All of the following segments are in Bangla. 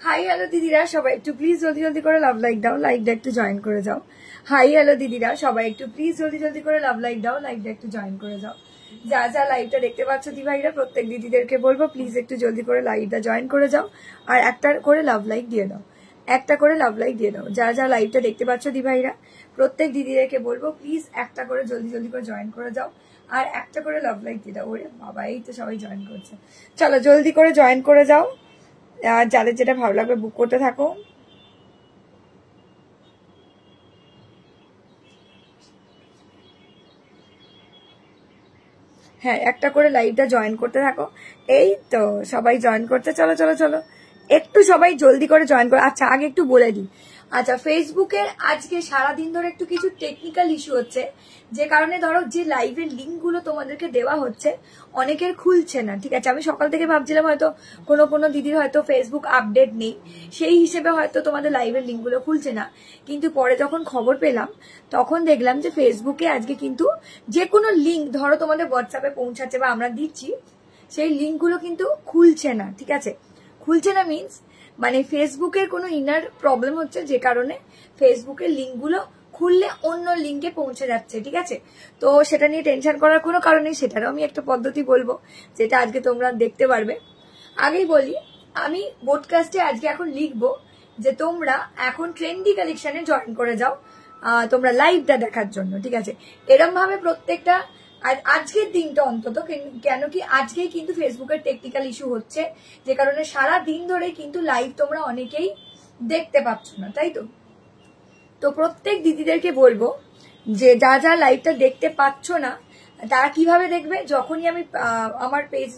হাই হ্যালো দিদিরা, সবাই একটু প্লিজ জলদি জলদি করে লাভ লাইক দাও, লাইকটা একটু জয়েন করে যাও। হাই হ্যালো দিদিরা, সবাই একটু প্লিজ জলদি জলদি করে লাভ লাইক দাও, লাইকটা একটু জয়েন করে যাও। যা যা লাইভটা দেখতে পাচ্ছ দি ভাইরা, প্রত্যেক দিদিদেরকে বলবো প্লিজ একটু জলদি করে লাইভটা জয়েন করে যাও আর একটা করে লাভ লাইক দিয়ে দাও, একটা করে লাভ লাইক দিয়ে দাও। যা যা লাইভটা দেখতে পাচ্ছ দি ভাইরা, প্রত্যেক দিদিদেরকে বলবো প্লিজ একটা করে জলদি জলদি করে জয়েন করে যাও আর একটা করে লাভ লাইক দিয়ে দাও। ওরে বাবা, এই তো সবাই জয়েন করছে, চলো জলদি করে জয়েন করে যাও। আর যাদের যেটা ভালো লাগবে বুক করতে থাকো। হ্যাঁ, একটা করে লাইভটা জয়েন করতে থাকো। এই তো সবাই জয়েন করতে, চলো চলো চলো একটু সবাই জলদি করে জয়েন করো। আচ্ছা আগে একটু বলে দিই, আচ্ছা ফেসবুকের আজকে সারাদিন ধরে একটু কিছু টেকনিক্যাল ইস্যু হচ্ছে, যে কারণে ধরো যে লাইভের লিঙ্কগুলো তোমাদেরকে দেওয়া হচ্ছে অনেকের খুলছে না। ঠিক আছে, আমি সকাল থেকে ভাবছিলাম হয়তো কোনো দিদির হয়তো ফেসবুক আপডেট নেই, সেই হিসেবে হয়তো তোমাদের লাইভের লিঙ্কগুলো খুলছে না, কিন্তু পরে যখন খবর পেলাম তখন দেখলাম যে ফেসবুকে আজকে কিন্তু যে কোনো লিঙ্ক ধরো তোমাদের হোয়াটসঅ্যাপে পৌঁছাচ্ছে বা আমরা দিচ্ছি, সেই লিঙ্কগুলো কিন্তু খুলছে না। ঠিক আছে, খুলছে না মিনস মানে ফেসবুকের কোনো ইনার প্রবলেম হচ্ছে, যে কারণে ফেসবুকের লিঙ্কগুলো খুললে অন্য লিঙ্কে পৌঁছে যাচ্ছে। ঠিক আছে, তো সেটা নিয়ে টেনশন করার কোনো কারণ নেই, সেটারও আমি একটা পদ্ধতি বলবো যেটা আজকে তোমরা দেখতে পারবে। আগেই বলি, আমি বোডকাস্টে আজকে এখন লিখবো যে তোমরা এখন ট্রেন্ডি কালেকশনে জয়েন করে যাও তোমরা লাইভটা দেখার জন্য। ঠিক আছে, এরম ভাবে প্রত্যেকটা আর আজকের দিনটা অন্তত, কেন কি আজকেই কিন্তু ফেসবুকের টেকনিক্যাল ইস্যু হচ্ছে, যে কারণে সারা দিন ধরে কিন্তু লাইভ তোমরা অনেকেই দেখতে পাচ্ছ না, তাই তো। তো প্রত্যেক দিদিদেরকে বলবো যে যা যা লাইভটা দেখতে পাচ্ছ না তারা কিভাবে দেখবে, যখনই আমি আমার পেজ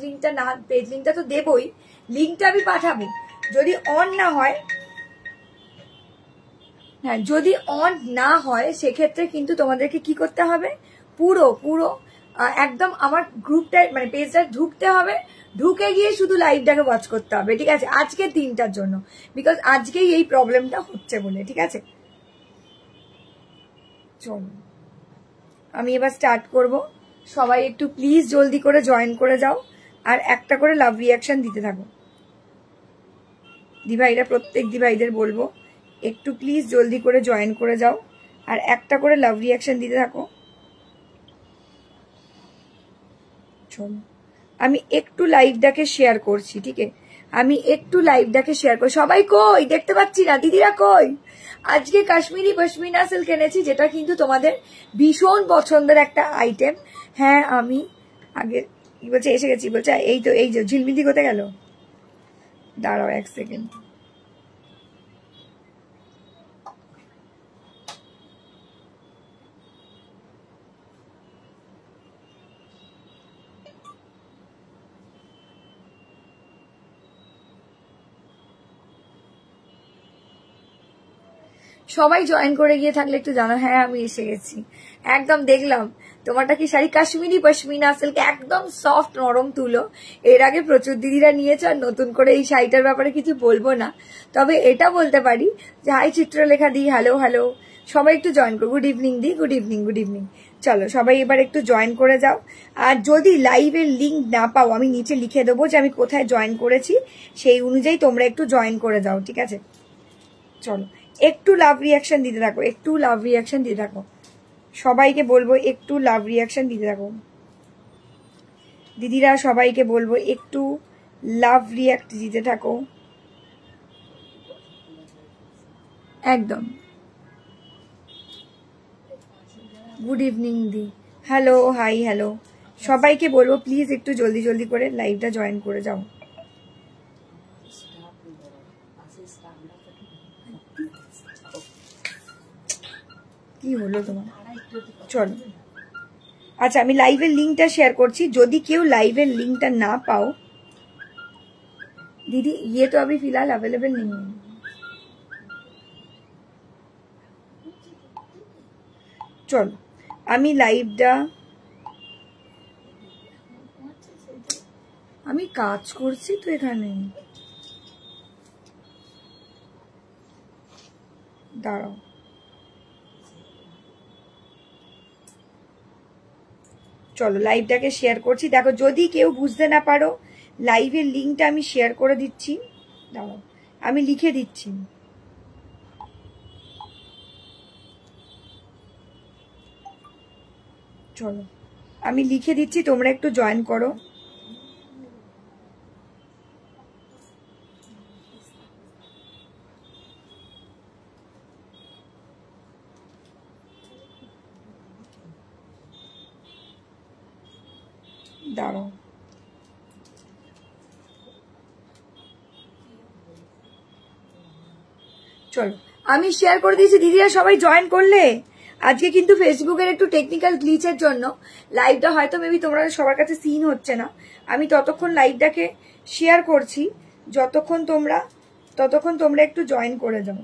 লিঙ্কটা তো দেবই, লিঙ্কটা আমি পাঠাবো, যদি অন না হয়, হ্যাঁ যদি অন না হয় সেক্ষেত্রে কিন্তু তোমাদেরকে কি করতে হবে, পুরো একদম আমার গ্রুপটায় মানে পেজটা ঢুকতে হবে, ঢুকে গিয়ে শুধু লাইভটাকে ওয়াচ করতে হবে। ঠিক আছে, আজকের দিনটার জন্য, বিকজ আজকেই এই প্রবলেমটা হচ্ছে বলে। ঠিক আছে, চলো আমি এবার স্টার্ট করব। সবাই একটু প্লিজ জলদি করে জয়েন করে যাও আর একটা করে লাভ রিয়াকশন দিতে থাকো। দিভাইরা প্রত্যেক দিভাইদের বলবো একটু প্লিজ জলদি করে জয়েন করে যাও আর একটা করে লাভ রিয়াকশন দিতে থাকো। চলো আমি একটু লাইভটাকে শেয়ার করছি। ঠিক আছে, আমি একটু লাইভটাকে শেয়ার করি। সবাই কই দেখতে পাচ্ছি না, দিদিরা কই? আজকে কাশ্মীরি পশমিনা সিল্ক এনেছি, যেটা কিন্তু তোমাদের ভীষণ পছন্দের একটা আইটেম। হ্যাঁ আমি আগে কি বলছে এসে গেছি, বলছে এই তো এই যে ঝিলমিলি কোথায় গেল, দাঁড়াও এক সেকেন্ড। সবাই জয়েন করে গিয়ে থাকলে একটু জানো। হ্যাঁ আমি এসে গেছি, একদম দেখলাম তোমারটা কি শাড়ি, কাশ্মীরি পশমিনা সিল্ক, একদম সফট নরম তুলো। এর আগে প্রচুর দিদিরা নিয়েছে, আর নতুন করে এই শাড়িটার ব্যাপারে কিছু বলবো না, তবে এটা বলতে পারি যে হাই চিত্রলেখা দি, হ্যালো হ্যালো, সবাই একটু জয়েন করো। গুড ইভিনিং দি, গুড ইভিনিং গুড ইভিনিং। চলো সবাই এবার একটু জয়েন করে যাও। আর যদি লাইভের লিঙ্ক না পাও আমি নিচে লিখে দেবো যে আমি কোথায় জয়েন করেছি, সেই অনুযায়ী তোমরা একটু জয়েন করে যাও। ঠিক আছে, চলো একটু লাভ রিয়াকশন দিতে থাকো, একটু লাভ রিয়াকশন দিতে থাকো। সবাইকে বলবো একটু লাভ রিয়াকশন দিতে থাকো। দিদিরা সবাইকে বলবো একটু লাভ রিয়াক্ট দিতে থাকো। একদম গুড ইভিনিং দি, হ্যালো হাই হ্যালো, সবাইকে বলবো প্লিজ একটু জলদি জলদি করে লাইভটা জয়েন করে যাও। কি হলো তোমার? চলো আচ্ছা আমি লাইভের লিঙ্কটা শেয়ার করছি, যদি কেউ লাইভের লিঙ্কটা না পাও। दीदी ये तो अभी फिलहाल अवेलेबल नहीं है। चलो আমি লাইভটা, আমি কাজ করছি তো এখানে, দাঁড়াও। চলো লাইভটাকে শেয়ার করছি, দেখো যদি কেউ বুঝতে না পারো লাইভের লিঙ্কটা আমি শেয়ার করে দিচ্ছি। দাঁড়াও আমি লিখে দিচ্ছি। চলো আমি লিখে দিচ্ছি, তোমরা একটু জয়েন করো। দাঁড়াও, চলো আমি শেয়ার করে দিয়েছি, দিদিরা সবাই জয়েন করলে। আজকে কিন্তু ফেসবুকের একটু টেকনিক্যাল গ্লিচের জন্য লাইভটা হয়তো মেবি তোমরা সবার কাছে সিন হচ্ছে না। আমি ততক্ষণ লাইভটাকে শেয়ার করছি, ততক্ষণ তোমরা একটু জয়েন করে যাও।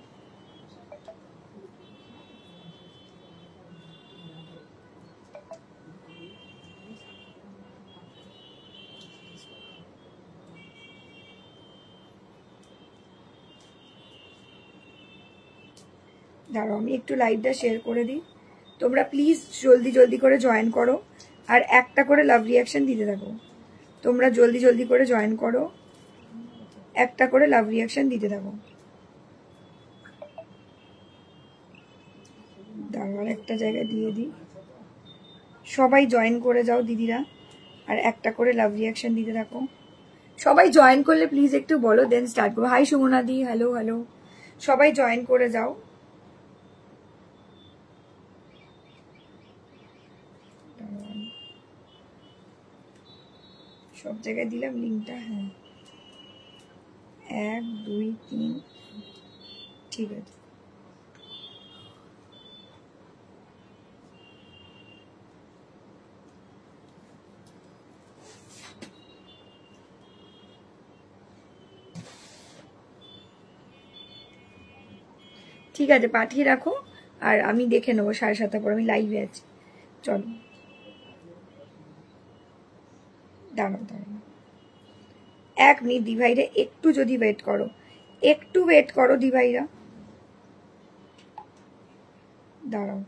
দাঁড়াও আমি একটু লাইভটা শেয়ার করে দিই, তোমরা প্লিজ জলদি জলদি করে জয়েন করো আর একটা করে লাভ রিয়াকশন দিতে থাকো। তোমরা জলদি জলদি করে জয়েন করো, একটা করে লাভ রিয়াকশন দিতে থাকো। দাঁড়াও একটা জায়গায় দিয়ে দিই, সবাই জয়েন করে যাও দিদিরা, আর একটা করে লাভ রিয়াকশন দিতে থাকো। সবাই জয়েন করলে প্লিজ একটু বলো, দেন স্টার্ট করবো। হাই সুমনা দি, হ্যালো হ্যালো, সবাই জয়েন করে যাও। সব জায়গায় দিলাম লিঙ্কটা। হ্যাঁ 1 2 3, ঠিক আছে। ঠিক আছে পাঠিয়ে রাখো, আর আমি দেখে নেবো 7:30 পর, আমি লাইভে আছি। চলো দাঁড়াও দাঁড়াও 1 মিনিট দিভাইরা, একটু যদি ওয়েট করো, একটু ওয়েট করো দিভাইরা, দাঁড়াও।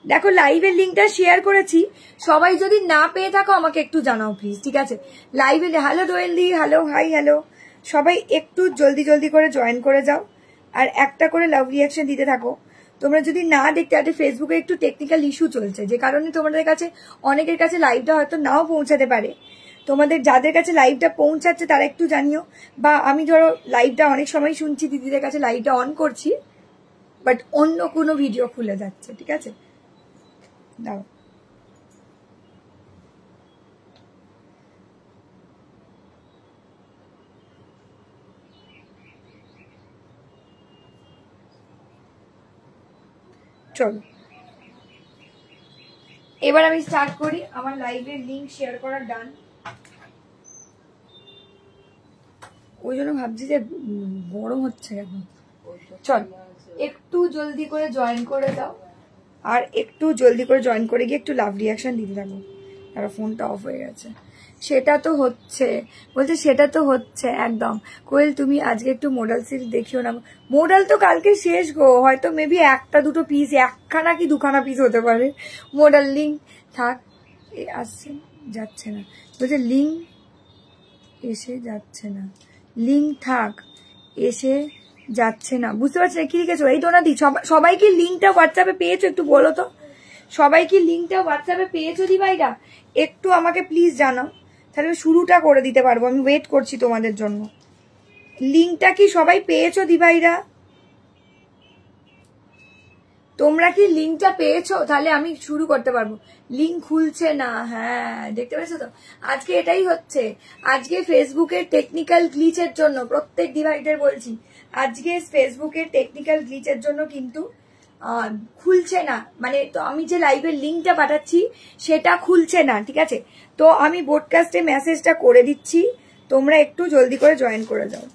দেখো লাইভের লিঙ্কটা শেয়ার করেছি, সবাই যদি না পেয়ে থাকো আমাকে একটু জানাও প্লিজ, ঠিক আছে? লাইভে হ্যালো দোয়েল দি, হ্যালো হাই হ্যালো, সবাই একটু জলদি জলদি করে জয়েন করে যাও আর একটা করে লাভ রিয়াকশন দিতে থাকো। তোমরা যদি না দেখতে, আজকে ফেসবুকে একটু টেকনিক্যাল ইস্যু চলছে, যে কারণে তোমাদের কাছে অনেকের কাছে লাইভটা হয়তো নাও পৌঁছাতে পারে। তোমাদের যাদের কাছে লাইভটা পৌঁছাচ্ছে তারা একটু জানিও, বা আমি ধরো লাইভটা অনেক সময় শুনছি দিদিদের কাছে লাইভটা অন করছি, বাট অন্য কোনো ভিডিও খুলে যাচ্ছে, ঠিক আছে? দাও চলো এবার আমি স্টার্ট করি। আমার লাইভের লিংক শেয়ার করা ডান, ওই জন্য ভাবছি যে গরম হচ্ছে কেন। চল একটু জলদি করে জয়েন করে দাও, আর একটু জলদি করে জয়েন করে গিয়ে একটু লাভ রিয়াকশন দিতে থাকো। আর ফোনটা অফ হয়ে গেছে। সেটা তো হচ্ছে, বলছে সেটা তো হচ্ছে একদম। কোয়েল তুমি আজকে একটু মোডাল সিরিজ দেখিও না। মোডাল তো কালকে শেষ গো, হয়তো মেবি একটা দুটো পিস, একখানা কি দুখানা পিস হতে পারে। মোডাল লিঙ্ক থাক, আসছে যাচ্ছে না, বলছে লিঙ্ক এসে যাচ্ছে না, লিঙ্ক থাক এসে যাচ্ছে না, বুঝতে পারছি না কি লিখেছো। এই তো না দি, সবাই কি লিঙ্কটা হোয়াটসঅ্যাপে পেয়েছো একটু বলো তো, সবাই কি লিঙ্কটা হোয়াটসঅ্যাপে পেয়েছো দি ভাইরা? একটু আমাকে প্লিজ জানাও, তাহলে শুরুটা করে দিতে পারবো। আমি ওয়েট করছি তোমাদের জন্য। লিঙ্কটা কি সবাই পেয়েছো দি ভাইরা? তোমরা কি লিঙ্কটা পেয়েছো? তাহলে আমি শুরু করতে পারবো। লিঙ্ক খুলছে না, হ্যাঁ দেখতে পেয়েছো তো, আজকে এটাই হচ্ছে। আজকে ফেসবুকের টেকনিক্যাল গ্লিচের জন্য, প্রত্যেক ডিভাইডার বলছি, আজকে ফেসবুকের টেকনিক্যাল গ্লিচের জন্য কিন্তু খুলছে না, মানে তো আমি যে লাইভের লিঙ্কটা পাঠাচ্ছি সেটা খুলছে না, ঠিক আছে? তো আমি ব্রডকাস্টে মেসেজটা করে দিচ্ছি, তোমরা একটু জলদি করে জয়েন করে যাও।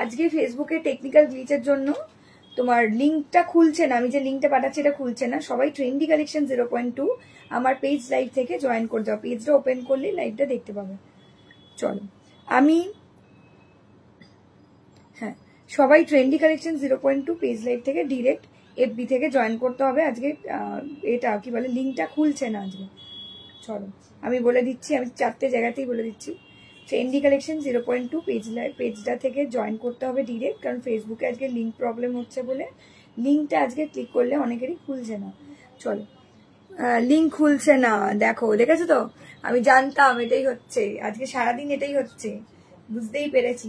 আজকে ফেসবুকের টেকনিক্যাল গ্লিচের জন্য তোমার লিঙ্কটা খুলছে না, আমি যে লিঙ্কটা পাঠাচ্ছি এটা খুলছে না। সবাই ট্রেন্ডি কালেকশন 0.2 আমার পেজ লাইভ থেকে জয়েন করে যাও। পেজটা ওপেন করলে লাইভটা দেখতে পাবে। চলো আমি, হ্যাঁ সবাই ট্রেন্ডি কালেকশন 0.2 পেজ লাইভ থেকে ডিরেক্ট এফবি থেকে জয়েন করতে হবে। আজকে এটা কি বলে, লিঙ্কটা খুলছে না আজকে। চলো আমি বলে দিচ্ছি, আমি 4টে জায়গাতেই বলে দিচ্ছি। ট্রেন্ডি কালেকশন 0.2 পেজটা থেকে জয়েন করতে হবে ডিরেক্ট, কারণ ফেসবুকে আজকে লিঙ্ক প্রবলেম হচ্ছে বলে লিঙ্কটা আজকে ক্লিক করলে অনেকেরই খুলছে না। চলো, লিঙ্ক খুলছে না, দেখেছো তো, আমি জানতাম এটাই হচ্ছে, আজকে সারাদিন এটাই হচ্ছে, বুঝতেই পেরেছি।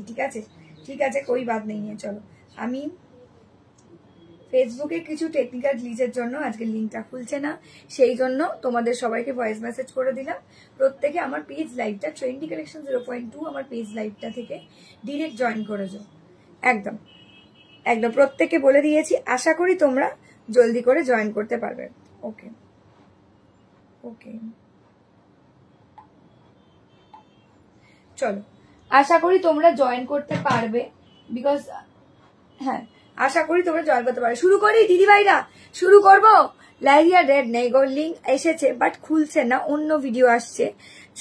ঠিক আছে কোই বাদ নেই। চলো, আমি ফেসবুকে কিছু টেকনিক্যাল গ্লিচের জন্য আজকে লিঙ্কটা খুলছে না, সেই জন্য তোমাদের সবাইকে ভয়েস মেসেজ করে দিলাম। প্রত্যেকে আমার পেজ লাইভটা ট্রেন্ডি কালেকশন 0.2 আমার পেজ লাইভটা থেকে ডিরেক্ট জয়েন করে যাও। একদম প্রত্যেকে বলে দিয়েছি, আশা করি তোমরা জলদি করে জয়েন করতে পারবে। ওকে, চলো, আশা করি তোমরা জয়েন করতে পারবে, বিকজ হ্যাঁ আশা করি তোমরা জয়েন করতে পারবে। শুরু করি দিদি ভাইরা, শুরু করবো। লাইরিয়া রেড নেই গো, লিঙ্ক এসেছে বাট খুলছে না, অন্য ভিডিও আসছে,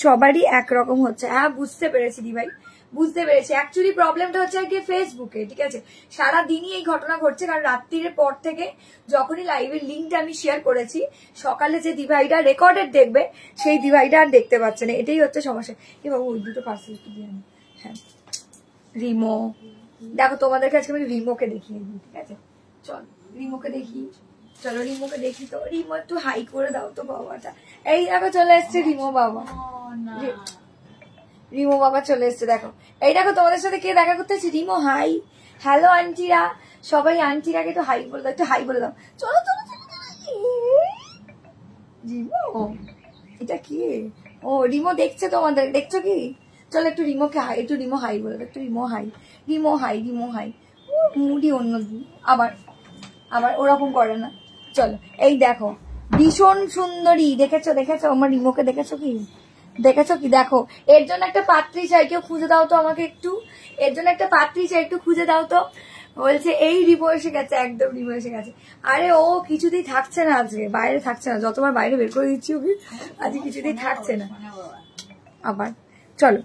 সবারই একরকম হচ্ছে। হ্যাঁ বুঝতে পেরেছি দিদি ভাই, বুঝতে পেরেছি। অ্যাকচুয়ালি প্রবলেমটা হচ্ছে আর কি ফেসবুকে, ঠিক আছে, সারাদিনই এই ঘটনা ঘটছে, কারণ রাত্রির পর থেকে যখনই লাইভের লিঙ্কটা আমি শেয়ার করেছি, সকালে যে দিভাইটা রেকর্ডেড দেখবে সেই দিভাইটা আর দেখতে পাচ্ছে না, এটাই হচ্ছে সমস্যা। এ বাবু ওই দুটো পার্সেল একটু দিয়ে আনি। হ্যাঁ রিমো, দেখো তোমাদেরকে আজকে আমি রিমোকে দেখিয়ে দিই, ঠিক আছে, চল রিমোকে দেখি, চলো রিমোকে দেখি। তো রিমো একটু হাই করে দাও তো বাবাটা। এই দেখো চলে এসছে রিমো বাবা, রিমো বাবা চলে এসছে। দেখো এই দেখো তোমাদের সাথে কে দেখা করতে এসেছে, রিমো হাই। হ্যালো আন্টিরা, সবাই আন্টিরাকে একটু হাই বলে দাও, একটু হাই বলে দাও। চলো চলো চলো রিমো, এটা কি? ও রিমো দেখছে তোমাদের, দেখছো কি? চলো একটু রিমোকে হাই, একটু রিমো হাই বলে দাও, একটু Rimo high, Rimo high, Rimo high. Moody অন্য আবার ওরকম করে না। চলো এই দেখো ভীষণ সুন্দরী, দেখেছো আমার রিমোকে দেখেছো কি? দেখো, এর জন্য একটা পাত্রী চাই, কেউ খুঁজে দাও তো আমাকে একটু, এর জন্য একটা পাত্রী চাই, একটু খুঁজে দাও তো। বলছে এই রিমো এসে গেছে, একদম রিমো এসে গেছে। আরে ও কিছুতেই থাকছে না, আজকে বাইরে থাকছে না, যতবার বাইরে বের করে দিচ্ছি ওকে, আজকে কিছুতেই থাকছে না। আবার চলো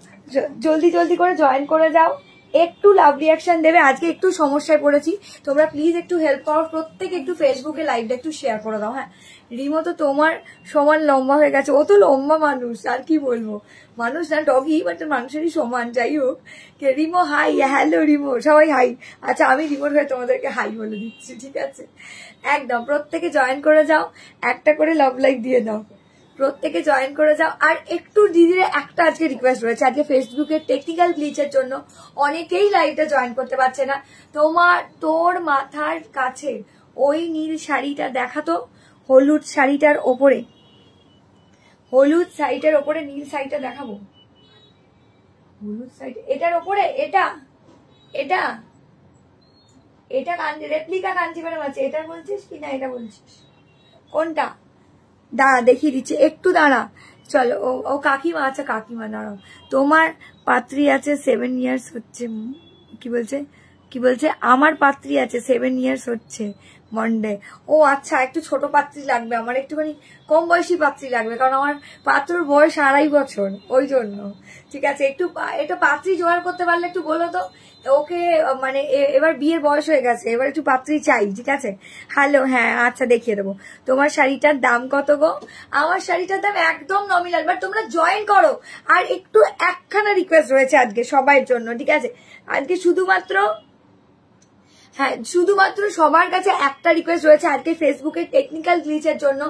জলদি করে জয়েন করে যাও, একটু লাভ রিয়াকশন দেবে। আজকে একটু সমস্যায় পড়েছি, তোমরা প্লিজ একটু হেল্প করো, প্রত্যেকে একটু ফেসবুকে লাইভটা একটু শেয়ার করে দাও। হ্যাঁ রিমো তো তোমার সমান লম্বা হয়ে গেছে, ও তো লম্বা মানুষ, আর কি বলবো, মানুষ না ডগি, বাট মানুষেরই সমান। যাই হোক, রিমো হাই, হ্যালো রিমো, সবাই হাই। আচ্ছা আমি রিমোর হয়ে তোমাদেরকে হাই বলে দিচ্ছি, ঠিক আছে, একদম প্রত্যেকে জয়েন করে যাও, একটা করে লাভ লাইক দিয়ে দাও, প্রত্যেকে জয়েন করে যাও। আর একটু দিদির একটা আজকে রিকোয়েস্ট রয়েছে, আজকে ফেসবুকের টেকনিক্যাল গ্লিচের জন্য অনেকেই লাইভটা জয়েন করতে পারছে না। তোর মাথার কাছে ওই নীল শাড়িটা দেখাতো, হলুদ শাড়িটার ওপরে নীল শাড়িটা দেখাবো, হলুদ শাড়ি এটার ওপরে, এটা রেপ্লিকা কাঞ্জিভারাম আছে, এটা বলছিস কি না এটা বলছিস, কোনটা? দাঁড়া দেখিয়ে দিচ্ছে, একটু দাঁড়া। চলো ও কাকিমা, আচ্ছা কাকিমা দাঁড়াও, তোমার পাত্রী আছে 7 ইয়ার্স হচ্ছে, কি বলছে আমার পাত্রী আছে 7 ইয়ার্স হচ্ছে মন্ডে। ও আচ্ছা, একটু ছোট পাত্রী লাগবে আমার, একটুখানি কম বয়সী পাত্রী লাগবে, কারণ আমার পাত্রর বয়স 2.5 বছর, ওই জন্য। ঠিক আছে, একটু পাত্রী জোগাড় করতে পারলে একটু বলো তো, ওকে মানে এবার বিয়ের বয়স হয়ে গেছে, এবার একটু পাত্রী চাই, ঠিক আছে। হ্যালো, হ্যাঁ আচ্ছা দেখিয়ে দেবো। তোমার শাড়িটার দাম কত গো? আমার শাড়িটার দাম একদম নমিনাল, বাট তোমরা জয়েন করো। আর একটু একখানা রিকোয়েস্ট রয়েছে আজকে সবার জন্য, ঠিক আছে, আজকে শুধুমাত্র সবার কাছে একটা রিকোয়েস্ট রয়েছে আজকে ফেসবুকের টেকনিক্যাল গ্লিচের জন্য।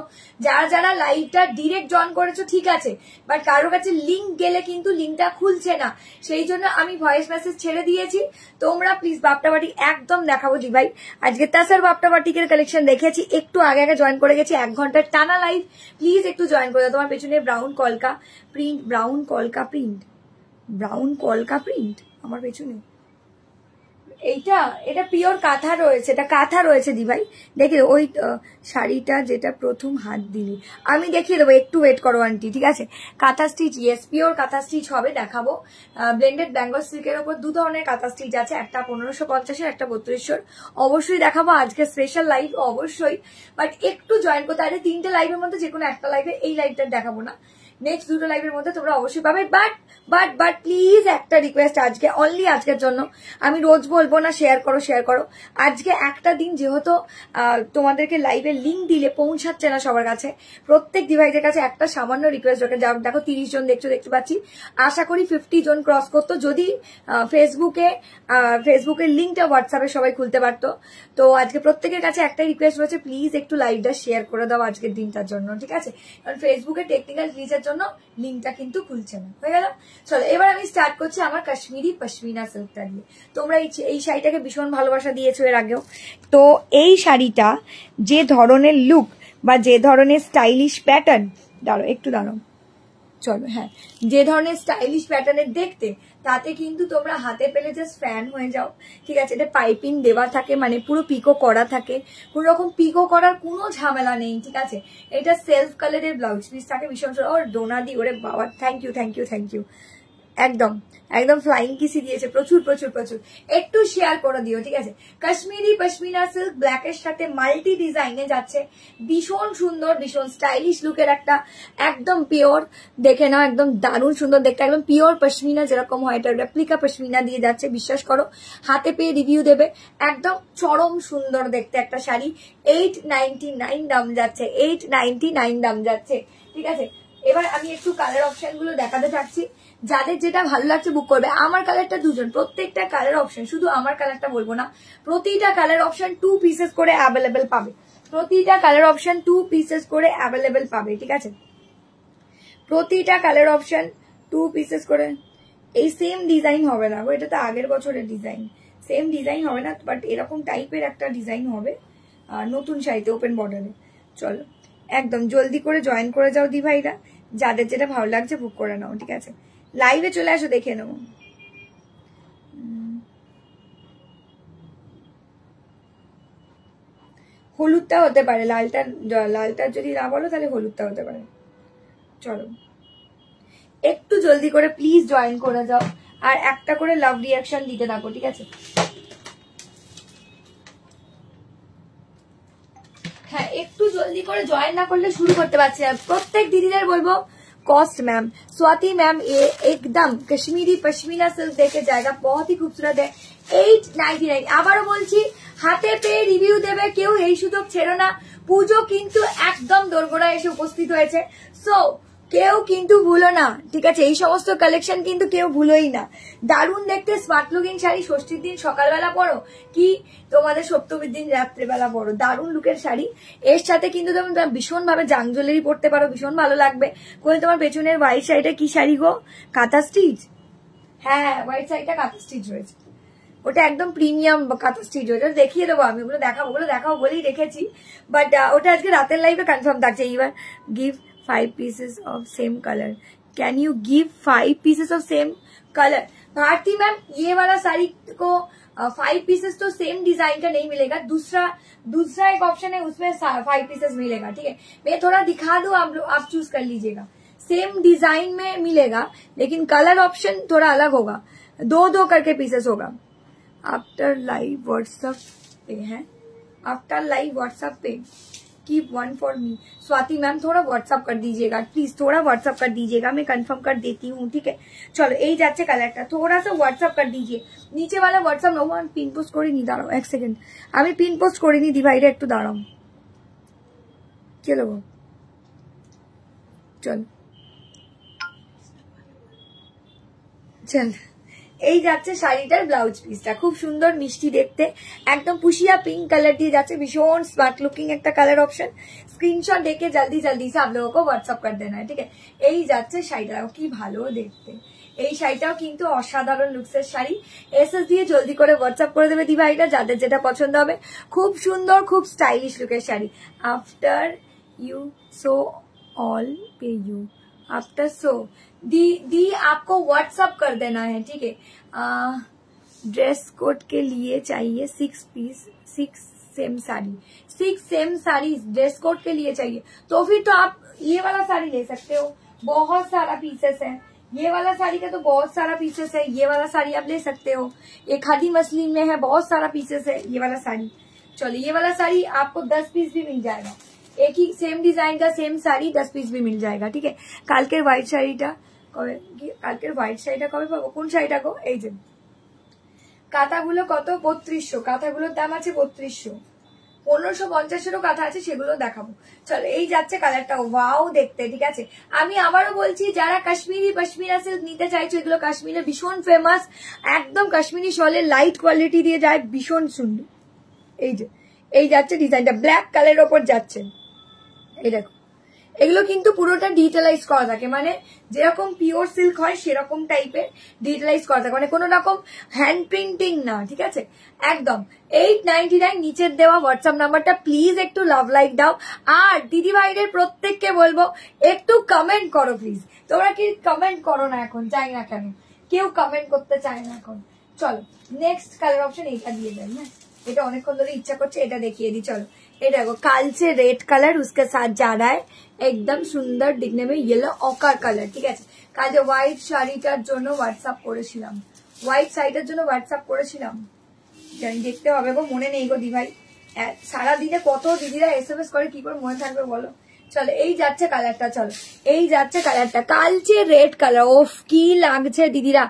যারা লাইভটা ডিরেক্ট জয়েন করেছো ঠিক আছে, বাট কারোর কাছে লিঙ্ক গেলে কিন্তু লিঙ্কটা খুলছে না, সেই জন্য আমি ভয়েস মেসেজ ছেড়ে দিয়েছি। তোমরা প্লিজ বাপটা বাটি একদম দেখাবো দি ভাই, আজকে তাসার বাপটা বাটিকের কালেকশন দেখেছি, একটু আগে জয়েন করে গেছি, 1 ঘন্টার টানা লাইভ, প্লিজ একটু জয়েন করে দাও। তোমার পেছনে ব্রাউন কলকা প্রিন্ট আমার পেছনে, এটা পিওর কাঁথা রয়েছে, এটা কাঁথা রয়েছে দি ভাই। দেখে ওই শাড়িটা যেটা প্রথম হাত দিলি, আমি দেখিয়ে দেবো, একটু ওয়েট করো আন্টি, ঠিক আছে। কাঁথা স্টিচ, ইয়েস পিওর কাঁথা স্টিচ হবে, দেখাবো। ব্লেন্ডেড বেঙ্গল সিল্কের ওপর 2 ধরনের কাঁথা স্টিচ আছে, একটা 1550 একটা 3200, অবশ্যই দেখাবো আজকে স্পেশাল লাইভ অবশ্যই, বাট একটু জয়েন করতে, আরে 3টে লাইভের মধ্যে যে কোনো একটা লাইভে এই লাইভটা দেখাবো না, নেক্সট দুটো লাইভের মধ্যে তোমরা অবশ্যই পাবে। বাট প্লিজ একটা রিকোয়েস্ট, আজকে অনলি আজকের জন্য, আমি রোজ বলবো না শেয়ার করো, আজকে একটা দিন, যেহেতু তোমাদেরকে লাইভের লিঙ্ক দিলে পৌঁছাচ্ছে না সবার কাছে, প্রত্যেক ডিভাইসের কাছে একটা সামান্য রিকোয়েস্ট রাখে। দেখো 30 জন দেখতে পাচ্ছি, আশা করি 50 জন ক্রস করতো যদি ফেসবুকের লিঙ্কটা হোয়াটসঅ্যাপে সবাই খুলতে পারতো। তো আজকে প্রত্যেকের কাছে একটাই রিকোয়েস্ট রয়েছে, প্লিজ একটু লাইভটা শেয়ার করে দাও আজকের দিনটার জন্য, ঠিক আছে? কারণ ফেসবুকের টেকনিক্যাল গ্লিচের জন্য লিঙ্কটা কিন্তু খুলছে না। হয়ে গেল? চলো এবার আমি স্টার্ট করছি আমার কাশ্মীরি পশমিনা সিল্কটা দিয়ে। তোমরা এই শাড়িটাকে ভীষণ ভালোবাসা দিয়েছো এর আগেও। তো এই শাড়িটা যে ধরনের লুক বা যে ধরনের স্টাইলিশ প্যাটার্ন, দাঁড়াও চলো, হ্যাঁ, যে ধরনের স্টাইলিশ প্যাটার্নের দেখতে, তাতে কিন্তু তোমরা হাতে পেলে জাস্ট ফ্যান হয়ে যাও, ঠিক আছে? এটা পাইপিং দেওয়া থাকে, মানে পুরো পিকো করা থাকে, কোন রকম পিকো করার কোনো ঝামেলা নেই, ঠিক আছে? এটা সেলফ কালারের ব্লাউজ পিস থাকে, ভীষণ ওর ডোনাদি, ওরে বাবা, থ্যাংক ইউ, একদম ফ্লাইং কিসি দিয়েছে, প্রচুর। একটু শেয়ার করে দিও, ঠিক আছে? কাশ্মীরি পশমিনা সিল্ক ব্ল্যাকের সাথে মাল্টি ডিজাইনে যাচ্ছে, ভীষণ সুন্দর, ভীষণ স্টাইলিশ লুকের একটা, একদম পিওর, দেখে নাও, একদম দারুণ সুন্দর দেখতে, একদম পিওর পশমিনা যেরকম হয়, এটা রেপ্লিকা পশমিনা দিয়ে যাচ্ছে, বিশ্বাস করো, হাতে পেয়ে রিভিউ দেবে, একদম চরম সুন্দর দেখতে একটা শাড়ি। 899 দাম যাচ্ছে, 899 দাম যাচ্ছে, ঠিক আছে? এবার আমি একটু কালার অপশন গুলো দেখাতে থাকছি, যাদের যেটা ভালো লাগছে বুক করবে। আমার কালারটা দুজন, প্রত্যেকটা কালার অপশন, শুধু আমার কালারটা বলবো না, প্রতিটা কালার অপশন 2 পিসেস করে অ্যাভেলেবেল পাবে, প্রতিটা কালার অপশন 2 পিসেস করে অ্যাভেলেবেল পাবে, ঠিক আছে? প্রতিটা কালার অপশন 2 পিসেস করে। এই সেম ডিজাইন হবে না, এটা তো আগের বছরের ডিজাইন, সেম ডিজাইন হবে না, বাট এরকম টাইপের একটা ডিজাইন হবে নতুন শাড়িতে ওপেন বর্ডারে। চলো একদম জলদি করে জয়েন করে যাও দি ভাইরা, যাদের যেটা ভালো লাগছে বুক করে নাও, ঠিক আছে? লাইভে চলে আসো, দেখে নেবো। হলুদটা হতে পারে, লালটা যদি না বলো তাহলে হলুদটা হতে পারে। চলো একটু জলদি করে প্লিজ জয়েন করে যাও, আর একটা করে লাভ রিয়াকশন দিতে থাকো, ঠিক আছে? হ্যাঁ, একটু জলদি করে জয়েন না করলে শুরু করতে পারছি না। প্রত্যেক দিদিদের বলবো, कॉस्ट मैम, स्वाति मैम, ये एकदम कश्मीरी पश्मीना सिल्क देखे जाएगा, बहुत ही खूबसूरत है। 899 আবারও বলছি, হাতে পেয়ে রিভিউ দেবে কেউ, এই সুযোগ ছেড়ো না। পুজো কিন্তু একদম দোরগোড়ায় এসে উপস্থিত হয়েছে, সো কেউ কিন্তু ভুলো না, ঠিক আছে? এই সমস্ত কালেকশন কিন্তু কেউ ভুলোই না। দারুণ দেখতে স্মার্ট লুকিং শাড়ি, ষষ্ঠীর দিন সকালবেলা পরো কি তোমাদের সপ্তমীর দিন রাত্রেবেলা পরো, দারুণ লুকের শাড়ি। এর সাথে কিন্তু তুমি ভীষণ ভাবে জাং জুয়েলারি পরতে পারো, ভীষণ ভালো লাগবে। কোথায় তোমার পেছনের হোয়াইট শাড়িটা কি শাড়ি গো? কাঁথা স্টিচ? হ্যাঁ, হোয়াইট শাড়িটা কাঁথা স্টিচ রয়েছে, ওটা একদম প্রিমিয়াম কাঁথা স্টিচ রয়েছে, দেখিয়ে দেবো আমি, ওগুলো দেখাবো বলেই রেখেছি, বাট ওটা আজকে রাতের লাইভে কনফার্ম থাকছে। এইবার give 5 pieces of same color, can you give 5 pieces of same color? Bharati ma'am, ये वाला साड़ी को 5 पीसेस तो सेम डिजाइन का नहीं मिलेगा, दूसरा एक ऑप्शन है, उसमें 5 पीसेस मिलेगा, ठीक है? मैं थोड़ा दिखा दूं, आप चूज कर लीजिएगा। सेम डिजाइन में मिलेगा, लेकिन कलर ऑप्शन थोड़ा अलग होगा, 2 करके पीसेस होगा। आफ्टर लाइव व्हाट्सएप पे है, आफ्टर लाइव व्हाट्सएप पे keep 1 for me. Swati ma'am थोड़ा व्हाट्सअप कर दीजिएगा प्लीज, थोड़ा व्हाट्सअप कर दीजिएगा, मैं कंफर्म कर देती हूँ, ठीक है? चलो এই যাচ্ছে কালারটা, थोड़ा सा व्हाट्सअप कर दीजिए। নিচে वाला व्हाट्सअप नो, আমি পিন পোস্ট করিনি, দাঁড়াও 1 সেকেন্ড, আমি পিন পোস্ট করিনি দি ভাইরা, একটু দাঁড়াও। চলো চল, এই যাচ্ছে শাড়িটার ব্লাউজ পিসটা, খুব সুন্দর মিষ্টি দেখতে, একদম পুশিয়া পিঙ্ক কালার দিয়ে যাচ্ছে, ভীষণ স্মার্ট লুকিং একটা কালার অপশন। স্ক্রিনশট দেখে জলদি से आप लोगों को व्हाट्सअप कर देना है, ठीक है? এই যাচ্ছে শাড়িটাও কি ভালো দেখতে, এই শাড়িটাও কিন্তু অসাধারণ লুকসের শাড়ি। এসএস দিয়ে জলদি করে হোয়াটসঅ্যাপ করে দেবে দি ভাইটা, যাদের যেটা পছন্দ হবে। খুব সুন্দর, খুব স্টাইলিশ লুকের sari. After you so all pay you, after so दी आपको व्हाट्सअप कर देना है, ठीक है? ड्रेस कोड के लिए चाहिए 6 piece, 6 same sari, 6 same sari dress code के लिए चाहिए, तो फिर तो आप ये वाला साड़ी ले सकते हो, बहुत सारा पीसेस है। ये वाला साड़ी का तो बहुत सारा पीसेस है, ये वाला साड़ी आप ले सकते हो, ये खादी मसलिन में है, बहुत सारा पीसेस है ये वाला साड़ी। चलो ये वाला साड़ी आपको 10 पीस भी मिल जाएगा, एक ही सेम डिजाइन का सेम साड़ी 10 পিস भी मिल जाएगा। ठीक है, কালকের হোয়াইট শাড়িটা কবে, কালকের হোয়াইট শাড়িটা কবে পাবো? কোন শাড়িটা গো? এই যে কাঁথাগুলো কত? 3200। কাঁথাগুলোর দাম আছে 3200। 1550-এরও কাঁথা আছে, সেগুলো দেখাবো। চলো, এই যাচ্ছে কালারটা, ওয়াও দেখতে। ঠিক আছে, আমি আবারও বলছি, যারা কাশ্মীরি পশমিনা সিল্ক নিতে চাইছো, এগুলো কাশ্মীরে ভীষণ ফেমাস, একদম কাশ্মীরি শলের লাইট কোয়ালিটি দিয়ে যায়, ভীষণ সুন্দর। এই যে এই যাচ্ছে ডিজাইনটা, ব্ল্যাক কালারের ওপর যাচ্ছে। এই দেখো, এগুলো কিন্তু পুরোটা ডিটেলাইজ করা থাকে, মানে যেরকম পিওর সিল্ক হয় সেরকম টাইপের ডিটেলাইজ করা থাকে, মানে কোনো রকম হ্যান্ড প্রিন্টিং না। ঠিক আছে, একদম 899 নিচের দেওয়া হোয়াটসঅ্যাপ নাম্বারটা প্লিজ একটু লাভ লাইক দাও। আর দিদি ভাইদের প্রত্যেককে বলবো একটু কমেন্ট করো প্লিজ। তোমরা কি কমেন্ট করো না এখন? চাই না কেন, কেউ কমেন্ট করতে চায় না এখন। চলো নেক্সট কালার অপশন এইটা দিয়ে দেয়। হ্যাঁ, এটা অনেকক্ষণ ধরে ইচ্ছা করছে, এটা দেখিয়ে দিই। চলো, ये देखो कालचे रेड कलर उसके साथ जा रहा है, एकदम सुंदर दिखने में येलो অকার কালার। ঠিক আছে, কালকে হোয়াইট শাড়িটার জন্য হোয়াটসঅ্যাপ করেছিলাম, হোয়াইট শাড়িটার জন্য হোয়াটসঅ্যাপ করেছিলাম, জানি দেখতে হবে গো, মনে নেই গো দি ভাই। সারাদিনে কত দিদিরা SMS করে, কি করে মনে থাকবে বলো। চলো, এই যাচ্ছে কালারটা, চলো এই যাচ্ছে কালারটা, কালচে রেড কালার। ওফ কি লাগছে দিদিরা,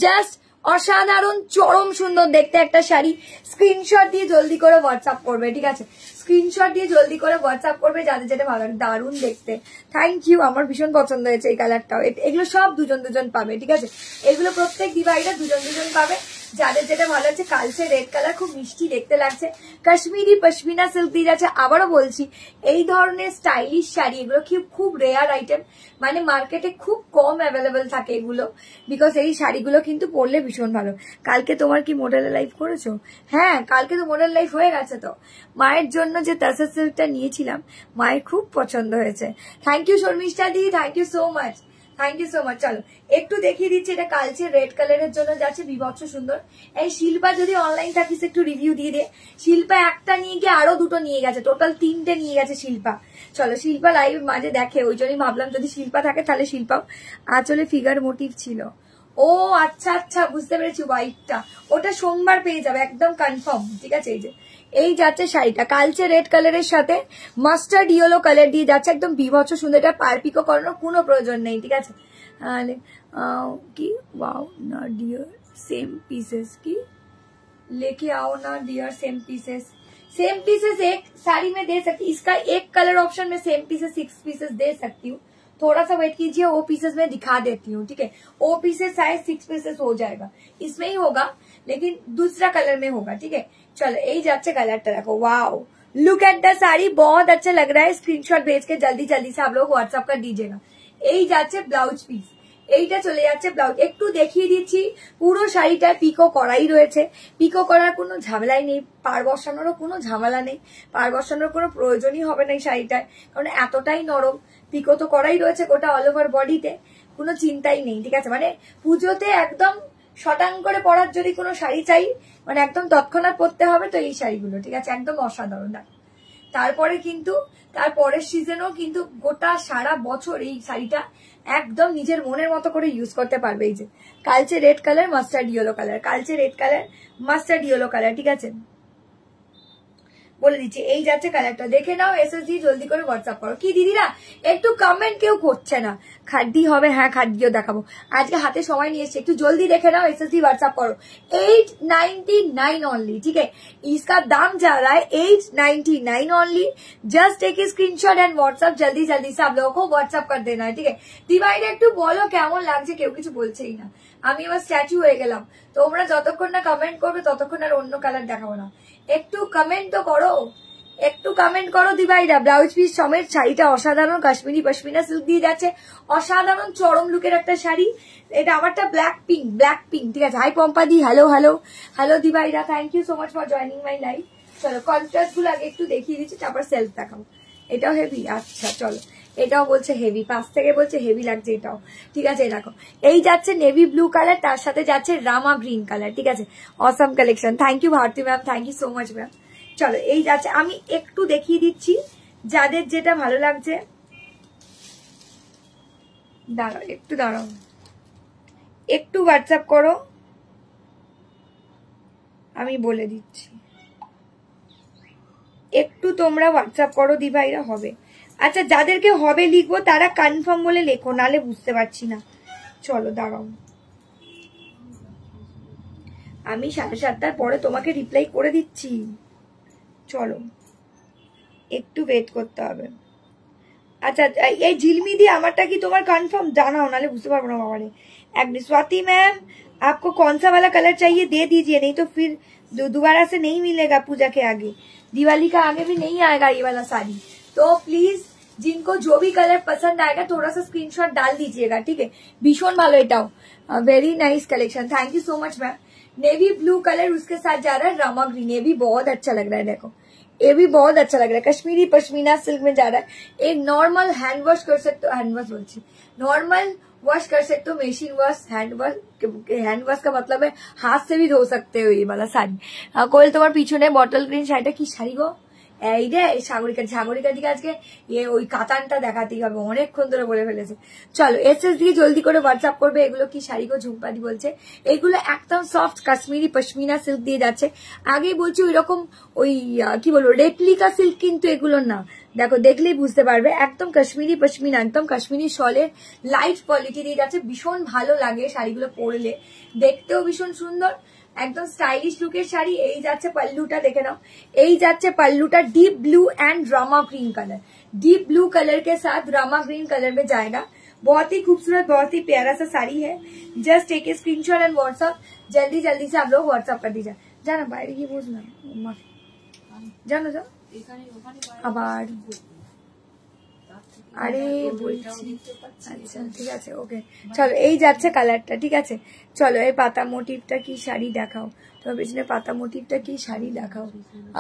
জাস্ট অসাধারণ, চরম সুন্দর দেখতে একটা শাড়ি। স্ক্রিনশট দিয়ে জলদি করে হোয়াটসঅ্যাপ করবে। ঠিক আছে, স্ক্রিনশট দিয়ে জলদি করে হোয়াটসঅ্যাপ করবে যাদের যেটা ভালো লাগে। দারুণ দেখতে, থ্যাংক ইউ, আমার ভীষণ পছন্দ হয়েছে এই কালারটাও। এগুলো সব দুজন দুজন পাবে। ঠিক আছে, এগুলো প্রত্যেক দিভাইরা দুজন দুজন পাবে, যাদের যেটা ভালো লাগছে। কালচে রেড কালার, খুব মিষ্টি দেখতে লাগছে, কাশ্মীরি পশমিনা সিল্ক দিয়ে যাচ্ছে। আবারও বলছি, এই ধরনের স্টাইলিশ শাড়ি এগুলো খুব রেয়ার আইটেম, মানে মার্কেটে খুব কম অ্যাভেলেবেল থাকে এগুলো, বিকজ এই শাড়িগুলো কিন্তু পরলে ভীষণ ভালো। কালকে তোমার কি মডেল লাইফ করেছো? হ্যাঁ, কালকে তো মডেল লাইফ হয়ে গেছে। তো মায়ের জন্য যে তাসা সিল্কটা নিয়েছিলাম, মায়ের খুব পছন্দ হয়েছে। থ্যাংক ইউ শর্মিষ্ঠা দি, thank you so much, thank you so much. চলো একটু দেখিয়ে দিচ্ছি, এটা কালচে রেড কালারের জন্য যাচ্ছে, বিভৎস সুন্দর। এই শিল্পা যদি অনলাইন থাকিস একটু রিভিউ দিয়ে দে। শিল্পা একটা নিয়ে গিয়ে আরো দুটো নিয়ে গেছে, টোটাল 3টে নিয়ে গেছে শিল্পা। চলো, শিল্পা লাইভ মাঝে দেখে, ওই জন্যই ভাবলাম যদি শিল্পা থাকে তাহলে শিল্পাও। আঁচলে ফিগার মোটিভ ছিল, ও আচ্ছা আচ্ছা বুঝতে পেরেছি, হোয়াইটটা ওটা সোমবার পেয়ে যাবে একদম কনফার্ম। ঠিক আছে, এই যে এই যাচ্ছে শাড়িটা, কালচে রেড কালারের সাথে মাস্টার্ড ইয়েলো কালার দিয়ে যাচ্ছে, একদম বিভৎস সুন্দর। এটা পারপিকো করানোর কোনো প্রয়োজন নেই। ঠিক আছে, কি वाओ ना डियर सेम पीसेस की लेके आओ ना डियर सेम पीसेस एक साड़ी में दे सकती, इसका एक कलर ऑप्शन में सेम पीसेस 6 पीसेस दे सकती हूँ। थोड़ा सा वेट कीजिए, वो पीसेस में दिखा देती हूँ। ठीक है, वो पीसेस साइज 6 पीसेस हो जाएगा, इसमें ही होगा लेकिन दूसरा कलर में होगा। ठीक है, चलो यही जाच्छे कलरটা देखो, wow look at the sari, बहुत अच्छा लग रहा है। स्क्रीनशॉट भेज के जल्दी जल्दी से आप लोग व्हाट्सएप कर दीजिएगा। यही যাচ্ছে ব্লাউজ পিস, এইটা চলে যাচ্ছে ব্লাউজ। একটু দেখিয়ে দিচ্ছি, পুরো শাড়িটা পিকো করাই রয়েছে, পিকো করার কোনো ঝামেলাই নেই, পাড় বসানোরও কোনো ঝামেলা নেই, পাড় বসানোর কোনো প্রয়োজনই হবে না এই শাড়িটায়, কারণ এতটাই নরম। পিকো তো করাই রয়েছে গোটা অল ওভার বডিতে, কোনো চিন্তাই নেই। ঠিক আছে, মানে পুজোতে একদম শটাং করে পরার যদি কোনো শাড়ি চাই, মানে একদম তৎক্ষণাৎ পরতে হবে, তো এই শাড়িগুলো। ঠিক আছে, একদম অসাধারণ। তারপরে কিন্তু তারপরের সিজনেও কিন্তু গোটা সারা বছর এই শাড়িটা একদম নিজের মনের মতো করে ইউজ করতে পারবে। এই যে কালচে red colour mustard yellow colour, কালচে red colour mustard yellow colour. ঠিক আছে, বলে দিচ্ছি এই যাচ্ছে কালারটা, দেখে নাও, এসএসডি জলদি করে হোয়াটসঅ্যাপ করো। কি দিদিরা একটু কমেন্ট কেউ করছে না? খাদ্দি হবে, হ্যাঁ খাদ্দিও দেখাবো, আজকে হাতে সময় নিয়ে এসছে, একটু জলদি দেখে নাও, एसएसडी व्हाट्सएप करो। 899 ओनली। ठीक है, इसका दाम जा रहा है 899 only. Just take a screenshot and WhatsApp जल्दी जल्दी से आप लोगों को व्हाट्सएप कर देना है। ठीक है, দিভাইরা একটু বলো কেমন লাগছে, কেউ কিছু বলছেই না, আমি এবার স্ট্যাচু হয়ে গেলাম। তোমরা যতক্ষণ না কমেন্ট করবে ততক্ষণ আর অন্য কালার দেখাবো না। একটু কমেন্ট তো করো, একটু কমেন্ট করো দিভাইরা। ব্লাউজ পিস সমেত শাড়িটা অসাধারণ, কাশ্মীরি পশমিনা সিল্ক দিয়ে যাচ্ছে, অসাধারণ চরম লুকের একটা শাড়ি। এটা আমারটা ব্ল্যাক পিঙ্ক। ঠিক আছে, হাই পম্পা দি, হ্যালো হ্যালো হ্যালো দিভাইরা, thank you so much for joining my live. চলো কন্ট্রাস্ট গুলো আগে একটু দেখিয়ে দিচ্ছি, তারপর সেলফ দেখাবো। এটাও হেভি, আচ্ছা চলো, এটাও বলছে হেভি, পাশ থেকে বলছে হেভি লাগছে এটাও। ঠিক আছে, দেখো এই যাচ্ছে নেভি ব্লু কালার, তার সাথে যাচ্ছে রামা গ্রিন কালার। ঠিক আছে, awesome collection, thank you Bharati ma'am, thank you so much ma'am. চলো এই যাচ্ছে, আমি একটু দেখিয়ে দিচ্ছি যাদের যেটা ভালো লাগছে। দাঁড়াও একটু, দাঁড়াও একটু হোয়াটসঅ্যাপ করো, আমি বলে দিচ্ছি। একটু একটু তোমরা হোয়াটসঅ্যাপ করো দি ভাইরা, হবে। আচ্ছা যাদেরকে হবে লিখবো তারা কনফার্ম বলে লেখো, নালে বুঝতে পারছি না। চলো দাঁড়াও, আমি 7:30টার পরে তোমাকে রিপ্লাই করে দিচ্ছি। চলো একটু ওয়েট করতে হবে। আচ্ছা এই ঝিলমি দিয়ে আমারটা কি তোমার কনফার্ম? জানাও, নালে বুঝতে পারবো না বাবারে। একদম स्वाति मैम आपको कौन सा वाला कलर चाहिए दे दीजिए, नहीं तो फिर दोबारा से नहीं मिलेगा पूजा के आगे, दिवाली का आगे भी नहीं आएगा ये वाला साड़ी। तो प्लीज जिनको जो भी कलर पसंद आएगा थोड़ा सा स्क्रीनशॉट डाल दीजिएगा, ठीक है। भीषण भालो एटाओ, very nice collection, thank you so much ma'am. Navy blue colour उसके साथ जा रहा है रामा ग्रीन, ये भी बहुत अच्छा लग रहा है, देखो ये भी बहुत अच्छा लग रहा है। कश्मीरी पश्मीना सिल्क में जा रहा है। एक नॉर्मल हैंड वॉश कर सकते हो, हैंड वॉश बोलती, नॉर्मल वॉश कर सकते हो, मशीन वॉश, हैंड वॉश का मतलब है हाथ से भी धो सकते हो ये वाला शाड़ी। कोयल तुम्हार पीछने बटल ग्रीन शाড়িটা কি শাড়ি গো? এই রে সাগরিকা দিকে আজকে ওই কাতানটা দেখাতেই হবে, অনেকক্ষণ ধরে বলে ফেলেছে। চলো এসএস দিয়ে জলদি করে হোয়াটসঅ্যাপ করবে। এগুলো কি শাড়ি গো? ঝুম্পাদি বলছে এগুলো একদম সফট কাশ্মীরি পশমিনা সিল্ক দিয়ে যাচ্ছে। আগেই বলছি ওই রকম ওই কি বলবো রেপ্লিকা সিল্ক কিন্তু এগুলো না, দেখো দেখলেই বুঝতে পারবে, একদম কাশ্মীরি পশমিনা, একদম কাশ্মীরি শলের লাইট কোয়ালিটি দিয়ে যাচ্ছে। ভীষণ ভালো লাগে শাড়িগুলো পরলে, দেখতেও ভীষণ সুন্দর, एकदम स्टाइलिश लुकेर शाड़ी। এই যাচ্ছে पल्लूटा, देखे नाओ এই যাচ্ছে पल्लूटा deep blue and Rama green colour, deep blue colour के साथ रामा ग्रीन कलर में जाएगा। बहुत ही खूबसूरत, बहुत ही प्यारा सा साड़ी है। Just take a screenshot and WhatsApp, जल्दी जल्दी से आप लोग व्हाट्सएप कर दीजिए। जाना বাইরে গিয়ে বুঝলাম, জানো যাও আবার, আরে বলছি আচ্ছা ঠিক আছে ওকে। চলো এই যাচ্ছে কালারটা, ঠিক আছে। চলো এই পাতা মোটিভটা কি শাড়ি দেখাও, তোমার পেছনে পাতা মোটিভটা কি শাড়ি দেখাও,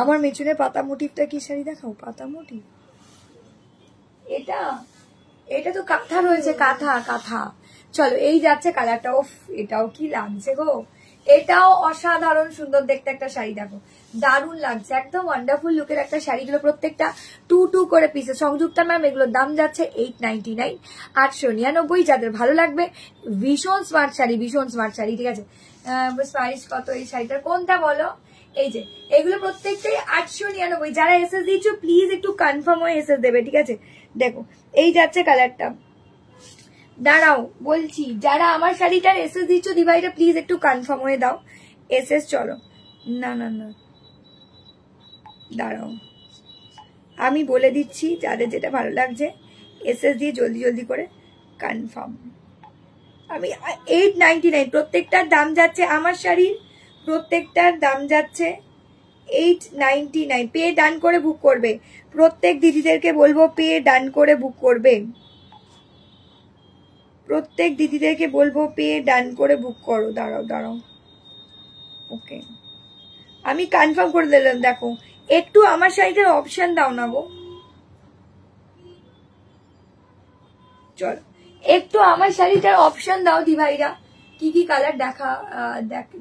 আমার পেছনে পাতা মোটিভটা কি শাড়ি দেখাও, পাতা মোটিভ। এটা এটা তো কাঁথা রয়েছে, কাঁথা কাঁথা। চলো এই যাচ্ছে কালারটা, ওফ এটাও কি লাগছে গো, এটাও অসাধারণ সুন্দর দেখতে একটা শাড়ি, দেখো দারুণ লাগছে, একদম ওয়ান্ডারফুল লুকের একটা শাড়িগুলো প্রত্যেকটা 2 করে পিসে সংযুক্তা ম্যাম। এগুলোর দাম যাচ্ছে 899, 899। যাদের ভালো লাগবে, ভীষণ স্মার্ট শাড়ি, ভীষণ স্মার্ট শাড়ি, ঠিক আছে। প্রাইস কত এই শাড়িটার, কোনটা বলো? এই যে এগুলো প্রত্যেকটাই 899। যারা এসএস দিচ্ছ প্লিজ একটু কনফার্ম হয়ে এসএস দেবে, ঠিক আছে। দেখো এই যাচ্ছে কালারটা, দাঁড়াও বলছি, যারা আমার শাড়িটার এসএস দিচ্ছ দিভাইটা প্লিজ একটু কনফার্ম হয়ে দাও এসএস। চলো না না না দাঁড়াও, আমি বলে দিচ্ছি যাদের যেটা ভালো লাগছে এসএস দিয়ে জলদি জলদি করে কনফার্ম। আমি 899, প্রত্যেকটার দাম যাচ্ছে, আমার শাড়ির প্রত্যেকটার দাম যাচ্ছে 899। পে ডান করে বুক করবে, প্রত্যেক দিদিদেরকে বলবো পে ডান করে বুক করবে, প্রত্যেক দিদিদেরকে বলবো পে ডান করে বুক করো। দাঁড়াও দাঁড়াও ওকে, আমি কনফার্ম করে দিলাম। দেখো একটু আমার শাড়িটার অপশন দাও না গো, চল একটু আমার শাড়িটার অপশন দাও দিভাইরা, কি কি কালার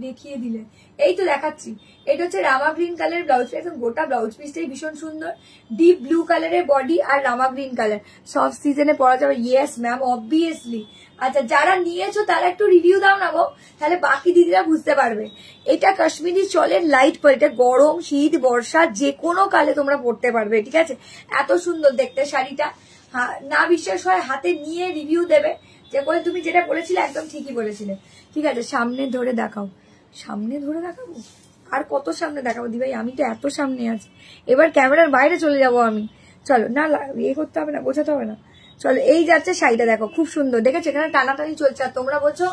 দেখিয়ে দিলে। এই তো দেখাচ্ছি, এটা হচ্ছে রামা গ্রিন কালার ব্লাউজ পিস, একদম গোটা ব্লাউজ পিসটাই ভীষণ সুন্দর, ডিপ ব্লু কালারের বডি আর রামা গ্রিন কালার, সফট সিজনে পরা যাবে। Yes ma'am obviously. আচ্ছা যারা নিয়েছো তারা একটু রিভিউ দাও না গো, তাহলে বাকি দিদিরা বুঝতে পারবে। এটা কাশ্মীরি চলের লাইট পরে, এটা গরম শীত বর্ষা যে কোনো কালে তোমরা পরতে পারবে, ঠিক আছে। এত সুন্দর দেখতে শাড়িটা, না বিশ্বাস হয় হাতে নিয়ে রিভিউ দেবে। যে করে তুমি যেটা বলেছিলে একদম ঠিকই বলেছিলে, ঠিক আছে। সামনে ধরে দেখাও, সামনে ধরে দেখাবো, আর কত সামনে দেখাবো দিভাই, আমি তো এত সামনে আছি, এবার ক্যামেরার বাইরে চলে যাব আমি। চলো না ইয়ে করতে হবে না, বোঝাতে হবে না। চলো এই যাচ্ছে শাড়িটা, দেখো খুব সুন্দর, দেখেছো এখানে টানাটানি চলছে। আর তোমরা বলছো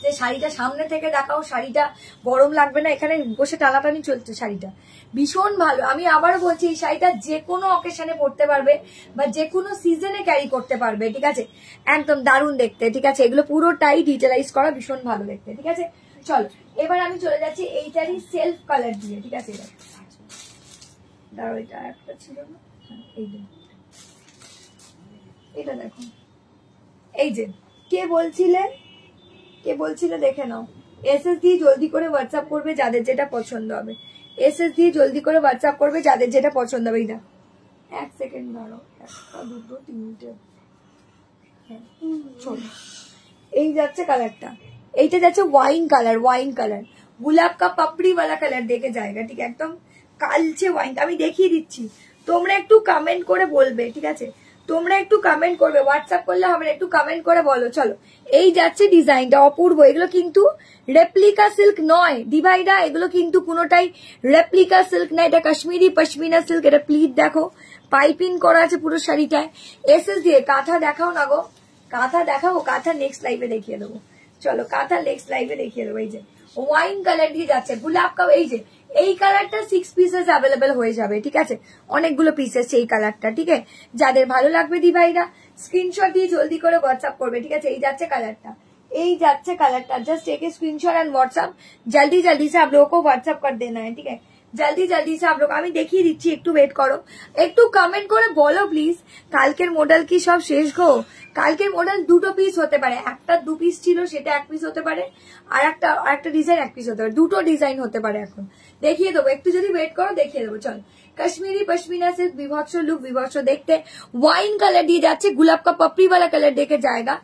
যে শাড়িটা সামনে থেকে দেখাও, শাড়িটা গরম লাগবে না, এখানে বসে টানাটানি চলছে শাড়িটা, ভীষণ ভালো। আমি আবারও বলছি এই শাড়িটা যে কোনো অকেশনে পরতে পারবে বা যে কোনো সিজনে ক্যারি করতে পারবে, ঠিক আছে। একদম দারুণ দেখতে, ঠিক আছে। এগুলো পুরোটাই ডিটেলাইজ করা, ভীষণ ভালো দেখতে, ঠিক আছে। চলো এবার আমি চলে যাচ্ছি এইটারই সেলফ কালার দিয়ে, ঠিক আছে। দাঁড়াও এটা একটা ছিল না, এটা দেখো, এই যে কে বলছিলে দেখে নাও। এসএস দিয়ে জলদি করে হোয়াটসঅ্যাপ করবে যাদের যেটা পছন্দ হবে, এসএস দিয়ে জলদি করে হোয়াটসঅ্যাপ করবে যাদের যেটা পছন্দ হবে। এটা এক সেকেন্ড দাঁড়াও, একটা দুটো তিনটে, চলো এই যাচ্ছে কালারটা, এইটা যাচ্ছে ওয়াইন কালার, ওয়াইন কালার गुलाब का पपड़ी वाला कलर देके जाएगा, ठीक है। एकदम कालचे वाइन, আমি দেখিয়ে দিচ্ছি তোমরা একটু কমেন্ট করে বলবে, ঠিক আছে? তোমরা একটু কমেন্ট করবে, হোয়াটসঅ্যাপ করলে হবে না, একটু কমেন্ট করে বলো। চলো, এই যাচ্ছে ডিজাইনটা অপূর্ব। এগুলো কিন্তু রেপ্লিকা সিল্ক নয় দিভাইরা, এগুলো কিন্তু কোনোটাই রেপ্লিকা সিল্ক না, এটা কাশ্মীরি পশমিনা সিল্ক। এটা প্লিট দেখো, পাইপিং করা আছে পুরো শাড়িটায় এসএস দিয়ে। কাঁথা দেখাও না গো, কাঁথা দেখাবো, কাঁথা নেক্সট লাইভে দেখিয়ে দেবো। চলো, কাঁথা নেক্সট লাইভে দেখিয়ে দেবো। এই যে ওয়াইন কালার দিয়ে যাচ্ছে, গোলাপ কা, এই যে এই কালারটা 6 পিসেস অ্যাভেলেবেল হয়ে যাবে, ঠিক আছে? অনেকগুলো পিসেস এই কালারটা, ঠিক আছে? যাদের ভালো লাগবে দি ভাইরা স্ক্রিনশট দিয়ে জলদি করে হোয়াটসঅ্যাপ করবে, ঠিক আছে? এই যাচ্ছে কালারটা, এই যাচ্ছে কালারটা। Just take a screenshot and WhatsApp, जल्दी जल्दी से आप लोगों को व्हाट्सएप कर देना है, ठीक है? जल्दी जल्दी से आप लोग, আমি দেখিয়ে দিচ্ছি, একটু ওয়েট করো, একটু কমেন্ট করে বলো প্লিজ। কালকের মডেল কি সব শেষ গো? কালকের মডেল দুটো পিস হতে পারে, একটা 2 পিস ছিল সেটা 1 পিস হতে পারে, আর একটা ডিজাইন 1 পিস হতে পারে, দুটো ডিজাইন হতে পারে। এখন দেখিয়ে দেবো, একটু যদি ওয়েট করো দেখিয়ে দেবো। চল, कश्मीरी पश्मीना से विभत्स लुक, विभत्स देखते। वाइन कलर दिए जाচ্ছে, गुलाब का पपड़ी वाला कलर देके जाएगा।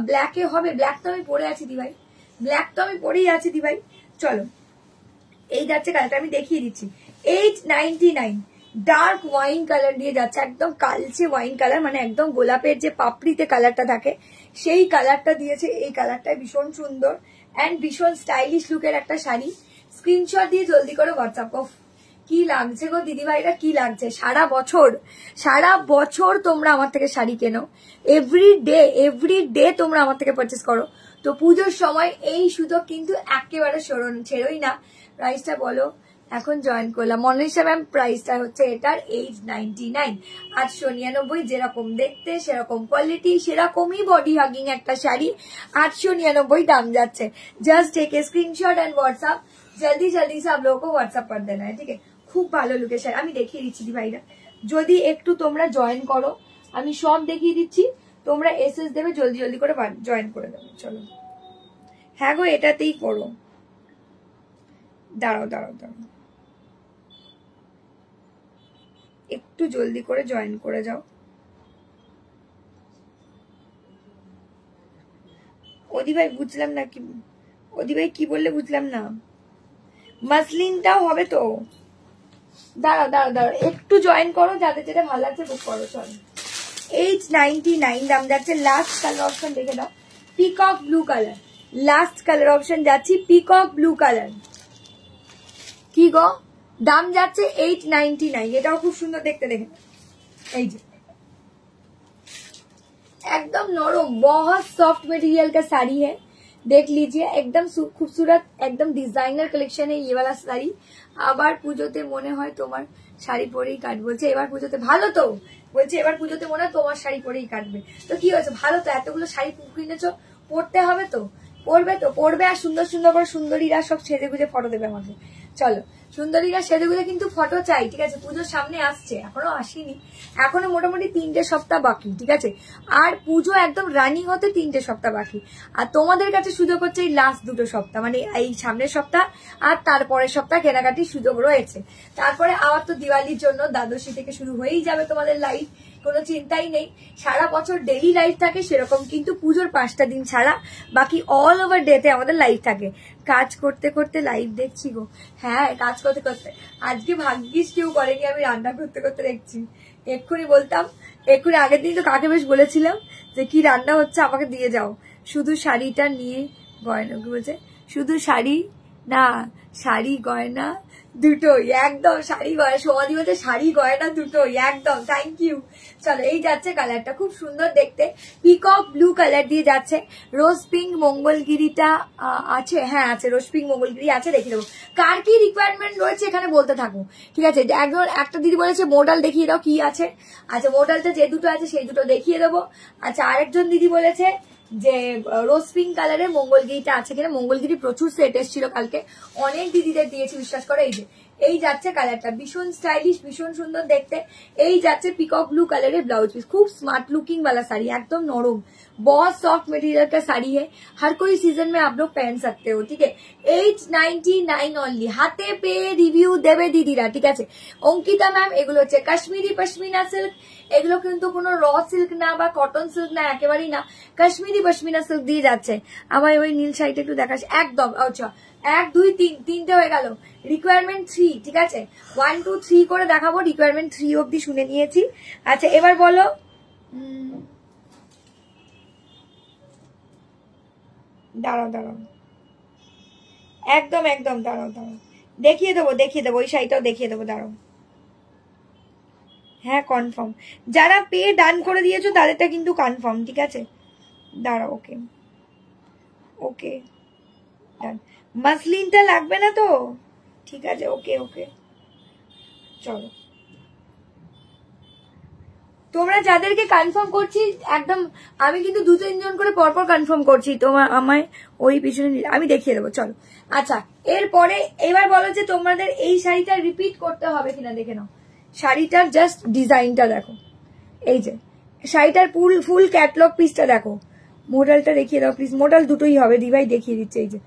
ব্ল্যাকে হবে, ব্ল্যাক তো আমি পরে আছি দি ভাই, ব্ল্যাক তো আমি পরেই আছি দি ভাই। চলো, এই যাচ্ছে কালারটা, আমি দেখিয়ে দিচ্ছি। 899 ডার্ক ওয়াইন কালার দিয়ে যাচ্ছে, একদম কালচে ওয়াইন কালার, মানে একদম গোলাপের যে পাপড়িতে কালারটা থাকে সেই কালারটা দিয়েছে। এই কালারটা ভীষণ সুন্দর এন্ড ভীষণ স্টাইলিশ লুকের একটা শাড়ি। স্ক্রিনশট দিয়ে জলদি করে হোয়াটসঅ্যাপ। কি লাগছে গো দিদি ভাইরা, কি লাগছে? সারা বছর তোমরা আমার থেকে শাড়ি কেনো, এভরি ডে তোমরা আমার থেকে পারচেস করো, তো পুজোর সময় এই সুযোগ কিন্তু একেবারে ছেড়োই না। প্রাইসটা বলো, এখন জয়েন করলাম। মনীষা ম্যাম, প্রাইসটা হচ্ছে এটার 899, 899। যেরকম দেখতে সেরকম কোয়ালিটি, সেরকমই বডি হাগিং একটা শাড়ি, 899 দাম যাচ্ছে। Just take a screenshot and WhatsApp, जल्दी जल्दी से आप लोगों को व्हाट्सएप कर देना है, ठीक है? খুব ভালো লুকের শাড়ি, আমি দেখিয়ে দিচ্ছি দি ভাইরা। যদি একটু তোমরা জয়েন করো, আমি সব দেখিয়ে দিচ্ছি, তোমরা এসএস দেবে, জলদি জলদি করে জয়েন করে দেবে। চলো, হ্যাঁ গো এটাতেই করো, দাঁড়াও দাঁড়াও দাঁড়াও, একটু জলদি করে জয়েন করে যাও। ওদি ভাই বুঝলাম না, কি ওদি ভাই কি বললে বুঝলাম না। মাসলিনটাও হবে তো, দাঁড়াও দাঁড়াও দাঁড়াও, একটু জয়েন করো, যাদের যেটা ভালো লাগছে বুক করো। চলো, 899 দাম যাচ্ছে। লাস্ট কালার অপশন দেখে দাও, peacock blue colour, last colour option যাচ্ছি পিকক ব্লু কালার। কি গো, দাম যাচ্ছে 899। এটাও খুব সুন্দর দেখতে, দেখে এই যে एकदम नरम, बहुत सॉफ्ट मटेरियल का साड़ी है, देख लीजिए, एकदम खूबसूरत, एकदम डिजाइनर कलेक्शन है ये वाला শাড়ি। আবার পুজোতে মনে হয় তোমার শাড়ি পরেই কাটবে, বলছে এবার পুজোতে ভালো তো, বলছে এবার পুজোতে মনে হয় তোমার শাড়ি পরেই কাটবে। তো কি হয়েছে, ভালো তো, এতগুলো শাড়ি কিনেছো, পরতে হবে তো, পরবে তো, পরবে। আর সুন্দর সুন্দর করে সুন্দরীরা সব সেজে গুজে ফটো দেবে আমাকে। চলো, সুন্দরীরা সেজে গুজে কিন্তু ফটো চাই, ঠিক আছে? পুজোর সামনে আসছে, এখনো আসেনি, এখনো মোটামুটি 3টে সপ্তাহ বাকি, ঠিক আছে? আর পুজো একদম রানিং হতে 3টে সপ্তাহ বাকি। আর তোমাদের কাছে সুযোগ হচ্ছে এই লাস্ট 2টো সপ্তাহ, মানে এই সামনের সপ্তাহ আর তারপরের সপ্তাহ কেনাকাটির সুযোগ রয়েছে। তারপরে আবার তো দিওয়ালির জন্য দ্বাদশী থেকে শুরু হয়েই যাবে তোমাদের লাইভ, কোনো চিন্তাই নেই। সারা বছর ডেইলি লাইভ থাকে সেরকম, কিন্তু পুজোর 5টা দিন ছাড়া বাকি অল ওভার ডেতে আমাদের লাইভ থাকে। কাজ করতে করতে লাইভ দেখছি গো, হ্যাঁ কাজ করতে করতে। আজকে ভাগ্যিস কেউ করেনি, আমি রান্না করতে করতে দেখছি। এক্ষুনি বলতাম, এক্ষুনি আগের দিন তো কাকে বেশ বলেছিলাম যে কি রান্না হচ্ছে আমাকে দিয়ে যাও, শুধু শাড়িটা নিয়ে গয়না, বলছে শুধু শাড়ি না, শাড়ি গয়না দুটোই, একদম শাড়ি গয়না, সমাধি বলছে শাড়ি গয়না দুটোই একদম। Thank you. চলো, এই যাচ্ছে কালারটা, খুব সুন্দর দেখতে, পিকক ব্লু কালার দিয়ে যাচ্ছে। রোজ পিঙ্ক মঙ্গলগিরিটা আছে, হ্যাঁ আছে, রোজ পিঙ্ক মঙ্গলগিরি আছে, দেখিয়ে দেবো। কার কি রিকোয়ারমেন্ট রয়েছে এখানে বলতে থাকো, ঠিক আছে? একজন একটা দিদি বলেছে মডেল দেখিয়ে দাও, কি আছে? আচ্ছা, মডেলটা যে দুটো আছে সেই দুটো দেখিয়ে দেবো। আচ্ছা, আরেকজন দিদি বলেছে যে রোজ পিঙ্ক কালারের মঙ্গলগিরিটা আছে কিনা। মঙ্গলগিরি প্রচুর সেট এসেছিল কালকে, অনেক দিদিদের দিয়েছি, বিশ্বাস করো। এই যে এই যাচ্ছে কালারটা, ভীষণ স্টাইলিশ, ভীষণ সুন্দর দেখতে। এই যাচ্ছে পিকক ব্লু কালারের ব্লাউজ পিস, খুব স্মার্ট লুকিং वाला শাড়ি, একদম নরম, बहुत सॉफ्ट मटेरियल का साड़ी है, हर कोई सीजन में आप लोग पहन सकते हो। ठीक है, 899 অনলি। হাতে পেয়ে রিভিউ দেবে দিদিরা। ঠিক আছে, অঙ্কিতা ম্যাম এগুলো হচ্ছে কাশ্মীরি পশমিনা সিল্ক। এগুলো কিন্তু কোনো র সিল্ক না বা কটন সিল্ক না, একেবারেই না, কাশ্মীরি পশমিনা সিল্ক দিয়ে যাচ্ছে। আমার ওই নীল শাড়িটা একটু দেখাস একদম। আচ্ছা 1 2 3 তিনটে হয়ে গেল। রিকোয়ারমেন্ট 3, ঠিক আছে 1 2 3 করে দেখাবো। রিকোয়ারমেন্ট 3 অব্দি শুনে নিয়েছি। আচ্ছা এবার বলো, দাঁড়াও দাঁড়াও, একদম একদম দাঁড়াও দাঁড়াও, দেখিয়ে দেবো ওই শাড়িটাও দেখিয়ে দেবো, দাঁড়াও। হ্যাঁ কনফার্ম, যারা পেয়ে ডান করে দিয়েছো তাদেরটা কিন্তু কনফার্ম। ঠিক আছে দাঁড়াও, ওকে ওকে ডান। মাসলিনটা লাগবে না তো? ঠিক আছে ওকে ওকে, চলো। তোমরা যাদেরকে কনফার্ম করছি একদম, আমি কিন্তু 2-3 জন করে পরপর কনফার্ম করছি। তোমার আমায় ওই পিছনে আমি দেখিয়ে দেবো, চলো। আচ্ছা এরপরে এবার বলো যে তোমাদের এই শাড়িটা রিপিট করতে হবে কিনা, দেখে নাও। শাড়িটার জাস্ট ডিজাইনটা দেখো, এই যে শাড়িটার ফুল ক্যাটলগ পিসটা দেখো। মডেলটা দেখিয়ে দাও প্লিজ, মডেল দুটোই হবে, দিভাই দেখিয়ে দিচ্ছে। এই যে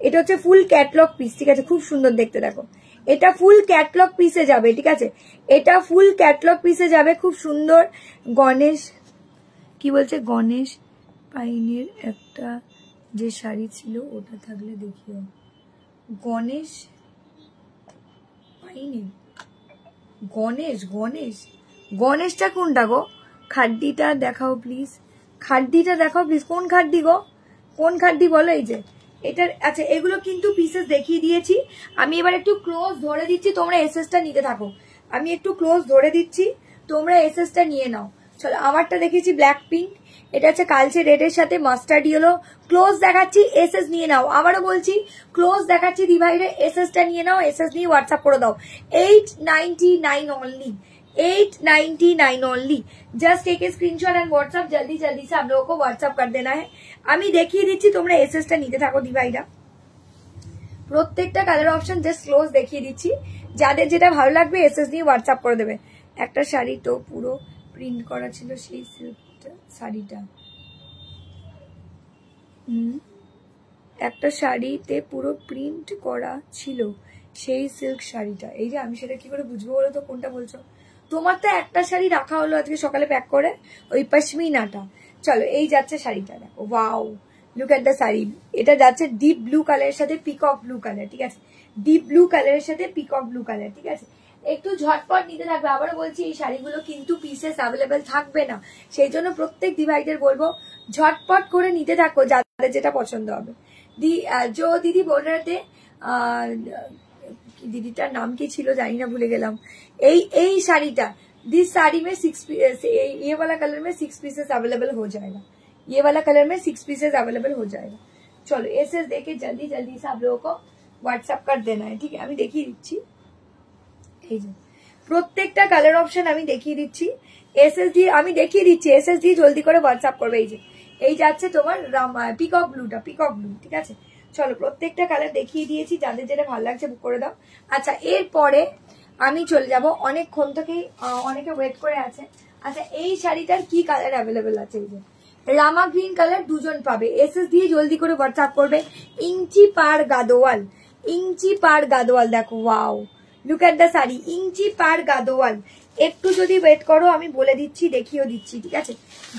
এটা হচ্ছে ফুল ক্যাটলগ পিস, ঠিক আছে, খুব সুন্দর দেখতে, দেখো এটা ফুল ক্যাটলগ পিসে যাবে। ঠিক আছে, এটা ফুল ক্যাটলগ পিসে যাবে, খুব সুন্দর। গণেশ কি বলছে, গণেশ পাইনের একটা যে শাড়ি ছিল ওটা থাকলে দেখিও। গণেশ পাইনের, গণেশ গণেশ গণেশটা কোনটা গো? খাড্ডিটা দেখাও প্লিজ, খাড্ডিটা দেখাও প্লিজ। কোন খাড্ডি গো, কোন খাড্ডি বলো? এই যে এটার। আচ্ছা এগুলো কিন্তু পিসেস দেখিয়ে দিয়েছি। আমি এবার একটু ক্লোজ ধরে দিচ্ছি, তোমরা এসএসটা নিতে থাকো। আমি একটু ক্লোজ ধরে দিচ্ছি, তোমরা এসএসটা নিয়ে নাও। চলো আমারটা দেখেছি ব্ল্যাক পিঙ্ক, এটা হচ্ছে কালচে রেডের সাথে মাস্টার্ড ইয়েলো। ক্লোজ দেখাচ্ছি, এসএস নিয়ে নাও। আবারও বলছি ক্লোজ দেখাচ্ছি দিভাইরে, এসএসটা নিয়ে নাও। এসএস নিয়ে হোয়াটসঅ্যাপ করে দাও। 899 only, 899 only। Just take a screenshot and WhatsApp, जल्दी जल्दी से आप लोगों को व्हाट्सएप कर देना है। আমি দেখিয়ে দিচ্ছি, তোমরা এসএসটা নিতে থাকো দিভাইরা। প্রত্যেকটা কালার অপশন জাস্ট ক্লোজ দেখিয়ে দিচ্ছি, যাদের যেটা ভালো লাগবে এসএস নিয়ে হোয়াটসঅ্যাপ করে দেবে। একটা শাড়ি তো পুরো প্রিন্ট করা ছিল, সেই সিল্কটা শাড়িটা, একটা শাড়িতে পুরো প্রিন্ট করা ছিল সেই সিল্ক শাড়িটা। এই যে আমি সেটা কি করে বুঝবো বলো তো, কোনটা বলছো? তোমার তো একটা শাড়ি রাখা হলো আজকে সকালে প্যাক করে, ওই পশমিনাটা। চলো এই যাচ্ছে শাড়িটা, দেখো wow, look at the sari. এটা যাচ্ছে ডিপ ব্লু কালারের সাথে পিকক ব্লু কালার। ঠিক আছে, ডিপ ব্লু কালারের সাথে পিকক ব্লু কালার। ঠিক আছে, একটু ঝটপট নিতে থাকবে। আবারও বলছি এই শাড়িগুলো কিন্তু পিসেস অ্যাভেলেবেল থাকবে না, সেই জন্য প্রত্যেক দিভাইদের বলবো ঝটপট করে নিতে থাকো, যাদের যেটা পছন্দ হবে। जो दीदी बोल रहे थे, दीदीटार नाम की छिलो जानी ना, भूले गेलाम। এই শাড়িটা, दिस साड़ी में 6 पीस, ये वाला कलर में 6 पीसेस अवेलेबल हो जाएगा। ये वाला कलर में 6 पीसेस अवेलेबल हो जाएगा। चलो एसएस देके जल्दी जल्दी से आप लोगों को व्हाट्सएप कर देना है। ठीक है, আমি দেখিয়ে দিচ্ছি, এই যে প্রত্যেকটা কালার অপশন আমি দেখিয়ে দিচ্ছি। এসএস দিয়ে আমি দেখিয়ে দিচ্ছি, এসএস দিয়ে জলদি করে হোয়াটসঅ্যাপ করবে। এই যে এই যাচ্ছে তোমার পিকক ব্লুটা, পিকক ব্লু। ঠিক আছে, চলো প্রত্যেকটা কালার দেখিয়ে দিয়েছি, যাদের যেটা ভালো লাগছে বুক করে দাও। আচ্ছা এরপরে আমি চলে যাব, অনেকক্ষণ থেকেই অনেকে ওয়েট করে আছে। আচ্ছা এই শাড়িটার কি কালার অ্যাভেলেবেল আছে? এই যে রামা গ্রিন কালার, দুজন পাবে। এসএস দিয়ে জলদি করে হোয়াটসঅ্যাপ করবে। ইঞ্চি পার গাদোয়াল, ইঞ্চি পার গাদোয়াল, দেখো wow, look at the sari, inch পার গাদোয়াল। একটু যদি ওয়েট করো, আমি বলে দিচ্ছি, দেখিয়েও দিচ্ছি। ঠিক আছে,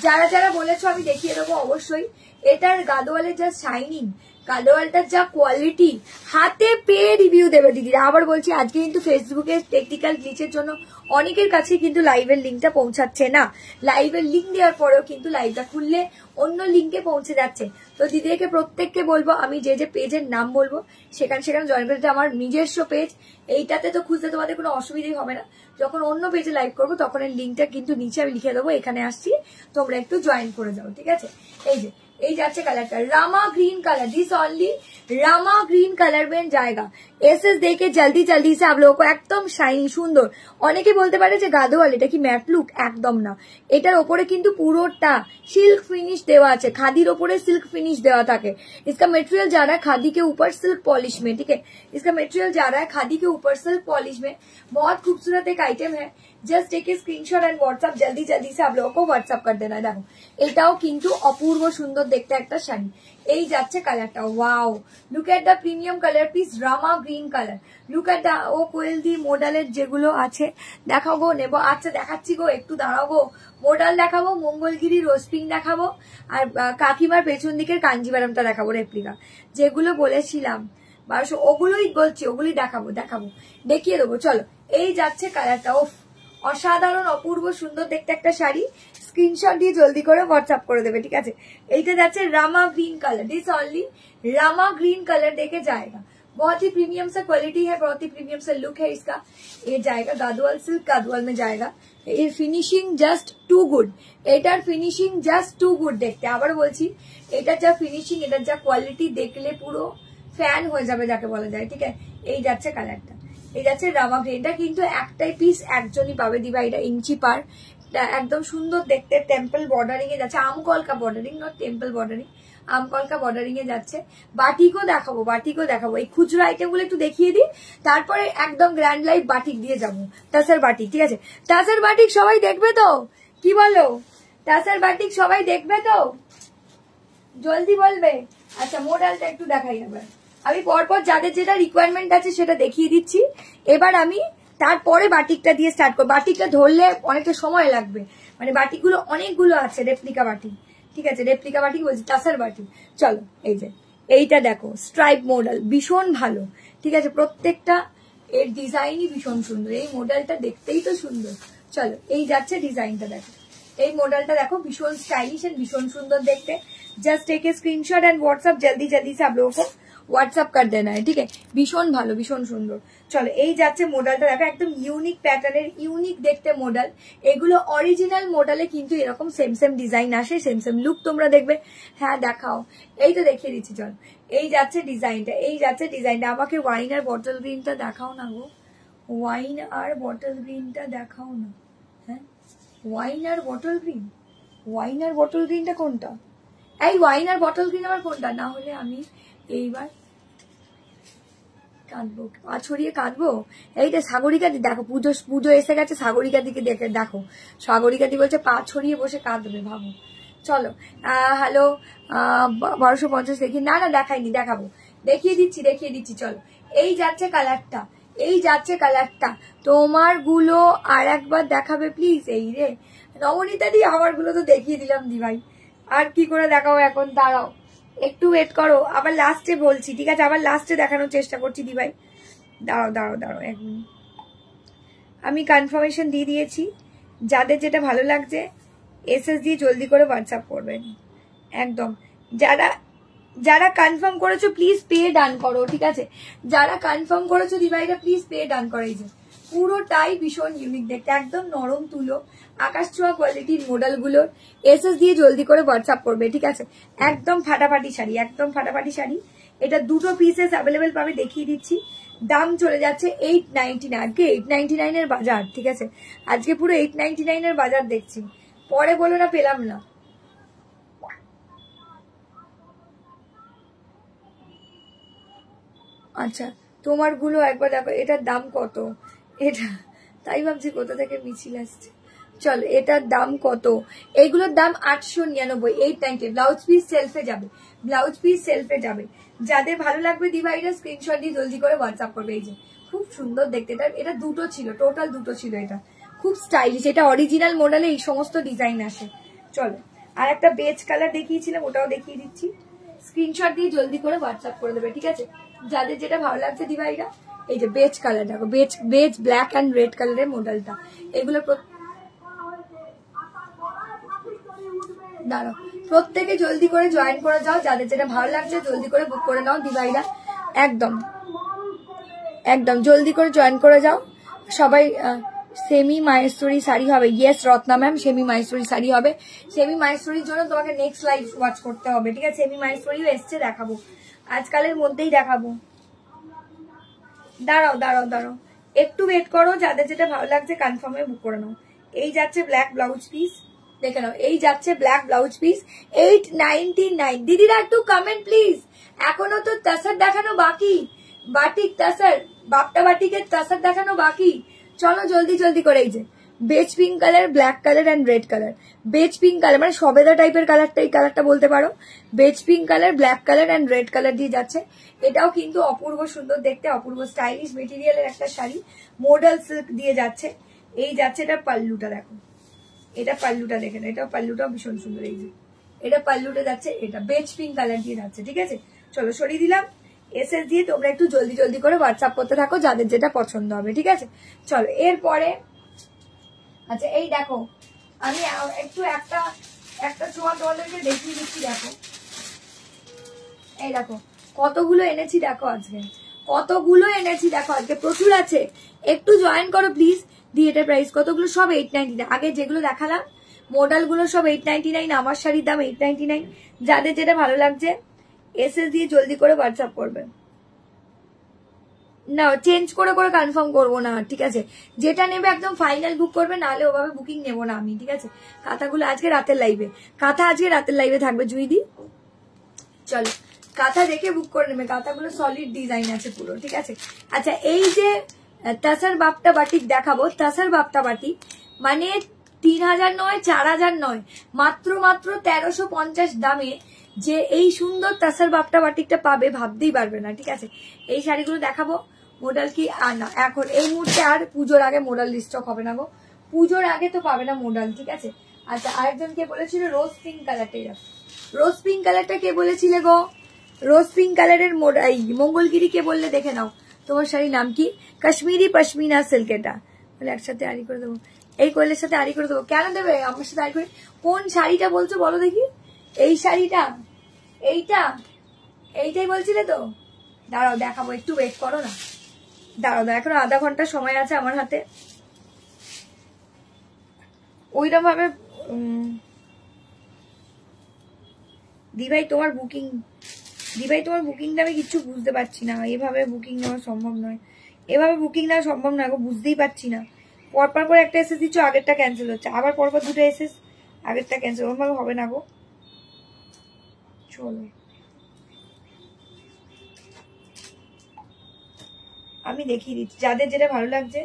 যারা যারা বলেছো আমি দেখিয়ে দেবো অবশ্যই। এটার গাদোয়ালের যা শাইনিং, গাদোয়ালটার যা কোয়ালিটি, হাতে পেয়ে রিভিউ দেবে দিদিরা। আবার বলছি আজকে কিন্তু ফেসবুকে টেকনিক্যাল গ্লিচের জন্য অনেকের কাছে কিন্তু লাইভের লিঙ্কটা পৌঁছাচ্ছে না। লাইভের লিঙ্ক দেওয়ার পরেও কিন্তু লাইভটা খুললে অন্য লিঙ্কে পৌঁছে যাচ্ছে। তো দিদিকে প্রত্যেককে বলবো, আমি যে যে পেজের নাম বলবো সেখানে জয়েন করতে। আমার নিজস্ব পেজ, এইটাতে তো খুঁজতে তোমাদের কোনো অসুবিধাই হবে না। যখন অন্য পেজে লাইভ করবো তখন এর লিঙ্কটা কিন্তু নিচে আমি লিখে দেবো, এখানে আসছি, তোমরা একটু জয়েন করে যাও। ঠিক আছে, এই যে এই যাচ্ছে কালারটা Rama green colour, this only Rama green colour में जाएगा। एसएस देके जल्दी जल्दी से आप लोगों को एकदम शाइनी সুন্দর। অনেকে বলতে পারে যে গাদোয়াল, এটা কি ম্যাট লুক? একদম না, এটার উপরে কিন্তু পুরোটা सिल्क फिनिश देवा আছে, खादीर উপরে सिल्क फिनिश देवा থাকে। इसका मटेरियल जा रहा है खादी के ऊपर सिल्क पॉलिश में। ठीक है, इसका मटेरियल जा रहा है खादी के ऊपर सिल्क पॉलिश में। बहुत खूबसूरत एक आइटम है। Just take a screenshot and WhatsApp जल्दी जल्दी से आप लोगों को व्हाट्सएप कर देना। देखो এটাও কিন্তু অপূর্ব সুন্দর দেখতে একটা শাড়ি। এই যাচ্ছে কালারটা, wow look at the premium colour piece Rama green colour. Look at the ও কোয়েল দি মডেলের যেগুলো আছে দেখাও গো, নেব। আচ্ছা দেখাচ্ছি গো, একটু দাঁড়াও গো। মডেল দেখাবো, মঙ্গলগিরি রোজ পিঙ্ক দেখাবো, আর কাকিমার পেছন দিকের কাঞ্জিবারামটা দেখাবো রেপ্লিকা, যেগুলো বলেছিলাম 1200 ওগুলোই বলছি, ওগুলোই দেখাবো দেখিয়ে দেবো। চলো এই যাচ্ছে কালারটা, ওফ অসাধারণ অপূর্ব সুন্দর দেখতে একটা শাড়ি। স্ক্রিনশট দিয়ে জলদি করে হোয়াটসঅ্যাপ করে দেবে, ঠিক আছে। এইটা যাচ্ছে Rama green colour, this only Rama green colour देके जाएगा। बहुत ही प्रीमियम सा क्वालिटी है, बहुत ही प्रीमियम सा लुक है इसका। ये जाएगा गादवाल सिल्क, गादवाल में जाएगा। ये फिनिशिंग जस्ट टू गुड, एटार फिनिशिंग जस्ट टू गुड देखते। আবার বলছি এটার যা ফিনিশিং, এটার যা কোয়ালিটি দেখলে পুরো ফ্যান হয়ে যাবে যাকে বলা যায়, ঠিক আছে। এই যাচ্ছে কালারটা, এই যাচ্ছে রামা গ্রিন। এটা কিন্তু একটাই পিস একজনই পাবে দিবা, এটা ইঞ্চি পার, একদম সুন্দর দেখতে। টেম্পল বর্ডারিং এ যাচ্ছে, আমকলকা বর্ডারিং, নট টেম্পল বর্ডারিং, আমকলকা বর্ডারিং এ যাচ্ছে। বাটিকও দেখাবো, বাটিকও দেখাবো। এই খুচরো আইটেম গুলো একটু দেখিয়ে দিই, তারপরে একদম গ্র্যান্ড লাইফ বাটিক দিয়ে যাবো। তাসার বাটিক, ঠিক আছে। তাসার বাটিক সবাই দেখবে তো, কি বলো? তাসার বাটিক সবাই দেখবে তো, জলদি বলবে। আচ্ছা মডেলটা একটু দেখাই। এবার আমি পরপর যাদের যেটা রিকোয়ারমেন্ট আছে সেটা দেখিয়ে দিচ্ছি। এবার আমি তারপরে বাটিকটা দিয়ে স্টার্ট করবো। বাটিকটা ধরলে অনেকটা সময় লাগবে, মানে বাটিকগুলো অনেকগুলো আছে, রেপ্লিকা বাটিক, ঠিক আছে। রেপ্লিকা বাটিক বলছি, তাসার বাটিক। চলো এই যে এইটা দেখো, স্ট্রাইপ মডেল, ভীষণ ভালো, ঠিক আছে। প্রত্যেকটা এর ডিজাইনই ভীষণ সুন্দর, এই মডেলটা দেখতেই তো সুন্দর। চলো এই যাচ্ছে ডিজাইনটা দেখো, এই মডেলটা দেখো, ভীষণ স্টাইলিশ এন্ড ভীষণ সুন্দর দেখতে। Just take a screenshot and WhatsApp जल्दी जल्दी से आप लोगों को व्हाट्सएप कर देना है, ठीक है। भीषण ভালো, ভীষণ সুন্দর। চলো এই যাচ্ছে মডেলটা দেখো, একদম ইউনিক প্যাটার্নের, ইউনিক দেখতে মডেল। এগুলো অরিজিনাল মডেলে কিন্তু এরকম সেম সেম ডিজাইন আসে, সেম সেম লুক তোমরা দেখবে। হ্যাঁ দেখাও, এই তো দেখিয়ে দিচ্ছি। চলো এই যাচ্ছে ডিজাইনটা, এই যাচ্ছে ডিজাইনটা। আমাকে ওয়াইন আর বটল গ্রিনটা দেখাও না গো, ওয়াইন আর বটল গ্রিনটা দেখাও না। হ্যাঁ ওয়াইন আর বটল গ্রিন, ওয়াইন আর বটল গ্রিনটা কোনটা? এই ওয়াইন আর বটল গ্রিন আবার কোনটা? না হলে আমি এইবার কাঁদবো, পা ছড়িয়ে কাঁদবো। এইটা সাগরিকাদি, দেখো পুজো পুজো এসে গেছে, সাগরিকাদিকে দেখো, সাগরিকাদি বলছে পা ছড়িয়ে বসে কাঁদবে, ভাবো। চলো হ্যালো 1250 দেখি, না না দেখাইনি, দেখাবো, দেখিয়ে দিচ্ছি। চলো এই যাচ্ছে কালারটা, এই যাচ্ছে কালারটা। তোমার গুলো আর একবার দেখাবে প্লিজ। এই রে নবনীতা দি, আমার গুলো তো দেখিয়ে দিলাম দি ভাই, আর কি করে দেখাও এখন, দাঁড়াও একটু ওয়েট করো, আবার লাস্টে বলছি, ঠিক আছে। আবার লাস্টে দেখানোর চেষ্টা করছি দি ভাই, দাঁড়াও এক মিনিট। আমি কনফার্মেশন দিয়ে দিয়েছি, যাদের যেটা ভালো লাগছে এসএস দিয়ে জলদি করে হোয়াটসঅ্যাপ করবেন একদম। যারা কনফার্ম করেছো প্লিজ পে ডান করো, ঠিক আছে। যারা কনফার্ম করেছো দিভাইরা প্লিজ পে ডান করো। এই যে পুরোটাই ভীষণ ইউনিক দেখতে, একদম নরম তুলো, আকাশ ছোঁয়া কোয়ালিটির মডেল গুলোর। এসএস দিয়ে জলদি করে হোয়াটসঅ্যাপ করবে, ঠিক আছে। একদম ফাটাফাটি শাড়ি, একদম ফাটাফাটি শাড়ি। এটা দুটো পিসেস অ্যাভেলেবেল পাবে, দেখিয়ে দিচ্ছি। দাম চলে যাচ্ছে 899, আজকে 899 এর বাজার, ঠিক আছে। আজকে পুরো 899 এর বাজার দেখছি, পরে বলো না পেলাম না। আচ্ছা তোমার গুলো একবার দেখো, এটার দাম কত? এটা তাই ভাবছি কোথা থেকে মিছিল আসছে। চলো এটার দাম কত? এইগুলোর দাম 899, 890। ব্লাউজ পিস সেলফে যাবে, ব্লাউজ পিস সেলফে যাবে। যাদের ভালো লাগবে দিভাইরা স্ক্রিনশট দিয়ে জলদি করে হোয়াটসঅ্যাপ করবে। এই যে খুব সুন্দর দেখতে, এটা দুটো ছিল, টোটাল দুটো ছিল। এটা খুব স্টাইলিশ, এটা অরিজিনাল মডেলে এই সমস্ত ডিজাইন আসে। চলো আর একটা বেজ কালার দেখিয়েছিলাম, ওটাও দেখিয়ে দিচ্ছি। স্ক্রিনশট দিয়ে জলদি করে হোয়াটসঅ্যাপ করে দেবে, ঠিক আছে। যাদের যেটা ভালো লাগছে দিভাইরা, এই যে বেজ কালার দেখো, বেজ ব্ল্যাক অ্যান্ড রেড কালারের মডেলটা। এগুলো দাঁড়াও, প্রত্যেকে জলদি করে জয়েন করে যাও, যাদের যেটা ভালো লাগছে জলদি করে বুক করে নাও দিভাইরা, একদম জলদি করে জয়েন করে যাও সবাই। সেমি মাহেশ্বরী শাড়ি হবে, yes Ratna ma'am, semi Maheshwari sari হবে। সেমি মাহেশ্বরীর জন্য তোমাকে নেক্সট লাইভ ওয়াচ করতে হবে, ঠিক আছে। সেমি মাহেশ্বরীও এসছে, দেখাবো আজকালের মধ্যেই দেখাবো। দাঁড়াও একটু ওয়েট করো, যাদের যেটা ভালো লাগছে কনফার্মে বুক করে নাও। এই যাচ্ছে ব্ল্যাক ব্লাউজ পিস, দেখে নাও। এই যাচ্ছে ব্ল্যাক ব্লাউজ পিস 899। দিদিরা একটু কমেন্ট প্লিজ, এখনো তো তাসার দেখানো বাকি, বাটিক তাসার, বাপটা বাটিকের তাসার দেখানো বাকি। চলো জলদি করে, এই যে beige pink colour, black colour and red colour. Beige pink colour মানে সবেদা টাইপের কালারটা, এই কালারটা বলতে পারো। Beige pink colour, black colour and red colour দিয়ে যাচ্ছে। এটাও কিন্তু অপূর্ব সুন্দর দেখতে, অপূর্ব স্টাইলিশ মেটেরিয়ালের একটা শাড়ি, মডেল সিল্ক দিয়ে যাচ্ছে। এই যাচ্ছে এটা পাল্লুটা, দেখো এটা পাল্লুটা দেখেন, এটা পাল্লুটাও ভীষণ সুন্দর। এই যে এটা পাল্লুটা যাচ্ছে, এটা বেজ পিঙ্ক কালার দিয়ে যাচ্ছে। ঠিক আছে, চলো সরিয়ে দিলাম। এসএস দিয়ে তোমরা একটু জলদি জলদি করে হোয়াটসঅ্যাপ করতে থাকো যাদের যেটা পছন্দ হবে। ঠিক আছে, চলো এরপরে আচ্ছা এই দেখো আমি একটু একটা ছোঁয়া তোমাদেরকে দেখিয়ে দিচ্ছি। দেখো এই দেখো কতগুলো এনেছি, দেখো আজকে কতগুলো এনেছি, দেখো আজকে প্রচুর আছে। একটু জয়েন করো প্লিজ। দিয়ে এটার প্রাইস কতগুলো, সব 899। আগে যেগুলো দেখালাম মডেল গুলো সব 899, আমার শাড়ির দাম 899। যাদের যেটা ভালো লাগছে এসএস দিয়ে জলদি করে হোয়াটসঅ্যাপ করবে। না চেঞ্জ করে করে কনফার্ম করবো না, ঠিক আছে? যেটা নেবে একদম ফাইনাল বুক করবে, নাহলে ওভাবে বুকিং নেবো না আমি। ঠিক আছে, কাঁথাগুলো আজকে রাতের লাইভে, কাঁথা আজকে রাতের লাইভে থাকবে জুইদি। চলো কাঁথা দেখে বুক করে নেবে, কাঁথাগুলো সলিড ডিজাইন আছে পুরো। ঠিক আছে, আচ্ছা এই যে তাসার বাপ্তা বাটিক দেখাবো, তাসার বাপ্তা বাটিক মানে 3000 নয়, 4000 নয়, মাত্র 1350 দামে যে এই সুন্দর তাসার বাপ্তা বাটিকটা পাবে ভাবতেই পারবে না। ঠিক আছে, এই শাড়িগুলো দেখাবো। মডেল কি আর না এখন এই মুহূর্তে, আর পুজোর আগে মডেল রিস্টক হবে না গো, পুজোর আগে তো পাবে না মডেল। ঠিক আছে, আচ্ছা আরেকজন কে বলেছিল রোজ পিঙ্ক কালারটাই রাখ, রোজ পিঙ্ক কালারটা কে বলেছিলে গো? রোজ পিঙ্ক কালারের মঙ্গলগিরি কে বললে দেখে নাও। তোমার শাড়ির নাম কি? কাশ্মীরি পশমিনা সিল্ক। এটা বলে একসাথে আড়ি করে দেবো, এই কোয়েলের সাথে আড়ি করে দেবো। কেন দেবে আমার সাথে আড়ি করে? কোন শাড়িটা বলছো বলো দেখি? এই শাড়িটা, এইটাই বলছিলে তো? দাঁড়াও দেখাবো, একটু ওয়েট করো না, দাঁড়াও এখনো আধা ঘন্টা সময় আছে আমার হাতে। ওইরকম ভাবে দিভাই তোমার বুকিংটা আমি কিচ্ছু বুঝতে পারছি না। এভাবে বুকিং নেওয়া সম্ভব নয়, এভাবে বুকিং নেওয়া সম্ভব নয় গো, বুঝতেই পারছি না। পরপর করে একটা এসএস দিচ্ছ, আগেরটা ক্যান্সেল হচ্ছে, আবার পরপর দুটো এসএস, আগেরটা ক্যান্সেল, ওরকম হবে না গো। চলো আমি দেখিয়ে দিচ্ছি, যাদের যেটা ভালো লাগছে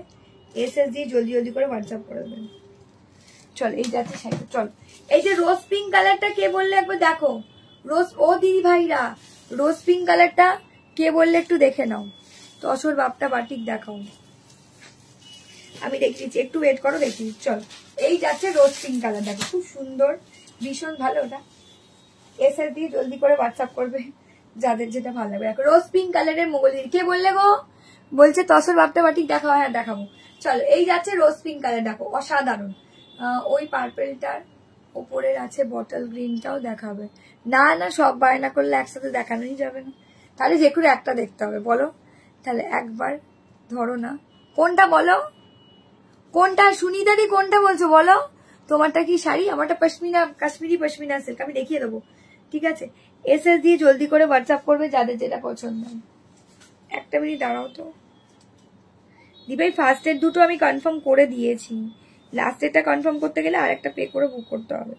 এসএস দিয়ে জলদি জলদি করে হোয়াটসঅ্যাপ করে দেবেন। চল এই যাচ্ছে শাড়িটা, চল এই যে রোজ পিঙ্ক কালারটা কে বললে একবার দেখো। রোজ, ও দিদি ভাইরা রোজ পিঙ্ক কালারটা কে বললে একটু দেখে নাও। তসর বাপটা বাটিক দেখাও, আমি দেখিয়ে দিচ্ছি, একটু ওয়েট করো দেখি। চল এই যাচ্ছে রোজ পিঙ্ক কালার, দেখো খুব সুন্দর, ভীষণ ভালো। ওটা এসএস দিয়ে জলদি করে হোয়াটসঅ্যাপ করবে যাদের যেটা ভালো লাগবে। দেখো রোজ পিঙ্ক কালারের মঙ্গলগিরি কে বললে গো? বলছে তসর বাপটা বাটিক দেখাও, হ্যাঁ দেখাবো। চলো এই যাচ্ছে রোজ পিঙ্ক কালার, দেখো অসাধারণ। ওই পার্পেলটার ওপরের আছে বটল গ্রিনটাও দেখাবে। না না সব বায়না করলে একসাথে দেখানোই যাবে না, তাহলে যে কোনো একটা দেখতে হবে। বলো তাহলে একবার ধরো না, কোনটা বলো, কোনটা সুনিদাদি কোনটা বলছো বলো? তোমারটা কি শাড়ি? আমারটা পশমিনা, কাশ্মীরি পশমিনা সিল্ক, আমি দেখিয়ে দেবো। ঠিক আছে, এসএস দিয়ে জলদি করে হোয়াটসঅ্যাপ করবে যাদের যেটা পছন্দ। একটা মিনিট দাঁড়াও তো দিভাই, ফার্স্টের দুটো আমি কনফার্ম করে দিয়েছি, লাস্টেরটা কনফার্ম করতে গেলে আর একটা পে করে বুক করতে হবে।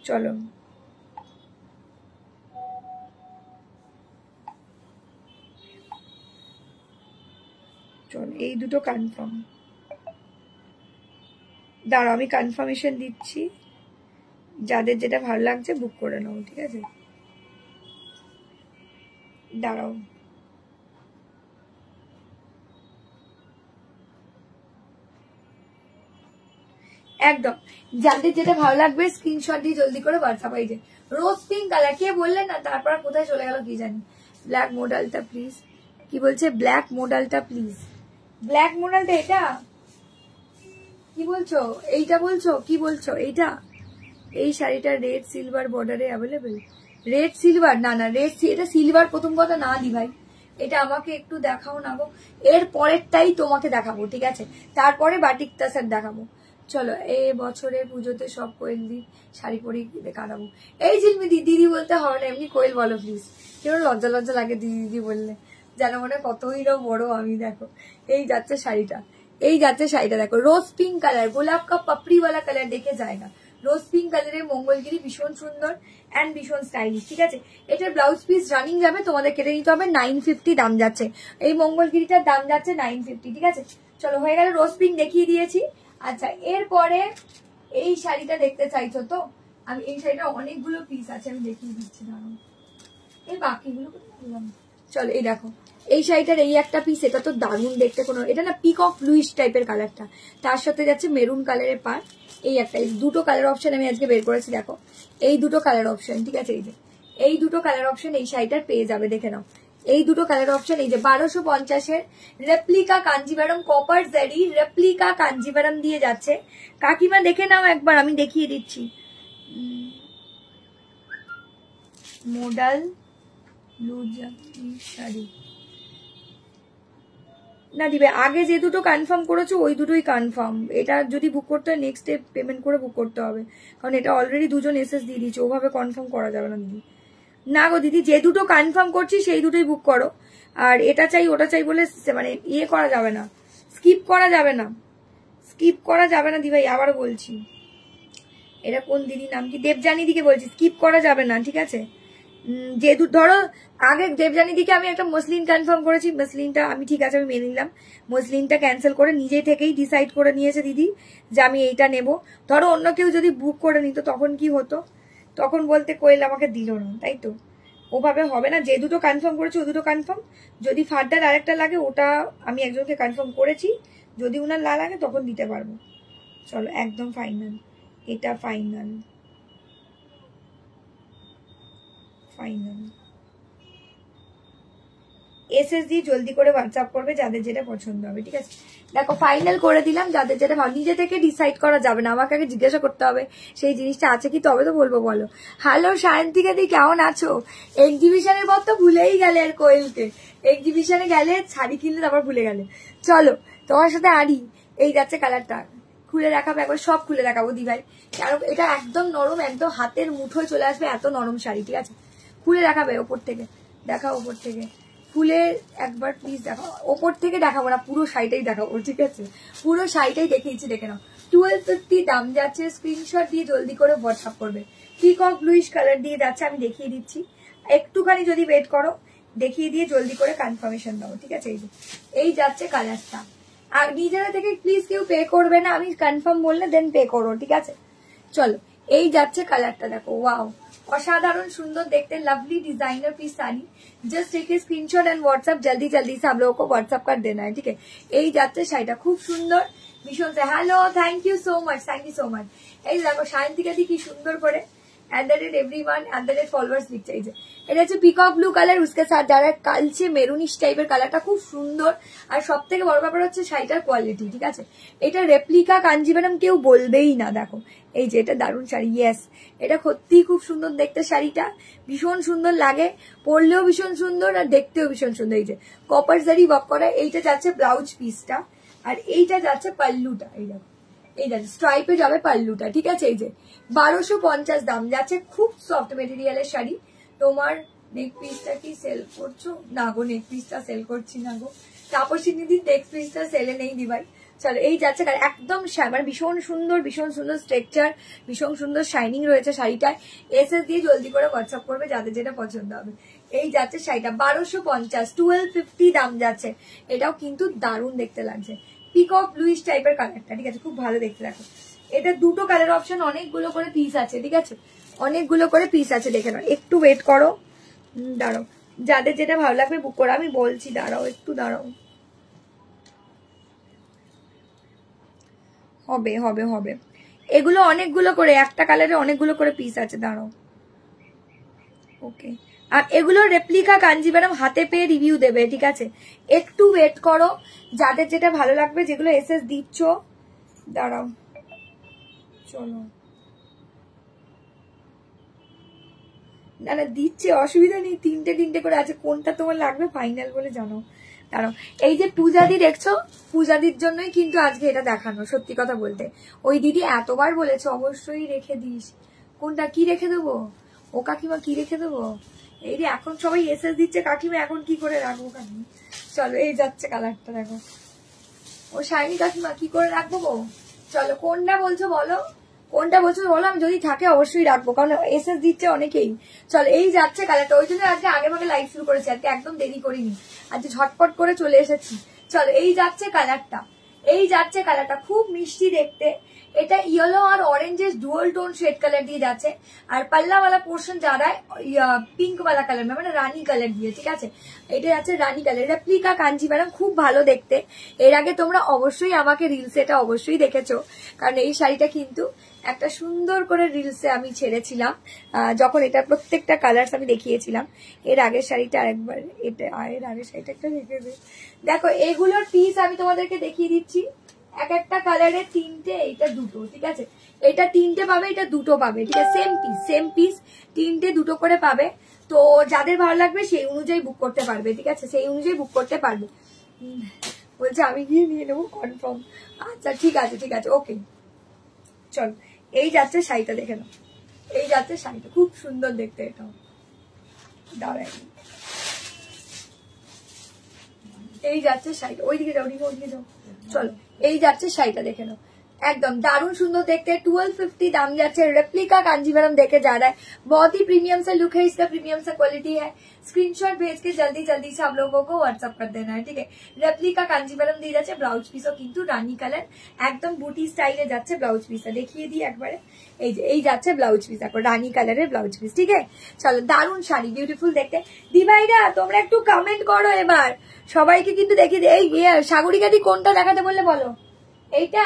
চলো চল এই দুটো কনফার্ম, দাঁড়াও আমি কনফার্মেশন দিচ্ছি, যাদের যেটা ভালো লাগছে বুক করে নাও। ঠিক আছে, দাঁড়াও একদম, যাদের যেটা ভালো লাগবে স্ক্রিনশট দিয়ে জলদি করে হোয়াটসঅ্যাপ। এই যে রোজ পিঙ্ক কালার কে বললেন না, তারপর কোথায় চলে গেল কি জানি। ব্ল্যাক মডেলটা প্লিজ, কি বলছে? ব্ল্যাক মডেলটা প্লিজ, ব্ল্যাক মডেলটা এটা কি বলছো? এইটা বলছো? কি বলছো এইটা? এই শাড়িটা রেড সিলভার বর্ডারে অ্যাভেলেবেল। Red silver? না না রেড, এটা সিলভার প্রথম কথা না দি ভাই, এটা আমাকে একটু দেখাও না গো, এর পরেরটাই তোমাকে দেখাবো। ঠিক আছে, তারপরে বাটিক তাসার দেখাবো। চলো এ বছরের পুজোতে সব কোয়েল দি শাড়ি পরে কাটাবো। এই জিলমি দিদি বলতে হবে না, এমনি কোয়েল বলো প্লিজ, কেন লজ্জা লজ্জা লাগে দিদি দিদি বললে, যেন মনে কতই বড় আমি। দেখো এই যাচ্ছে শাড়িটা, এই যাচ্ছে শাড়িটা দেখো রোজ পিঙ্ক কালার, গোলাপ কা পাপড়িওয়ালা কালার, দেখে জায়গা। রোজ পিঙ্ক কালারের মঙ্গলগিরি ভীষণ সুন্দর অ্যান্ড ভীষণ স্টাইলিশ। ঠিক আছে, এটার ব্লাউজ পিস রানিং যাবে, তোমাদের কেটে নিতে হবে। 950 দাম যাচ্ছে এই মঙ্গলগিরিটার, দাম যাচ্ছে 950। ঠিক আছে, চলো হয়ে গেল, রোজ পিঙ্ক দেখিয়ে দিয়েছি। আচ্ছা এরপরে এই শাড়িটা দেখতে চাইছো তো? আমি এই শাড়িটা অনেকগুলো পিস আছে, আমি দেখিয়ে দিচ্ছি দাঁড়াও। এই বাকিগুলো চলো, এই দেখো এই শাড়িটার এই একটা পিস, এটা তো দারুণ দেখতে। কোনো এটা না পিকক ব্লুইশ টাইপের কালারটা, তার সাথে যাচ্ছে মেরুন কালারের পার। এই একটা, এই দুটো কালার অপশন আমি আজকে বের করেছি, দেখো এই দুটো কালার অপশন, ঠিক আছে? এই যে এই দুটো কালার অপশন এই শাড়িটার পেয়ে যাবে, দেখে নাও এই দুটো কালার অপশন। এই যে 1250-এর রেপ্লিকা কাঞ্জিভারম কপার জারি রেপ্লিকা কাঞ্জিভারম দিয়ে যাচ্ছে। কাকিমা দেখে নাও একবার, আমি দেখিয়ে দিচ্ছি। মডাল শাড়ি না দিবে, আগে যে দুটো কনফার্ম করেছো ওই দুটোই কনফার্ম। এটা যদি বুক করতে হয় নেক্সট ডে পেমেন্ট করে বুক করতে হবে, কারণ এটা অলরেডি দুজন এসএস দিয়ে দিয়েছে, ওভাবে কনফার্ম করা যাবে না দিদি। না গো দিদি, যে দুটো কনফার্ম করছি সেই দুটোই বুক করো। আর এটা চাই ওটা চাই বলে মানে ইয়ে করা যাবে না, স্কিপ করা যাবে না, স্কিপ করা যাবে না দিভাই, আবার বলছি। এটা কোন দিদি নাম কি? দেবজানি দিকে বলছি, স্কিপ করা যাবে না, ঠিক আছে? যেহেতু ধরো আগে দেবজানি দিকে আমি একটা মসলিন কনফার্ম করেছি, মসলিনটা আমি ঠিক আছে আমি মেনে নিলাম, মসলিনটা ক্যান্সেল করে নিজে থেকেই ডিসাইড করে নিয়েছে দিদি যে আমি এইটা নেব। ধরো অন্য কেউ যদি বুক করে নিত তখন কি হতো? তখন বলতে কোয়েল আমাকে দিল না, তাই তো? ওভাবে হবে না, যে দুটো কনফার্ম করেছি ও দুটো কনফার্ম। যদি ফার্দার আরেকটা লাগে ওটা আমি একজনকে কনফার্ম করেছি, যদি উনার না লাগে তখন দিতে পারবো। চলো একদম ফাইনাল, এটা ফাইনাল ফাইনাল। এসএস দিয়ে জলদি করে হোয়াটসঅ্যাপ করবে যাদের যেটা পছন্দ হবে, ঠিক আছে? দেখো ফাইনাল করে দিলাম, যাদের যেটা ভালো। নিজে থেকে ডিসাইড করা যাবে না, আমাকে আগে জিজ্ঞাসা করতে হবে সেই জিনিসটা আছে কি, তবে তো বলবো। বলো হ্যালো সায়ন্তিকা দি, কেমন আছো? এক্সিবিশনের পর তো ভুলেই গেলে আর কোয়েলকে, এক্সিবিশনে গেলে শাড়ি কিনলে তারপর ভুলে গেলে। চলো তোমার সাথে আড়ি, এই যাচ্ছে কালারটা, খুলে দেখাবো একবার, সব খুলে দেখাবো দিভাই, কারণ এটা একদম নরম, একদম হাতের মুঠোয় চলে আসবে, এত নরম শাড়ি, ঠিক আছে? খুলে দেখাবে ওপর থেকে, দেখাও ওপর থেকে খুলে একবার প্লিজ দেখাও। ওপর থেকে দেখাবো না, পুরো শাড়িটাই দেখাবো, ঠিক আছে? পুরো শাড়িটাই দেখিয়েছি, দেখে নাও। 1250 দাম যাচ্ছে, স্ক্রিনশট দিয়ে জলদি করে হোয়াটসঅ্যাপ করবে। পিকক ব্লুইশ কালার দিয়ে যাচ্ছে, আমি দেখিয়ে দিচ্ছি, একটুখানি যদি ওয়েট করো, দেখিয়ে দিয়ে জলদি করে কনফার্মেশন দাও, ঠিক আছে? এই যাচ্ছে কালারটা। আর নিজেরা থেকে প্লিজ কেউ পে করবে না, আমি কনফার্ম বললে দেন পে করো, ঠিক আছে? চলো এই যাচ্ছে কালারটা, দেখো ওয়াও অসাধারণ সুন্দর देखते lovely designer piece sari. Just take a screenshot and WhatsApp, जल्दी जल्दी से आप लोगों को व्हाट्सएप कर देना है, ठीक है? এই যাচ্ছে শাড়িটা, খুব সুন্দর ভীষণ। Hello thank you so much, thank you so much. এই দেখো সায়ন্তিকা দি কি সুন্দর করে @everyone @followers লিখছে। এই যে এটা হচ্ছে পিকক ব্লু কালার, उसके साथ যারা কালচে মেরুনিশ টাইপের কালারটা, খুব সুন্দর। আর সব থেকে বড় ব্যাপার হচ্ছে শাড়িটার কোয়ালিটি, ঠিক আছে? এটা রেপ্লিকা কাঞ্জিভারম কেউ বলবেই না। দেখো এই যে এটা দারুণ শাড়ি, ইয়েস এটা সত্যি খুব সুন্দর দেখতে, শাড়িটা ভীষণ সুন্দর লাগে, পরলেও ভীষণ সুন্দর আর দেখতেও ভীষণ সুন্দর। এই যে কপার জারি ওয়ার্ক করা, এইটা যাচ্ছে ব্লাউজ পিসটা, আর এইটা যাচ্ছে পাল্লুটা। এই দেখো এই যাচ্ছে স্ট্রাইপে যাবে পাল্লুটা, ঠিক আছে? এই যে 1250 দাম যাচ্ছে, খুব সফট মেটেরিয়ালের শাড়ি। তোমার নেক পিসটা কি সেল করছো? না গো নেক পিসটা সেল করছি না গো, তাপসী দিদি নেক পিসটা সেলে নেই দিভাই। চলো এই যাচ্ছে একদম মানে ভীষণ সুন্দর, ভীষণ সুন্দর স্ট্রাকচার, ভীষণ সুন্দর শাইনিং রয়েছে শাড়িটায়। এসএস দিয়ে জলদি করে হোয়াটসঅ্যাপ করবে যাদের যেটা পছন্দ হবে। এই যাচ্ছে শাড়িটা 1250, 1250 দাম যাচ্ছে। এটাও কিন্তু দারুণ দেখতে লাগছে, পিকক ব্লুইশ টাইপের কালারটা, ঠিক আছে? খুব ভালো দেখতে লাগছে। এটা দুটো কালার অপশন, অনেকগুলো করে পিস আছে, ঠিক আছে? অনেকগুলো করে পিস আছে, দেখে নাও। একটু ওয়েট করো, দাঁড়াও, যাদের যেটা ভালো লাগবে বুক করো, আমি বলছি, দাঁড়াও একটু দাঁড়াও। হবে হবে হবে, এগুলো অনেকগুলো করে, একটা কালারে অনেকগুলো করে পিস আছে, দাঁড়াও। ওকে, আর এগুলো রেপ্লিকা কাঞ্জিভারম হাতে পেয়ে রিভিউ দেবে, ঠিক আছে? একটু ওয়েট করো, যাদের যেটা ভালো লাগবে, যেগুলো এসএস দিচ্ছ, দাঁড়াও। চলো না না দিচ্ছে, অসুবিধা নেই, তিনটে তিনটে করে আছে, কোনটা তোমার লাগবে ফাইনাল বলে জানো। দাঁড়াও, এই যে পূজাদি দেখছো, পূজাদির জন্যই কিন্তু আজকে এটা দেখানো। সত্যি কথা বলতে ওই দিদি এতবার বলেছে অবশ্যই রেখে দিস। কোনটা কি রেখে দেবো? ও কাকিমা কি রেখে দেবো? এই যে এখন সবাই এসএস দিচ্ছে, কাকিমা এখন কি করে রাখবো কাকিমা? চলো এই যাচ্ছে কালারটা, দেখো ও শাইনি কাকিমা কি করে রাখবো গো? চলো কোনটা বলছো বলো, কোনটা বলছো বলো, আমি যদি থাকে অবশ্যই রাখবো, কারণ এসএস দিচ্ছে অনেকেই। চলো এই যাচ্ছে কালারটা, ওই জন্য আজকে আগে ভাগে লাইভ শুরু করেছি, আজকে একদম দেরি করিনি, আজকে ঝটপট করে চলে এসেছি। চলো এই যাচ্ছে কালারটা, এই যাচ্ছে কালারটা, খুব মিষ্টি দেখতে। এটা ইয়েলো আর অরেঞ্জের ডুয়াল টোন শেড কালার দিয়ে যাচ্ছে। আর পাল্লাওয়ালা পোর্শন যারা পিঙ্ক ওয়ালা কালার মানে রানী কালার দিয়ে, ঠিক আছে। এটা যাচ্ছে রানী কালার, রেপ্লিকা কাঞ্জিভারাম, খুব ভালো দেখতে। এর আগে তোমরা অবশ্যই আমাকে রিলসে এটা অবশ্যই দেখেছো, কারণ এই শাড়িটা কিন্তু একটা সুন্দর করে রিলসে আমি ছেড়েছিলাম যখন এটা প্রত্যেকটা কালার আমি দেখিয়েছিলাম। এর আগের শাড়িটা আরেকবার, এটা এর আগের শাড়িটা একটা দেখে দেখো। এগুলোর পিস আমি তোমাদেরকে দেখিয়ে দিচ্ছি। এক একটা কালারের তিনটে, এটা দুটো, ঠিক আছে। এটা তিনটে পাবে, এটা দুটো পাবে, ঠিক আছে। সেম পিস তিনটে দুটো করে পাবে। তো যাদের ভালো লাগবে সেই অনুযায়ী বুক করতে পারবে, ঠিক আছে, সেই অনুযায়ী বুক করতে পারবে। বলছে আমি গিয়ে নিয়ে নেবো কনফার্ম। আচ্ছা ঠিক আছে ঠিক আছে, ওকে চল। এই যাচ্ছে শাড়িটা, দেখে নাও। এই যাচ্ছে শাড়িটা, খুব সুন্দর দেখতে। এটা দাঁড়াই, এই যাচ্ছে শাড়িটা, ওইদিকে যাও, ওইদিকে যাও, চলো। এই যাচ্ছে শাড়িটা, দেখে নাও, एकदम दारुण सुंदर देखते हैं। 1250 दाम जाते हैं। रेप्लिका कांजीवरम देखे जा रहा है, बहुत ही प्रीमियम सा लुक है इसका, प्रीमियम सा क्वालिटी है। स्क्रीनशॉट भेज के जल्दी जल्दी से आप लोगों को व्हाट्सअप कर देना है, ठीक है। रेप्लिका कांजीवरम দিয়ে যাচ্ছে, ব্লাউজ পিসও কিন্তু রানী কালার, একদম বুটি স্টাইলে যাচ্ছে ব্লাউজ পিসটা। দেখিয়ে দিই একবারে, এই যে এই যাচ্ছে ব্লাউজ পিস, দেখো রানী কালারের ব্লাউজ পিস, ঠিক আছে। চলো, দারুণ শাড়ি, বিউটিফুল দেখতে। দি ভাইরা তোমরা একটু কমেন্ট করো এবার, সবাইকে কিন্তু দেখিয়ে দিই। এই সাগরিকাদি কোনটা দেখাতে বললে বলো? এইটা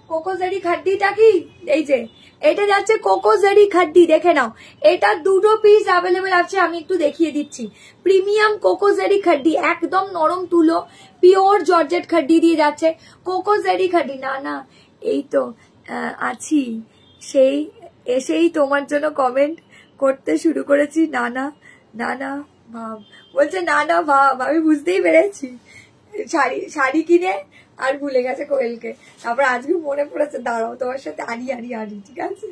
কোকোজারি খাড্ডিটা কি? এই যে এটা যাচ্ছে কোকোজারি খাড্ডি, দেখে নাও। এটা দুটো পিস অ্যাভেলেবেল আছে, আমি একটু দেখিয়ে দিচ্ছি। প্রিমিয়াম কোকোজারি খাড্ডি, একদম নরম তুলো, পিওর জর্জেট খাড্ডি দিয়ে যাচ্ছে। কোকোজারি খাড্ডি, না না এই তো আছি, সেই এসেই তোমার জন্য কমেন্ট করতে শুরু করেছি। না না না না ভাব বলছে, না না ভাব, আমি বুঝতেই পেরেছি। শাড়ি কিনে আর ভুলে গেছে কোয়েলকে, তারপর আজকে মনে পড়েছে, দাঁড়াও তোমার সাথে আরি, ঠিক আছে,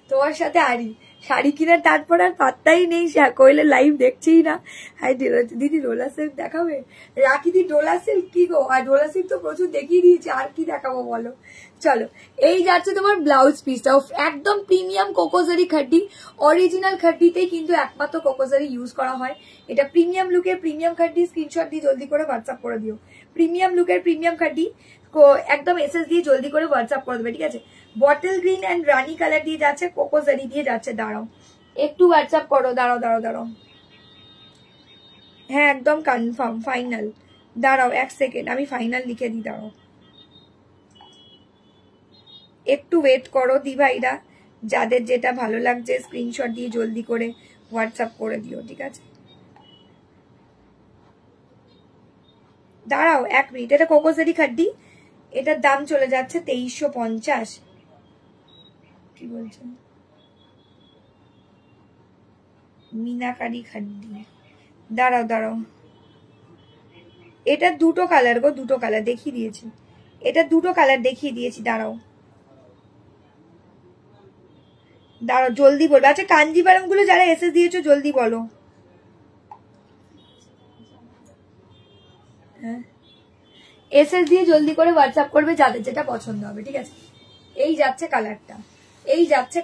তোমার সাথে আরি। শাড়ি কিনে তারপর আর পাত্তাই নেই, কোয়েলের লাইভ দেখছেই না। হাই দিদি ডোলা সিল্ক দেখাবে? রাখি দি ডোলা সিল্ক কি গো, আর ডোলা সিল্ক তো প্রচুর দেখিয়ে দিয়েছি, আর কি দেখাবো বলো। চলো, এই যাচ্ছে তোমার ব্লাউজ পিসটা, একদম প্রিমিয়াম কোকোজারি খাড্ডি, অরিজিনাল খাড্ডিতেই কিন্তু একমাত্র কোকোজারি ইউজ করা হয়। এটা প্রিমিয়াম লুকের প্রিমিয়াম খাড্ডি, স্ক্রিনশট দিয়ে জলদি করে হোয়াটসঅ্যাপ করে দিও। প্রিমিয়াম লুকের প্রিমিয়াম খাড্ডি, একদম এসএস দিয়ে জলদি করে হোয়াটসঅ্যাপ করে দেবে, ঠিক আছে। বটল গ্রিন এন্ড রানি কালার দিয়ে যাচ্ছে, কোকোজারি দিয়ে যাচ্ছে। দাঁড়াও একটু হোয়াটসঅ্যাপ করো, দাঁড়াও। হ্যাঁ একদম কনফার্ম, ফাইনাল। দাঁড়াও এক সেকেন্ড, আমি ফাইনাল লিখে দিই, দাঁড়াও একটু ওয়েট করো দি ভাইরা। যাদের যেটা ভালো লাগছে স্ক্রিনশট দিয়ে জলদি করে হোয়াটসঅ্যাপ করে দিও, ঠিক আছে। দাঁড়াও এক মিনিট, এটা কোকোজারি খাড্ডি, এটার দাম চলে যাচ্ছে 2350। কি বলছেন? মিনাকারি খাড্ডি, দাঁড়াও এটা দুটো কালার গো, দুটো কালার দেখিয়ে দিয়েছি, এটা দুটো কালার দেখিয়ে দিয়েছি। দাঁড়াও জলদি বলবে। আচ্ছা কাঞ্জিভারম গুলো যারা এসএস দিয়েছো জলদি বলো। হ্যাঁ এসএস দিয়ে জলদি করে হোয়াটসঅ্যাপ করবে যাদের যেটা পছন্দ হবে, ঠিক আছে। এই যাচ্ছে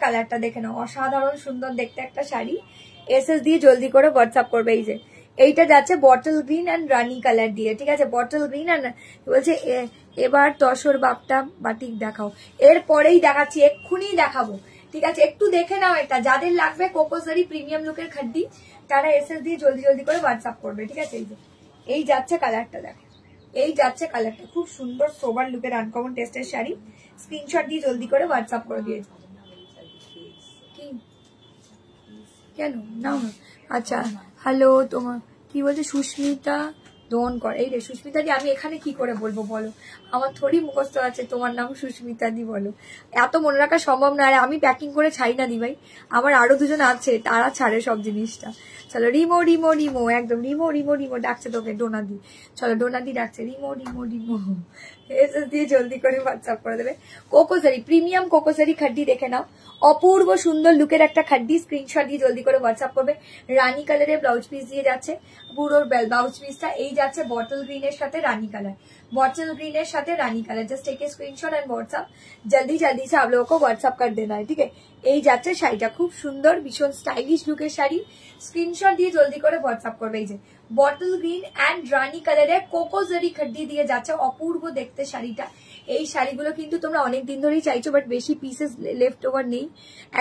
কালারটা, দেখে নাও, অসাধারণ সুন্দর দেখতে একটা শাড়ি। এসএস দিয়ে জলদি করে হোয়াটসঅ্যাপ করবে। এই যে এইটা যাচ্ছে বটল গ্রিন এন্ড রানি কালার দিয়ে, ঠিক আছে। বটল গ্রিন এন্ড বলছে এবার তসর বাপটা বাটিক দেখাও, এরপরেই দেখাচ্ছি, এক্ষুনি দেখাবো, ঠিক আছে। একটু দেখে নাও এটা, যাদের লাগবে কোকোজারি প্রিমিয়াম লুকের খাড্ডি তারা এসএস দিয়ে জলদি করে হোয়াটসঅ্যাপ করবে, ঠিক আছে। এই যে এই যাচ্ছে কালারটা, দেখো এই যাচ্ছে কালারটা, খুব সুন্দর সোবার লুকের আনকমন টেস্টের শাড়ি। স্ক্রিনশট দিয়ে জলদি করে হোয়াটসঅ্যাপ করে দিয়েছে। কি কেন নাও না? আচ্ছা হ্যালো, তোমার কি বলছে? সুস্মিতা দোন কর। এই রে সুস্মিতা দি, আমি এখানে কি করে বলবো বলো, আমার থোড়ি মুখস্থ আছে তোমার নাম সুস্মিতা দি, বলো। এত মনে রাখা সম্ভব না, আর আমি প্যাকিং করে ছাড়ি না দি ভাই, আমার আরো দুজন আছে তারা ছাড়ে সব জিনিসটা। চলো রিমো একদম রিমো ডাকছে তোকে, ডোনাদি। চলো ডোনাদি ডাকছে, রিমো এসএস দিয়ে জলদি করে হোয়াটসঅ্যাপ করে দেবে। কোকোজারি প্রিমিয়াম কোকোজারি খাড্ডি, দেখে নাও, অপূর্ব সুন্দর লুকের একটা খাড্ডি। স্ক্রিনশট দিয়ে জলদি করে হোয়াটসঅ্যাপ করবে। রানী কালারের ব্লাউজ পিস দিয়ে যাচ্ছে, পুরো ব্লাউজ পিসটা। এই যাচ্ছে বটল গ্রিনের সাথে রানী colour, just take a screenshot and WhatsApp, जल्दी से आप लोगों को व्हाट्सअप कर देना है, ठीक है। এই যাচ্ছে শাড়িটা, খুব সুন্দর ভীষণ স্টাইলিশ লুকের শাড়ি। স্ক্রিনশট দিয়ে জলদি করে হোয়াটসঅ্যাপ করবে। এই যে বটল গ্রিন এন্ড রানী কালারের কোকোজারি খাড্ডি দিয়ে যাচ্ছে, অপূর্ব দেখতে শাড়িটা। এই শাড়িগুলো কিন্তু তোমরা অনেক দিন ধরেই চাইছো, বাট বেশি পিসেস লেফট ওভার নেই।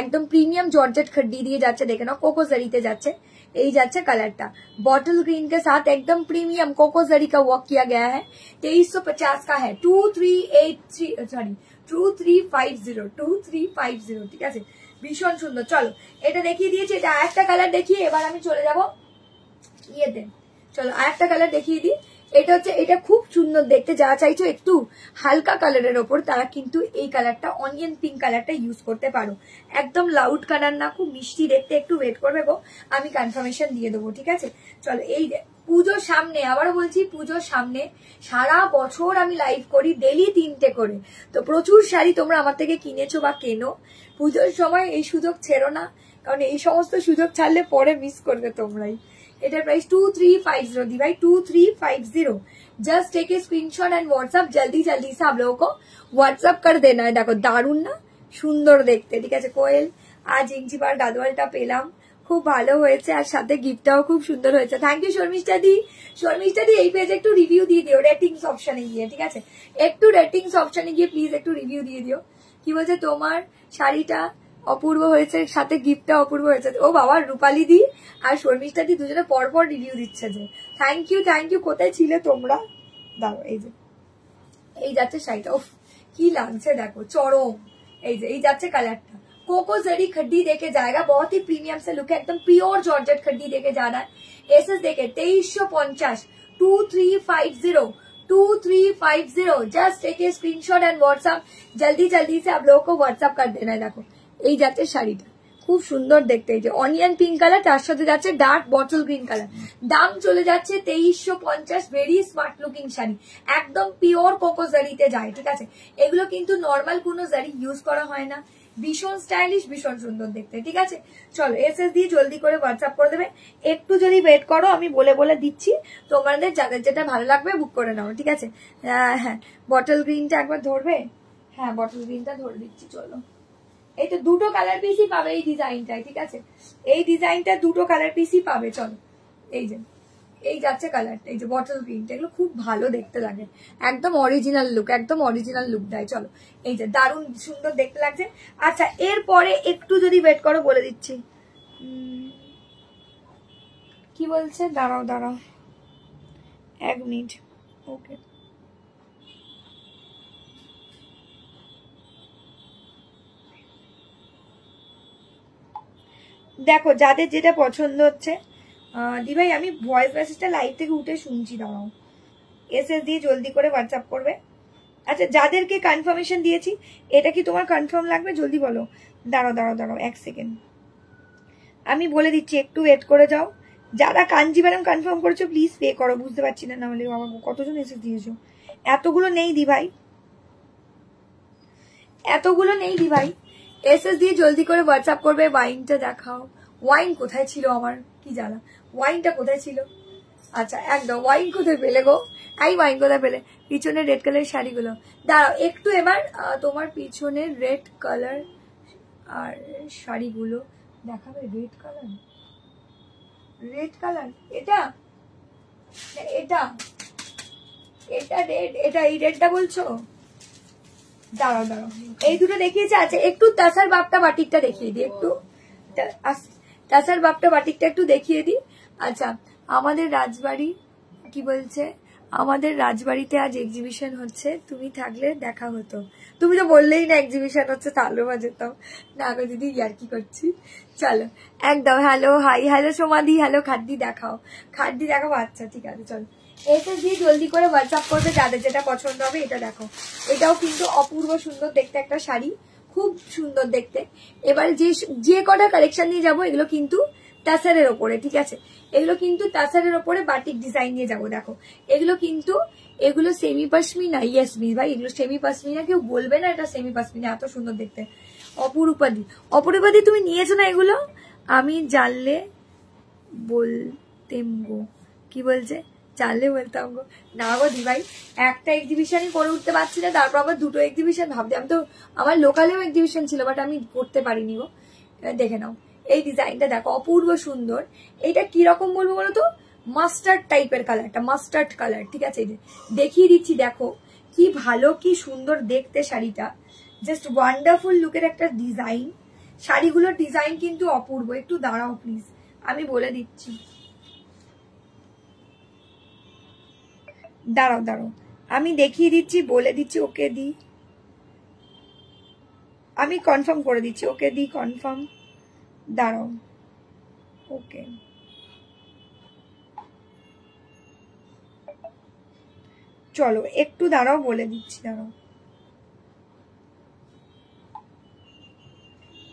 একদম প্রিমিয়াম জর্জেট খड्डी দিয়ে যাচ্ছে, দেখে নাও कोको जरी ते যাচ্ছে। এই যাচ্ছে কালারটা बॉटल ग्रीन के साथ, एकदम प्रीमियम कोको जरी का वर्क किया गया है। 2350 का है, 2350 ঠিক আছে, ভীষণ সুন্দর। চলো এটা দেখিয়ে দিয়েছি, এটা আরেকটা কালার দেখিয়ে এবার আমি চলে যাবো ইয়েতে। চলো আরেকটা কালার দেখিয়ে দিই। এটা হচ্ছে, এটা খুব সুন্দর দেখতে, যারা চাইছো একটু হালকা কালারের ওপর তারা কিন্তু এই কালারটা অনিয়ন পিঙ্ক কালারটা ইউজ করতে পারো। একদম লাউড কালার না, খুব মিষ্টি দেখতে। একটু ওয়েট করবে গো, আমি কনফার্মেশন দিয়ে দেবো, ঠিক আছে। চলো এই পুজোর সামনে, আবারও বলছি পুজোর সামনে সারা বছর আমি লাইভ করি ডেলি 3টে করে, তো প্রচুর শাড়ি তোমরা আমার থেকে কিনেছো বা কেনো। পুজোর সময় এই সুযোগ ছেড়ো না, কারণ এই সমস্ত সুযোগ ছাড়লে পরে মিস করবে তোমরাই। এটার প্রাইস 2350 दी भाई, 2350। Just take a screenshot and WhatsApp, जल्दी जल्दी से आप लोगों को व्हाट्सएप कर देना है। देखो दारुण ना, সুন্দর দেখতে, ঠিক আছে। কোয়েল আজ ইঞ্চিপার গাদওয়ালটা পেলাম, খুব ভালো হয়েছে, আর সাথে গিফটটাও খুব সুন্দর হয়েছে। থ্যাংক ইউ শর্মিষ্ঠা দি। শর্মিষ্ঠা দি এই পেজে একটু রিভিউ দিয়ে দিও রেটিংস অপশনে গিয়ে, ঠিক আছে। একটু রেটিংস অপশনে গিয়ে প্লিজ একটু রিভিউ দিয়ে দিও। কি বলছে, তোমার শাড়িটা অপূর্ব হয়েছে, সাথে গিফটটা অপূর্ব হয়েছে। ও বাবা, রূপালী দি আর শর্মিষ্ঠা দি দুজনে পরপর রিভিউ দিচ্ছে যে থ্যাংক ইউ থ্যাংক ইউ। কোথায় ছিলে তোমরা? দাও এই যে, এই যাচ্ছে শাড়িটা, ওফ কি লাগছে দেখো, চরম। এই যে এই যাচ্ছে কালারটা, कोको जरी खड्डी देके जाएगा, बहुत ही प्रीमियम से लुक है, एकदम प्योर जॉर्जेट खड्डी देके जाना है। एसेस देखे 2350, 2350। Just take a screenshot and WhatsApp, जल्दी जल्दी से आप लोगों को व्हाट्सएप कर देना है। देखो এই যাচ্ছে শাড়িটা, খুব সুন্দর দেখতে। এই যে অনিয়ন পিঙ্ক কালার, তার সাথে যাচ্ছে ডার্ক বটল গ্রিন কালার। দাম চলে যাচ্ছে 2350। ভেরি স্মার্ট লুকিং শাড়ি, একদম পিওর কোকো জারিতে যায়, ঠিক আছে। এগুলো কিন্তু নর্মাল কোনো জারি ইউজ করা হয় না, ভীষণ স্টাইলিশ, ভীষণ সুন্দর দেখতে, ঠিক আছে। চলো এসএস দিয়ে জলদি করে হোয়াটসঅ্যাপ করে দেবে। একটু যদি ওয়েট করো, আমি বলে বলে দিচ্ছি, তোমাদের যাদের যেটা ভালো লাগবে বুক করে নাও, ঠিক আছে। হ্যাঁ বটল গ্রিনটা একবার ধরবে, হ্যাঁ বটল গ্রিনটা ধরে দিচ্ছি। চলো এই তো দুটো কালার পিসই পাবে এই ডিজাইনটায়, ঠিক আছে। এই ডিজাইনটা দুটো কালার পিসই পাবে। চলো এই যে এই যাচ্ছে কালারটা, এই যে বটল গ্রিনটা, এগুলো খুব ভালো দেখতে লাগে, একদম অরিজিনাল লুক, একদম অরিজিনাল লুক দেয়। চলো এই যে দারুণ সুন্দর দেখতে লাগছে। আচ্ছা এরপরে একটু যদি ওয়েট করো বলে দিচ্ছি। কি বলছে, দাঁড়াও দাঁড়াও 1 মিনিট, ওকে। দেখো যাদের যেটা পছন্দ হচ্ছে, দি ভাই আমি ভয়েস মেসেজটা লাইভ থেকে উঠে শুনছি, দাঁড়াও। এসএস দিয়ে জলদি করে হোয়াটসঅ্যাপ করবে। আচ্ছা যাদেরকে কনফার্মেশন দিয়েছি, এটা কি তোমার কনফার্ম লাগবে, জলদি বলো। দাঁড়াও দাঁড়াও দাঁড়াও 1 সেকেন্ড, আমি বলে দিচ্ছি, একটু ওয়েট করে যাও। যারা কাঞ্জিভারাম কনফার্ম করেছো প্লিজ পে করো, বুঝতে পারছি না, নাহলে বাবা কতজন এসএস দিয়েছো। এতগুলো নেই দি ভাই, এতগুলো নেই দি ভাই। এসএস দিয়ে জলদি করে হোয়াটসঅ্যাপ করবে। ওয়াইনটা দেখাও, ওয়াইন কোথায় ছিল আমার, কি জানা ওয়াইনটা কোথায় ছিল। আচ্ছা একদম, ওয়াইন কোথায় পেলে গো, এই ওয়াইন কোথায় পেলে। পিছনে রেড কালার শাড়িগুলো, দাঁড়াও একটু এবার তোমার পিছনে রেড কালার আর শাড়িগুলো দেখাবে। রেড কালার, রেড কালার, এটা এটা এটা রেড, এটা এই রেডটা বলছো। দাঁড়াও দাঁড়াও, এই দুটো দেখিয়েছে। আচ্ছা একটু তাসার বাপটা বাটিকটা দেখিয়ে দিই, একটু তাসার বাপটা বাটিকটা একটু দেখিয়ে দিই। আচ্ছা আমাদের রাজবাড়ি, কি বলছে, আমাদের রাজবাড়িতে আজ এক্সিবিশন হচ্ছে, তুমি থাকলে দেখা হতো। তুমি তো বললেই না এক্সিবিশন হচ্ছে, তাহলে বাজেতাম না গো দিদি, ইয়ার কি করছি। চলো একদম, হ্যালো হাই, হ্যালো সোমাদি, হ্যালো খাদ্দি দেখাও, খাদ্দি দেখাবো। আচ্ছা ঠিক আছে চলো এসে দিয়ে জলদি করে হোয়াটসঅ্যাপ করবে, যাদের যেটা পছন্দ হবে। এটা দেখো, এটাও কিন্তু অপূর্ব সুন্দর দেখতে একটা শাড়ি, খুব সুন্দর দেখতে। এবার যে কটা কালেকশন নিয়ে যাবো এগুলো কিন্তু তাসারের ওপরে, ঠিক আছে। এগুলো কিন্তু তাসারের ওপরে বাটিক ডিজাইন নিয়ে যাবো। দেখো এগুলো কিন্তু, এগুলো সেমি পশমিনা, ইয়েস মিস ভাই, এগুলো সেমি পশমিনা, কেউ বলবে না এটা সেমি পশমিনা, এত সুন্দর দেখতে। অপরূপাদি, অপরূপাদি তুমি নিয়েছো না এগুলো, আমি জানলে বলতেম গো। কি বলছে, জানলে বলতাম গো। না গো দি ভাই, একটা এক্সিবিশনই করে উঠতে পারছি না, তারপর আবার দুটো এক্সিবিশন ভাবতে। আমি তো, আমার লোকালেও এক্সিবিশন ছিল, বাট আমি করতে পারিনি গো। দেখে নাও এই ডিজাইনটা দেখো, অপূর্ব সুন্দর। এইটা কিরকম বলবো বলো তো, মাস্টার্ড টাইপের কালারটা, মাস্টার্ড কালার, ঠিক আছে। দেখিয়ে দিচ্ছি, দেখো কি ভালো কি সুন্দর দেখতে শাড়িটা, জাস্ট ওয়ান্ডারফুল লুকের একটা ডিজাইন। শাড়িগুলোর ডিজাইন কিন্তু অপূর্ব। একটু দাঁড়াও প্লিজ, আমি বলে দিচ্ছি, দাঁড়াও দাঁড়াও আমি দেখিয়ে দিচ্ছি, বলে দিচ্ছি। ওকে দি, আমি কনফার্ম করে দিচ্ছি। ওকে দি কনফার্ম, দাঁড়াও। ওকে চলো একটু দাঁড়াও, বলে দিচ্ছি, দাঁড়াও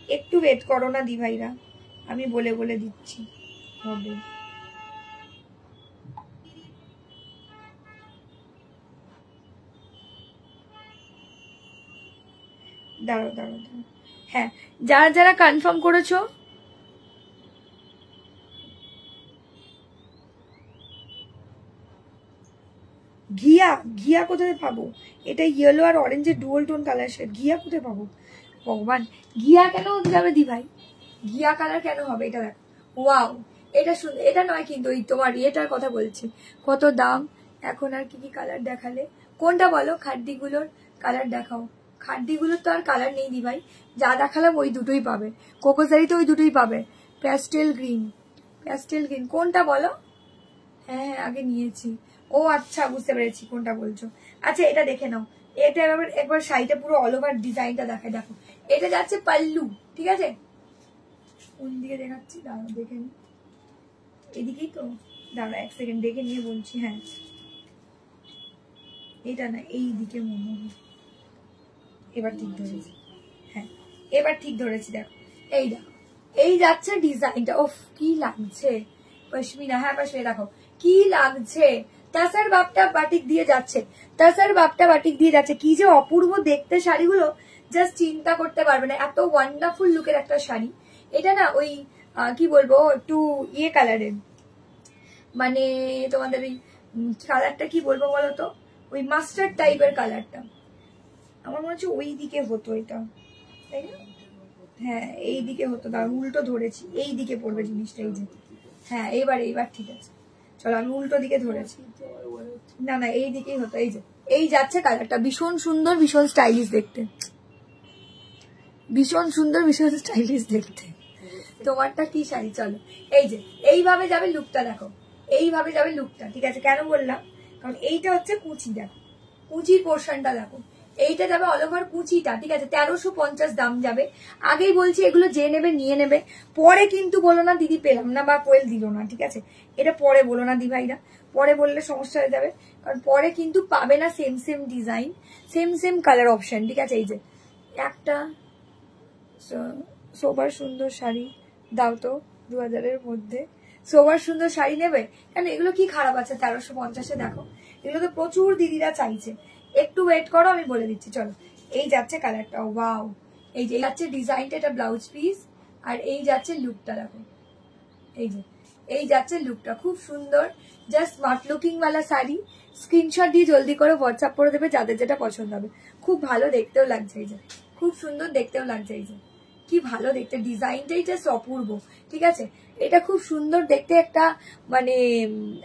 একটু ওয়েট করো না দি ভাইরা, আমি বলে দিচ্ছি হবে। দাঁড়াও দাঁড়াও দাঁড়াও, হ্যাঁ যারা যারা কনফার্ম করেছো ঘিয়া, ঘিয়া কোথায় পাবো? এটা ইয়েলো আর অরেঞ্জের ডুয়াল টোন কালার শেড, ঘিয়া কোথায় পাবো? ভগবান, ঘিয়া কেন যাবে দি ভাই? ঘিয়া কালার কেন হবে? এটা দেখো, ওয়াও, এটা সুন্দর। এটা নয় কিন্তু, ওই তোমার এটার কথা বলছি। কত দাম? এখন আর কি কি কালার দেখালে? কোনটা বলো? খাড্ডিগুলোর কালার দেখাও। খাড্ডিগুলোর তো আর কালার নেই দি ভাই, যা দেখালাম ওই দুটোই পাবে। কোকোসারিতে ওই দুটোই পাবে। প্যাস্টেল গ্রিন, প্যাস্টেল গ্রিন কোনটা বলো? হ্যাঁ হ্যাঁ আগে নিয়েছি। ও আচ্ছা, বুঝতে পেরেছি কোনটা বলছো। আচ্ছা এটা দেখে নাও, এটা একবার শাড়িটা পুরো অল ওভার ডিজাইনটা দেখায়। দেখো এটা যাচ্ছে পাল্লু, ঠিক আছে? কোন দিকে দেখাচ্ছি দাঁড়াও দেখে নি, এদিকেই তো, দাঁড়া এক সেকেন্ড দেখে নিয়ে বলছি। হ্যাঁ এটা না, এই দিকে মনে হয়। এবার ঠিক ধরেছি, হ্যাঁ এবার ঠিক ধরেছি। দেখো এই দেখো, এই যাচ্ছে ডিজাইনটা। ওফ কি লাগছে পশমিনা। হ্যাঁ পশমিনা, দেখো কি লাগছে। তাসার বাপটা বাটিক দিয়ে যাচ্ছে, তাসার বাপটা বাটিক দিয়ে যাচ্ছে। কি যে অপূর্ব দেখতে শাড়িগুলো, জাস্ট চিন্তা করতে পারবে না, এত ওয়ান্ডারফুল লুকের একটা শাড়ি। এটা না ওই কি বলবো, একটু ইয়ে কালারের, মানে তোমাদের ওই কালারটা কি বলবো বলো তো, ওই মাস্টার্ড টাইপের কালারটা। আমার মনে হচ্ছে ওই দিকে হতো এটা, তাই না? হ্যাঁ এই দিকে হতো, দাঁড়া উল্টো ধরেছি, এই দিকে পড়বে জিনিসটা। এই যে হ্যাঁ এইবার ঠিক আছে, চলো আমি উল্টো দিকে ধরেছি। না না এই দিকেই হতো। এই যে এই যাচ্ছে কালারটা, ভীষণ সুন্দর, ভীষণ স্টাইলিশ দেখতে, ভীষণ সুন্দর, ভীষণ স্টাইলিশ দেখতে। তোমারটা কি শাড়ি? চলো এই যে এইভাবে যাবে লুকটা, দেখো এইভাবে যাবে লুকটা, ঠিক আছে? কেন বললাম, কারণ এইটা হচ্ছে কুচি, দেখো কুচির পোর্শনটা দেখো, এইটা যাবে অল ওভার কুচিটা, ঠিক আছে? 1350 দাম যাবে। আগেই বলছি এগুলো যে নেবে নিয়ে নেবে, পরে কিন্তু বলো না দিদি পেলাম না বা কোয়েল দিল না, ঠিক আছে? এটা পরে বলো না দি ভাইরা, পরে বললে সমস্যা হয়ে যাবে, কারণ পরে কিন্তু পাবে না same same design, same same colour option, ঠিক আছে? এই যে একটা সোবার সুন্দর শাড়ি দাও তো 2000-এর মধ্যে, সোবার সুন্দর শাড়ি নেবে কেন? এগুলো কি খারাপ আছে 1350-এ? দেখো এগুলো তো প্রচুর দিদিরা চাইছে। একটু ওয়েট করো, আমি বলে দিচ্ছি। চলো এই যাচ্ছে কালারটা, ওয়াও, এই যে যাচ্ছে ডিজাইনটা, এটা ব্লাউজ পিস, আর এই যাচ্ছে লুকটা, দেখো এই যে এই যাচ্ছে লুকটা, খুব সুন্দর, জাস্ট স্মার্ট লুকিং ওয়ালা শাড়ি। স্ক্রিনশট দিয়ে জলদি করে হোয়াটসঅ্যাপ করে দেবে যাদের যেটা পছন্দ হবে। খুব ভালো দেখতেও লাগছে, এই যে খুব সুন্দর দেখতেও লাগছে, এই যে কি ভালো দেখতে, ডিজাইনটাই জাস্ট অপূর্ব, ঠিক আছে? এটা খুব সুন্দর দেখতে, একটা মানে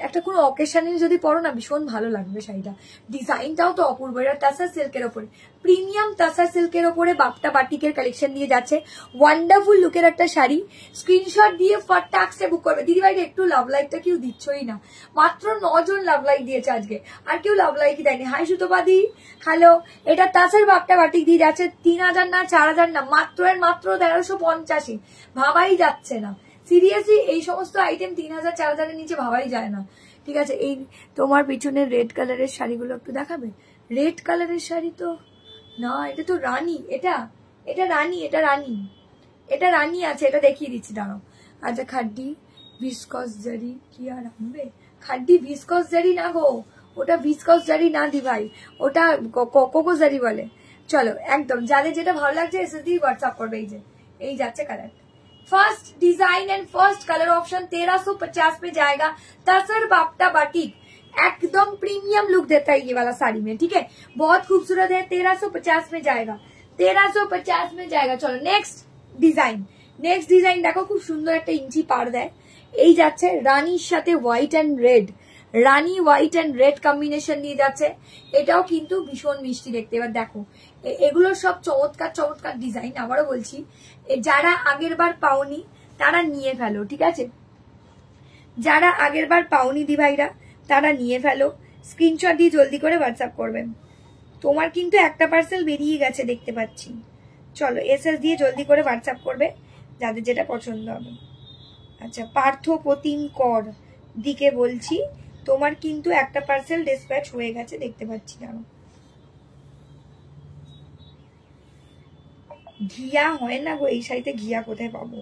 একটা কোনো অকেশনে যদি পরো না ভীষণ ভালো লাগবে শাড়িটা। ডিজাইনটাও তো অপূর্ব, এটা তাসার সিল্কের ওপরে, প্রিমিয়াম তাসার সিল্কের ওপরে বাপটা বাটিকের কালেকশন দিয়ে যাচ্ছে। ওয়ান্ডারফুল লুকের একটা শাড়ি, স্ক্রিনশট দিয়ে ফটাকসে বুক করবে। দিদিভাইটা একটু লাভ লাইকটা কেউ দিচ্ছই না, মাত্র 9 জন লাভ লাইক দিয়েছে আজকে, আর কেউ লাভ লাইকই দেয়নি। হাই সুতোপাদি, হ্যালো। এটা তাসার বাপটা বাটিক দিয়ে যাচ্ছে 3000 না 4000 না, মাত্র 1350। ভাবাই যাচ্ছে না, সিরিয়াসলি এই সমস্ত আইটেম 3000 4000-এর নিচে ভাবাই যায় না, ঠিক আছে? এই তোমার পিছনে রেড কালারের শাড়িগুলো একটু দেখাবে। রেড কালারের শাড়ি তো না, এটা তো রানী, এটা রানী, এটা রানী, এটা রানী আছে, এটা দেখিয়ে দিচ্ছি দাঁড়াও। আচ্ছা খাড্ডি ভিসকস জারি কি আর আনবে? খাড্ডি ভিসকস জারি না গো, ওটা ভিসকস জারি না দি ভাই, ওটা কোকো জারি বলে। চলো একদম যাদের যেটা ভালো লাগছে এসে দিয়ে হোয়াটসঅ্যাপ করবে। এই যে এই যাচ্ছে colour, first design and first colour option 1350 में जाएगा। तसर बाप्टा बाटिक एकदम प्रीमियम लुक देता है ये वाला साड़ी में, ठीक है? बहुत खूबसूरत है, 1350 में जाएगा, 1350 में जाएगा। चलो नेक्स्ट डिजाइन देखो, खूब सुंदर एक इंची पार देय। এই যাচ্ছে রানীর সাথে হোয়াইট এন্ড রেড, রানি হোয়াইট অ্যান্ড রেড কম্বিনেশন দিয়ে যাচ্ছে, এটাও কিন্তু ভীষণ মিষ্টি দেখতে। এবার দেখো এগুলো সব চমৎকার চমৎকার ডিজাইন। আবারও বলছি, যারা আগের বার পাওনি তারা নিয়ে ফেলো, ঠিক আছে? যারা আগের বার পাওনি দিভাইরা তারা নিয়ে ফেলো, স্ক্রিনশট দিয়ে জলদি করে হোয়াটসঅ্যাপ করবেন। তোমার কিন্তু একটা পার্সেল বেরিয়ে গেছে দেখতে পাচ্ছি। চলো এসএস দিয়ে জলদি করে হোয়াটসঅ্যাপ করবে যাদের যেটা পছন্দ হবে। আচ্ছা, পার্থ প্রতিম কর দিকে বলছি, তোমার কিন্তু একটা পার্সেল ডিসপ্যাচ হয়ে গেছে দেখতে পাচ্ছি। জানো ঘিয়া হয় না গো, এই শাড়িতে ঘিয়া কোথায় পাবো?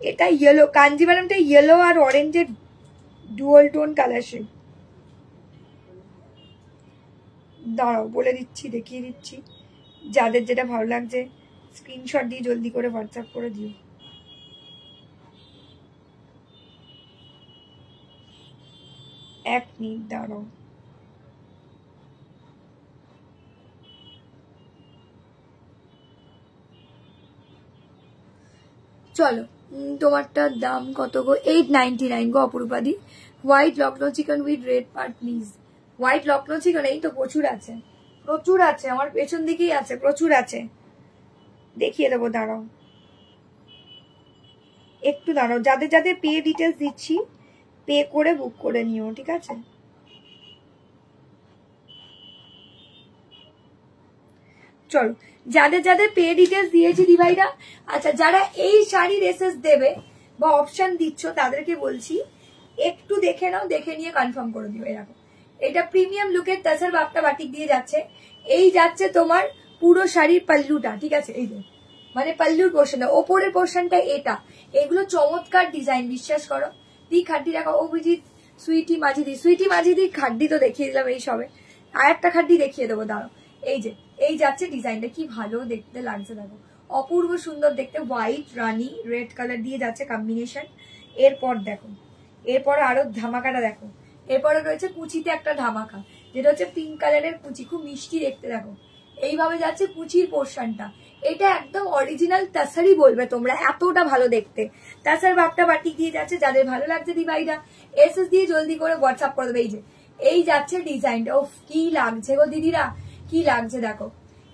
এটা ইয়েলো, কাঞ্জিভারমটা ইয়েলো আর অরেঞ্জের ডুয়াল টোন কালার শেড। দাঁড়াও বলে দিচ্ছি, দেখিয়ে দিচ্ছি। যাদের যেটা ভালো লাগছে স্ক্রিনশট দিয়ে জলদি করে হোয়াটসঅ্যাপ করে দিও। এক মিনিট দাঁড়াও। চলো, তোমারটার দাম কত গো? 899 গো অপরূপাদি। White Lucknow chikan with red part please. White Lucknow chikan এই তো প্রচুর আছে, প্রচুর আছে, আমার পেছন দিকেই আছে, প্রচুর আছে, দেখিয়ে দেবো। দাঁড়াও একটু দাঁড়াও, যাদের যাদের পে ডিটেলস দিচ্ছি পে করে বুক করে নিও, ঠিক আছে? চলো, যাদের যাদের পে ডিটেলস দিয়েছি দিভাইরা, আচ্ছা যারা এই শাড়ির এসএস দেবে বা অপশন দিচ্ছ তাদেরকে বলছি একটু দেখে নাও, দেখে নিয়ে কনফার্ম করে দিও। এরকম এটা প্রিমিয়াম লুকের তাসার বাপটা বাটিক দিয়ে যাচ্ছে। এই যাচ্ছে তোমার পুরো শাড়ির পাল্লুটা, ঠিক আছে? এই যে মানে পাল্লুর পোর্শনটা, ওপরের পোর্শনটা এটা। এগুলো চমৎকার ডিজাইন, বিশ্বাস করো। দি খাড্ডি রাখা অভিজিৎ সুইটি মাঝিদি, সুইটি মাঝিদি খাড্ডি তো দেখিয়ে দিলাম এই সবে, আর একটা খাড্ডি দেখিয়ে দেবো। দাঁড়ো, এই যে এই যাচ্ছে ডিজাইনটা, কি ভালো দেখতে লাগছে দেখো, অপূর্ব সুন্দর দেখতে। হোয়াইট রানি রেড কালার দিয়ে যাচ্ছে কম্বিনেশন। এরপর দেখো, এরপর আরো ধামাকাটা দেখো, এরপরে রয়েছে কুচিতে একটা ধামাকা, যেটা হচ্ছে পিঙ্ক কালারের কুচি, খুব মিষ্টি দেখতে। দেখো এইভাবে যাচ্ছে কুচির পোর্শনটা, এটা একদম অরিজিনাল তাসারই বলবে তোমরা, এতটা ভালো দেখতে। তাসার বাপটা বাটিক দিয়ে যাচ্ছে, যাদের ভালো লাগছে দিভাইরা এসএস দিয়ে জলদি করে হোয়াটসঅ্যাপ করে দেবে। এই যে এই যাচ্ছে ডিজাইনটা, ওফ কি লাগছে গো দিদিরা, কি লাগছে দেখো।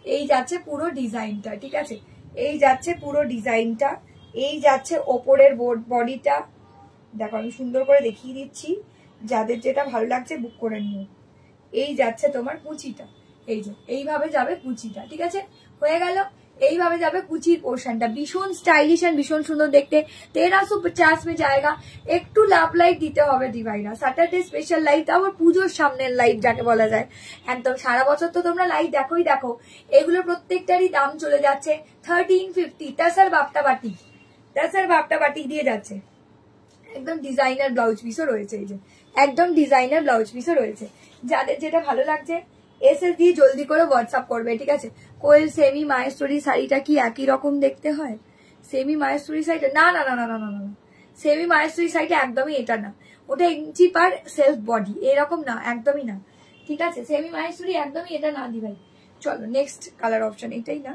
এই যাচ্ছে পুরো ডিজাইনটা, ঠিক আছে? এই যাচ্ছে পুরো ডিজাইনটা, এই যাচ্ছে ওপরের বডিটা। দেখো আমি সুন্দর করে দেখিয়ে দিচ্ছি, যাদের যেটা ভালো লাগছে বুক করে নিও। এই যাচ্ছে তোমার কুচিটা, এই যে এইভাবে যাবে কুচিটা, ঠিক আছে? হয়ে গেল, এইভাবে যাবে কুচির পোর্শনটা, ভীষণ স্টাইলিশ এন্ড ভীষণ সুন্দর দেখতে। 1350 में जाएगा। একটু লাভ লাইট দিতে হবে দিভাইরা, স্যাটারডে স্পেশাল লাইট, আবার পুজোর সামনের লাইট যাকে বলা যায়। একদম সারা বছর তো তোমরা লাইট দেখোই দেখো। এগুলো প্রত্যেকটারই দাম চলে যাচ্ছে 1350। তাসার বাপটা বাটিক, তাসার বাপটা বাটিক দিয়ে যাচ্ছে। একদম ডিজাইনার ব্লাউজ পিসও রয়েছে, এই যে একদম ডিজাইনার ব্লাউজ পিসও রয়েছে। যাদের যেটা ভালো লাগছে এসএস দিয়ে জলদি করে হোয়াটসঅ্যাপ করবে, ঠিক আছে? কোয়েল সেমি মায়েশ্বরী শাড়িটা কি একই রকম দেখতে হয়? সেমি মায়েশ্বরী শাড়িটা না না না না না না না, সেমি মায়েশ্বরী শাড়িটা একদমই এটা না, ওটা ইঞ্চি পার সেলফ বডি, এরকম না, একদমই না, ঠিক আছে? সেমি মায়েশ্বরী একদমই এটা না দি ভাই। চলো নেক্সট কালার অপশন এটাই না।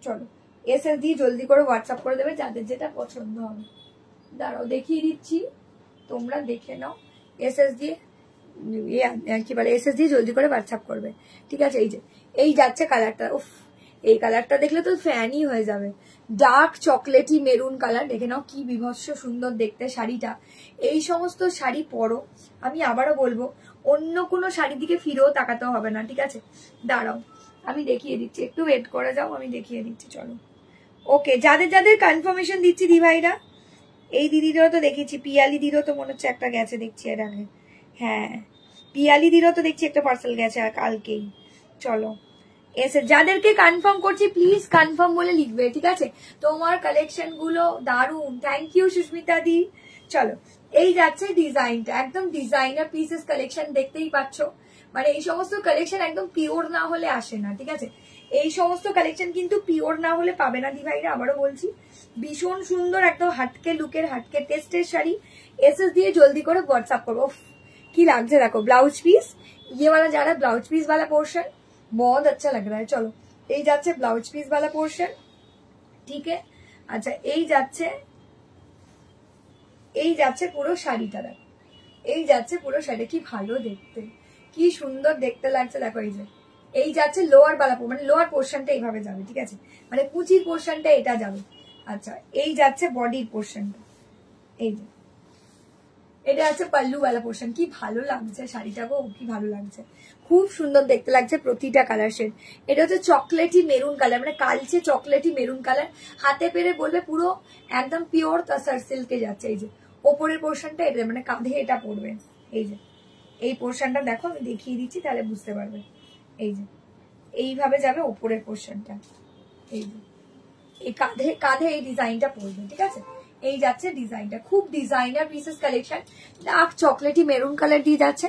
চলো এসএস দিয়ে জলদি করে হোয়াটসঅ্যাপ করে দেবে যাদের যেটা পছন্দ হবে। দাঁড়াও দেখিয়ে দিচ্ছি, তোমরা দেখে নাও। এসএস দিয়ে কি বলে, এসএস দিয়ে জলদি করে হোয়াটসঅ্যাপ করবে, ঠিক আছে? এই যে এই যাচ্ছে কালারটা, উফ এই কালারটা দেখলে তো ফ্যানই হয়ে যাবে। ডার্ক চকলেটি মেরুন কালার, দেখে নাও কি বিভৎস সুন্দর দেখতে শাড়িটা। এই সমস্ত শাড়ি পরো, আমি আবারও বলবো অন্য কোনো শাড়ির দিকে ফিরেও তাকাতে হবে না, ঠিক আছে? দাঁড়াও আমি দেখিয়ে দিচ্ছি, একটু ওয়েট করে যাও, আমি দেখিয়ে দিচ্ছি। চলো ওকে, যাদের যাদের কনফার্মেশন দিচ্ছি দিভাইরা, এই দিদিদেরও তো দেখেছি, পিয়ালি দিদিরও তো মনে হচ্ছে একটা গেছে দেখছি এর আগে। হ্যাঁ পিয়ালি দিদিরও তো দেখছি একটা পার্সেল গেছে কালকেই। চলো এসে যাদেরকে কনফার্ম করছি প্লিজ কনফার্ম বলে লিখবে, ঠিক আছে? তোমার কালেকশন গুলো দারুন, থ্যাংক ইউ সুস্মিতা দি। চলো এই যাচ্ছে ডিজাইনটা, একদম ডিজাইনার পিসেস কালেকশন দেখতেই পাচ্ছ। মানে এই সমস্ত কালেকশন একদম পিওর না হলে আসে না, ঠিক আছে? এই সমস্ত কালেকশন কিন্তু পিওর না হলে পাবে না দিভাইরা, আবারও বলছি। ভীষণ সুন্দর একদম হাটকে লুকের, হাটকে টেস্টের শাড়ি। এসএস দিয়ে জলদি করে হোয়াটসঅ্যাপ করবো। কি লাগছে দেখো, ব্লাউজ পিস, ये वाला जा रहा है ब्लाउज पीस वाला पोर्शन, बहुत अच्छा लग रहा है। चलो এই যাচ্ছে ব্লাউজ পিস वाला पोर्शन, ঠিক আছে? আচ্ছা এই যাচ্ছে পুরো শাড়িটা দেখো, এই যাচ্ছে পুরো শাড়ি, কি ভালো দেখতে, কি সুন্দর দেখতে লাগছে দেখো। এই যে এই যাচ্ছে লোয়ার বালা, মানে লোয়ার পোর্শনটা এইভাবে যাবে, ঠিক আছে, মানে কুচির পোর্শনটা এটা যাবে। আচ্ছা এই যাচ্ছে বডির পোর্শনটা, এই যে এটা হচ্ছে পাল্লু वाला পোর্শন। কি ভালো লাগছে শাড়িটা গো, কি ভালো লাগছে, খুব সুন্দর দেখতে লাগছে প্রতিটা কালার শেড। এটা হচ্ছে চকলেটি মেরুন কালার, মানে কালচে চকলেটি মেরুন কালার। হাতে পেরে বলবে পুরো একদম পিওর তাসার সিল্কে যাচ্ছে। এই যে ওপরের পোর্শনটা এটা, মানে কাঁধে এটা পড়বে। এই যে এই পোর্শনটা দেখো, আমি দেখিয়ে দিচ্ছি তাহলে বুঝতে পারবে। এই যে এইভাবে যাবে ওপরের পোর্শনটা, এই যে এই কাঁধে কাঁধে এই ডিজাইনটা পড়বে, ঠিক আছে। এই যাচ্ছে ডিজাইনটা, খুব designer pieces collection. Dark chocolatey maroon colour দিয়ে যাচ্ছে,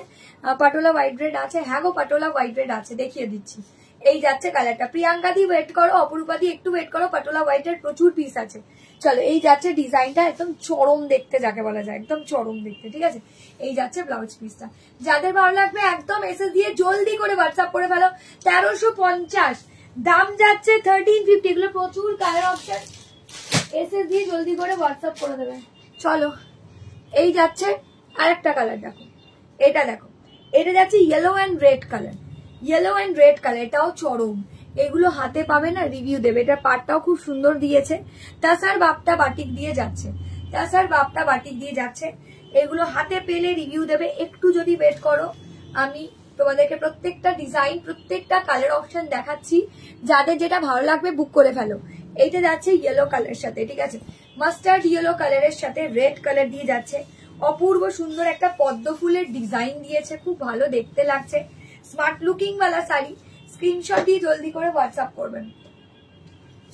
পাটোলা হোয়াইট রেড আছে। হ্যাঁ গো পাটোলা হোয়াইট রেড আছে, দেখিয়ে দিচ্ছি। এই যাচ্ছে কালারটা। প্রিয়াঙ্কা দি ওয়েট করো, অপরূপা দি একটু ওয়েট করো, পাটোলা হোয়াইট রেড প্রচুর পিস আছে। চলো এই যাচ্ছে ডিজাইনটা, একদম চরম দেখতে যাকে বলা যায়, একদম চরম দেখতে, ঠিক আছে। এই যাচ্ছে ব্লাউজ পিসটা। যাদের ভালো লাগবে একদম এসে দিয়ে জলদি করে হোয়াটসঅ্যাপ করে ফেলো। 1350 দাম যাচ্ছে 1350। এগুলো প্রচুর কালার অপশন, এসে দিয়ে জলদি করে হোয়াটসঅ্যাপ করে দেবে। চলো এই যাচ্ছে আরেকটা কালার, দেখো এটা, দেখো এটা যাচ্ছে yellow and red colour, yellow and red colour, এটাও চরম। এগুলো হাতে পাবে না, রিভিউ দেবে। এটা পাটটাও খুব সুন্দর দিয়েছে, তাসার বাপটা বাটিক দিয়ে যাচ্ছে, তাসার বাপটা বাটিক দিয়ে যাচ্ছে। এগুলো হাতে পেলে রিভিউ দেবে, একটু যদি ওয়েট করো। আমি তোমাদেরকে প্রত্যেকটা ডিজাইন প্রত্যেকটা কালার অপশন দেখাচ্ছি, যাদের যেটা ভালো লাগবে বুক করে ফেলো। এইটা যাচ্ছে ইয়েলো কালারের সাথে, ঠিক আছে, মাস্টার্ড ইয়েলো কালারের সাথে রেড কালার দিয়ে যাচ্ছে। অপূর্ব সুন্দর একটা পদ্ম ফুলের ডিজাইন দিয়েছে, খুব ভালো দেখতে লাগছে। স্মার্ট লুকিং वाला শাড়ি, স্ক্রিনশট দিয়ে জলদি করে হোয়াটসঅ্যাপ করবেন।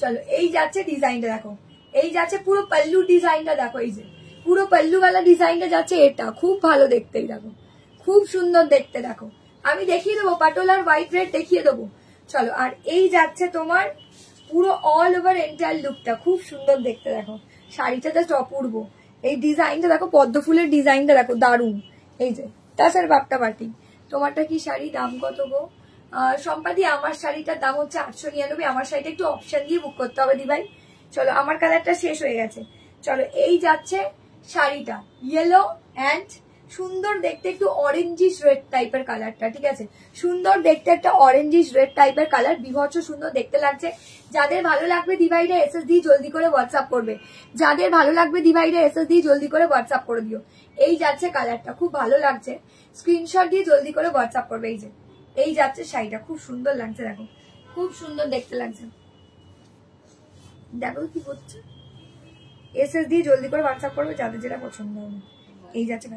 চলো এই যাচ্ছে ডিজাইনটা দেখো, এই যাচ্ছে পুরো পাল্লু ডিজাইনটা দেখো। এই যে পুরো পাল্লু वाला ডিজাইনটা যাচ্ছে, এটা খুব ভালো দেখতে, দেখো খুব সুন্দর দেখতে। দেখো আমি দেখিয়ে দেবো, পাটোলার হোয়াইট রেড দেখিয়ে দেবো। চলো আর এই যাচ্ছে তোমার পুরো অল ওভার এন্টায়ার লুকটা, খুব সুন্দর দেখতে। দেখো শাড়িটা জাস্ট অপূর্ব। এই ডিজাইনটা দেখো, পদ্ম ফুলের ডিজাইনটা দেখো, দারুণ। এই যে তাছাড়া বাপটা বাটি। তোমারটা কি শাড়ি, দাম কত গো? সম্পাদি আমার শাড়িটার দাম হচ্ছে 899। আমার শাড়িটা একটু অপশন দিয়ে বুক করতে হবে দিভাই। চলো আমার কালারটা শেষ হয়ে গেছে। চলো এই যাচ্ছে শাড়িটা, ইয়েলো অ্যান্ড সুন্দর দেখতে একটু অরেঞ্জিশ রেড টাইপের কালারটা, ঠিক আছে, সুন্দর দেখতে একটা অরেঞ্জিশ রেড টাইপের কালার, বিভৎস সুন্দর দেখতে লাগছে। যাদের ভালো লাগবে দিভাইরা এসএস দিয়ে জলদি করে হোয়াটসঅ্যাপ করবে, যাদের ভালো লাগবে দিভাইরা এসএস দিয়ে জলদি করে হোয়াটসঅ্যাপ করে দিও। এই যাচ্ছে কালারটা, খুব ভালো লাগছে, স্ক্রিনশট দিয়ে জলদি করে হোয়াটসঅ্যাপ করবে। এই যে এই যাচ্ছে শাড়িটা, খুব সুন্দর লাগছে, দেখো খুব সুন্দর দেখতে লাগছে। দেখো কি হচ্ছে, এসএস দিয়ে জলদি করে হোয়াটসঅ্যাপ করবে যাদের যেটা পছন্দ হবে। এই যাচ্ছে,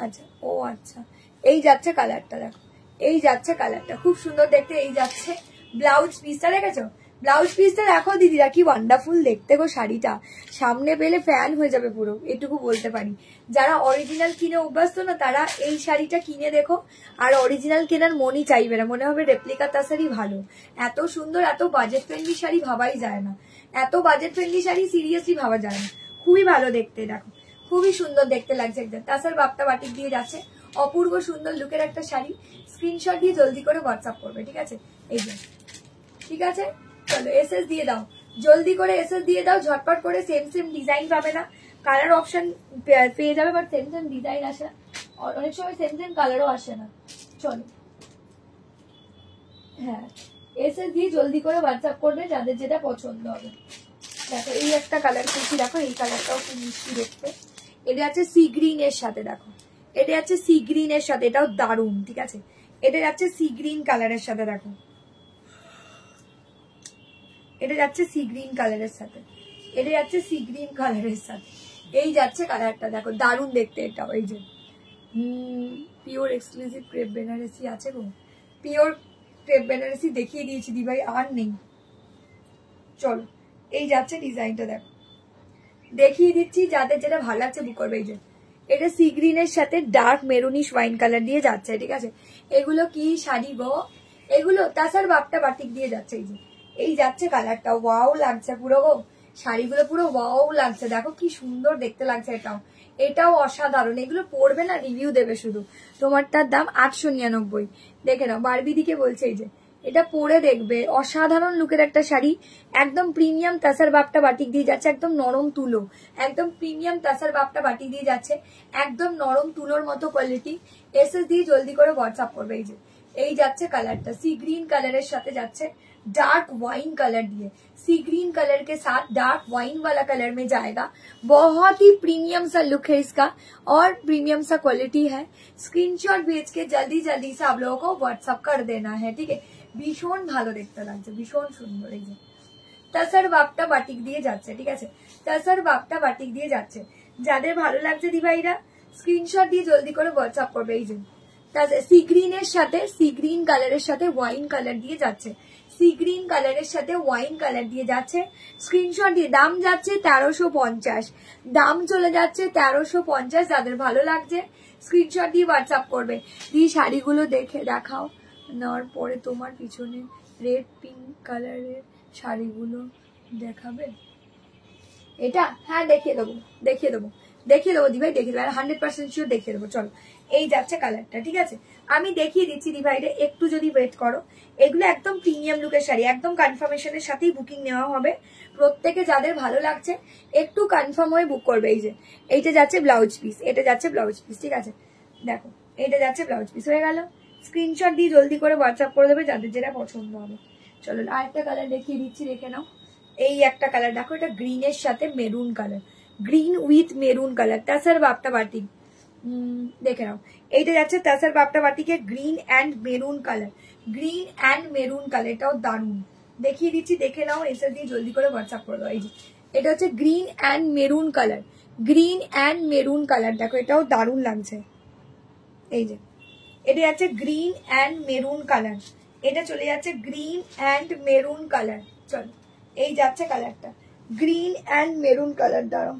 আচ্ছা ও আচ্ছা, এই যাচ্ছে কালারটা, দেখো এই যাচ্ছে কালারটা, খুব সুন্দর দেখতে। এই যাচ্ছে ব্লাউজ পিসটা, দেখেছো ব্লাউজ পিসটা দেখো দিদিরা, কি ওয়ান্ডারফুল দেখতে গো শাড়িটা। সামনে পেলে ফ্যান হয়ে যাবে পুরো, এটুকু বলতে পারি। যারা অরিজিনাল কিনে অভ্যস্ত না, তারা এই শাড়িটা কিনে দেখো, আর অরিজিনাল কেনার মনই চাইবে না, মনে হবে রেপ্লিকা তাসারই ভালো। এত সুন্দর, এত বাজেট ফ্রেন্ডলি শাড়ি ভাবাই যায় না, এত বাজেট ফ্রেন্ডলি শাড়ি সিরিয়াসলি ভাবা যায় না। খুবই ভালো দেখতে, দেখো খুবই সুন্দর দেখতে লাগছে একদম। তাছাড়া বাপটা বাটিক দিয়ে যাচ্ছে, অপূর্ব সুন্দর লুকের একটা শাড়ি। স্ক্রিনশট দিয়ে জলদি করে হোয়াটসঅ্যাপ করবে, ঠিক আছে। এই যে ঠিক আছে, চলো এসএস দিয়ে দাও, জলদি করে এসএস দিয়ে দাও, ঝটপট করে। সেম সেম ডিজাইন পাবে না, কালার অপশন পেয়ে যাবে, বাট সেম সেম ডিজাইন আসে না, অনেক সময় সেম সেম কালারও আসে না। চলো হ্যাঁ এসএস দিয়ে জলদি করে হোয়াটসঅ্যাপ করবে যাদের যেটা পছন্দ হবে। দেখো এই একটা কালার করছি, দেখো এই কালারটাও খুব মিষ্টি দেখতে। এটা আছে সি গ্রিন এর সাথে, দেখো এটা আছে সি গ্রিন এর সাথে, এটাও দারুণ, ঠিক আছে। এটা যাচ্ছে সি গ্রিন কালারের সাথে, দেখো এটা যাচ্ছে সি গ্রিন কালারের সাথে, এটা যাচ্ছে সি গ্রিন কালারের সাথে। এই যাচ্ছে কালারটা, দেখো দারুণ দেখতে এটাও। এই যে পিওর এক্সক্লুসিভ ক্রেপ বেনারসি আছে গো, পিওর ক্রেপ বেনারসি দেখিয়ে দিয়েছি দিভাই, আর নেই। চলো এই যাচ্ছে ডিজাইনটা, দেখো দেখিয়ে দিচ্ছি, যাদের যেটা ভালো লাগছে বুক করবে। এই যে এটা সি গ্রিনের সাথে ডার্ক মেরুনিশ ওয়াইন কালার দিয়ে যাচ্ছে, ঠিক আছে। এগুলো কি শাড়ি গো, এগুলো তাছাড়া বাপটা বাটিক দিয়ে যাচ্ছে। এই যে এই যাচ্ছে কালারটা, ওয়াও লাগছে পুরো গো, শাড়িগুলো পুরো ওয়াও লাগছে, দেখো কি সুন্দর দেখতে লাগছে। এটাও এটাও অসাধারণ, এগুলো পরবে না রিভিউ দেবে শুধু। তোমারটার দাম 899, দেখে নাও। বারবি দিকে বলছে এই যে এটা পরে দেখবে অসাধারণ লুকের একটা শাড়ি, একদম প্রিমিয়াম তাসার বাপটা বাটিক দিয়ে যাচ্ছে, একদম নরম তুলো, একদম প্রিমিয়াম তাসার বাপটা বাটিক দিয়ে যাচ্ছে, একদম নরম তুলোর মতো কোয়ালিটি। এসএস দিয়ে জলদি করে হোয়াটসঅ্যাপ করবে। এই যে এই যাচ্ছে কালারটা, सी ग्रीन কালারের সাথে যাচ্ছে डार्क वाइन कलर दिए, सी ग्रीन कलर के साथ डार्क वाइन वाला कलर में जाएगा। बहुत ही प्रीमियम सा लुक है इसका और प्रीमियम सा क्वालिटी है। स्क्रीनशॉट भेज के जल्दी जल्दी से आप लोगों को व्हाट्सअप कर देना है, ठीक है। भीषण ভালো দেখতে লাগছে, ভীষণ সুন্দর। এই যে তাসার বাপটা বাটিক দিয়ে যাচ্ছে, ঠিক আছে, তাসার বাপটা বাটিক দিয়ে যাচ্ছে। যাদের ভালো লাগছে দিভাইরা স্ক্রিনশট দিয়ে জলদি করে হোয়াটসঅ্যাপ করবে। এই যে सी গ্রিনের সাথে, सी গ্রিন কালারের সাথে ওয়াইন কালার দিয়ে যাচ্ছে, सी ग्रीन কালারের সাথে ওয়াইন কালার দিয়ে যাচ্ছে। স্ক্রিনশট দিয়ে দাম যাচ্ছে 1350, দাম চলে যাচ্ছে 1350। যাদের ভালো লাগছে স্ক্রিনশট দিয়ে হোয়াটসঅ্যাপ করবে। দিয়ে শাড়িগুলো দেখে দেখাও, নেওয়ার পরে তোমার পিছনে রেড পিঙ্ক কালারের শাড়িগুলো দেখাবে। এটা হ্যাঁ দেখিয়ে দেবো, দেখিয়ে দেবো, দেখিয়ে দেবো দিভাই, দেখিয়ে দেবো, 100% শিওর দেখিয়ে দেবো। চলো এই যাচ্ছে কালারটা, ঠিক আছে, আমি দেখিয়ে দিচ্ছি দিভাইরে, একটু যদি ওয়েট করো। এগুলো একদম প্রিমিয়াম লুকের শাড়ি, একদম কনফার্মেশনের সাথেই বুকিং নেওয়া হবে। প্রত্যেকে যাদের ভালো লাগছে একটু কনফার্ম হয়ে বুক করবে। এই যে এইটা যাচ্ছে ব্লাউজ পিস, এটা যাচ্ছে ব্লাউজ পিস, ঠিক আছে, দেখো এটা যাচ্ছে ব্লাউজ পিস। হয়ে গেল, স্ক্রিনশট দিয়ে জলদি করে হোয়াটসঅ্যাপ করে দেবে যাদের যেটা পছন্দ হবে। চলো আরেকটা কালার দেখিয়ে দিচ্ছি, দেখে নাও। এই একটা কালার দেখো, এটা গ্রিনের সাথে maroon colour, green with maroon colour, তাসার বাপটা বাটিক, দেখে নাও। এইটা যাচ্ছে তাসার বাপটা বাটিকে green and maroon colour, green and maroon colour, এটাও দারুন, দেখিয়ে দিচ্ছি, দেখে নাও। এসে দিয়ে জলদি করে হোয়াটসঅ্যাপ করে দাও। এই যে এটা হচ্ছে green and maroon colour, green and maroon colour, দেখো এটাও দারুন লাগছে। এই যে এটা যাচ্ছে গ্রিন অ্যান্ড মেরুন কালার, এটা চলে যাচ্ছে গ্রিন অ্যান্ড মেরুন কালার। চলো এই যাচ্ছে কালারটা গ্রিন অ্যান্ড মেরুন কালার, দাঁড়াও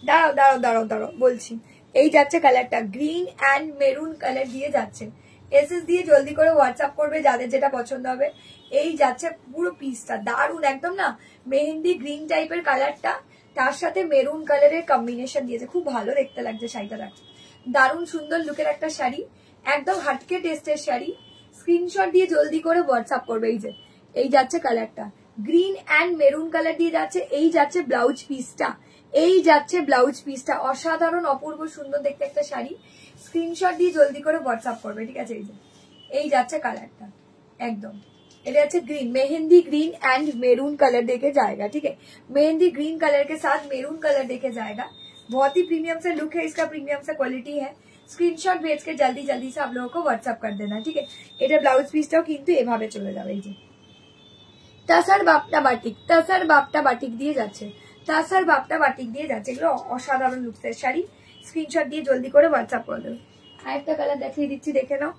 দাঁড়াও দাঁড়াও দাঁড়াও দাঁড়াও বলছি। এই যাচ্ছে কালারটা গ্রিন অ্যান্ড মেরুন কালার দিয়ে যাচ্ছে। এসএস দিয়ে জলদি করে হোয়াটসঅ্যাপ করবে যাদের যেটা পছন্দ হবে। এই যাচ্ছে পুরো পিসটা দারুন, একদম না মেহেন্দি গ্রিন টাইপের কালারটা, তার সাথে মেরুন কালারের কম্বিনেশন দিয়েছে, খুব ভালো দেখতে লাগছে শাড়িটা, দেখো দারুন সুন্দর লুকের একটা শাড়ি, একদম হাটকে টেস্টের শাড়ি। স্ক্রিনশট দিয়ে জলদি করে হোয়াটসঅ্যাপ করবে। এই যে এই যাচ্ছে কালারটা গ্রিন অ্যান্ড মেরুন কালার দিয়ে যাচ্ছে। এই যাচ্ছে ব্লাউজ পিসটা, এই যাচ্ছে ব্লাউজ পিসটা, অসাধারণ অপূর্ব সুন্দর দেখতে একটা শাড়ি। স্ক্রিনশট দিয়ে জলদি করে হোয়াটসঅ্যাপ করবে, ঠিক আছে। এই যে এই যাচ্ছে কালারটা, একদম এটা যাচ্ছে green, mehndi green and maroon colour देके जाएगा, ठीक है, मेहंदी ग्रीन कलर के साथ मेरून कलर देके जाएगा। बहुत ही प्रीमियम से लुक है इसका, प्रीमियम से क्वालिटी है। स्क्रीनशॉट भेज के जल्दी जल्दी से आप लोगों को व्हाट्सएप कर देना, ठीक है। এটা ব্লাউজ পিসটাও কিন্তু এভাবে চলে যাবে। এই যে তাসার বাপটা বাটিক, তাসার বাপটা বাটিক দিয়ে যাচ্ছে, তাসার বাপটা বাটিক দিয়ে যাচ্ছে। এগুলো অসাধারণ লুকসের শাড়ি। স্ক্রিনশট দিয়ে জলদি করে হোয়াটসঅ্যাপ করে দেবে। আরেকটা কালার দেখিয়ে দিচ্ছি, দেখে নাও।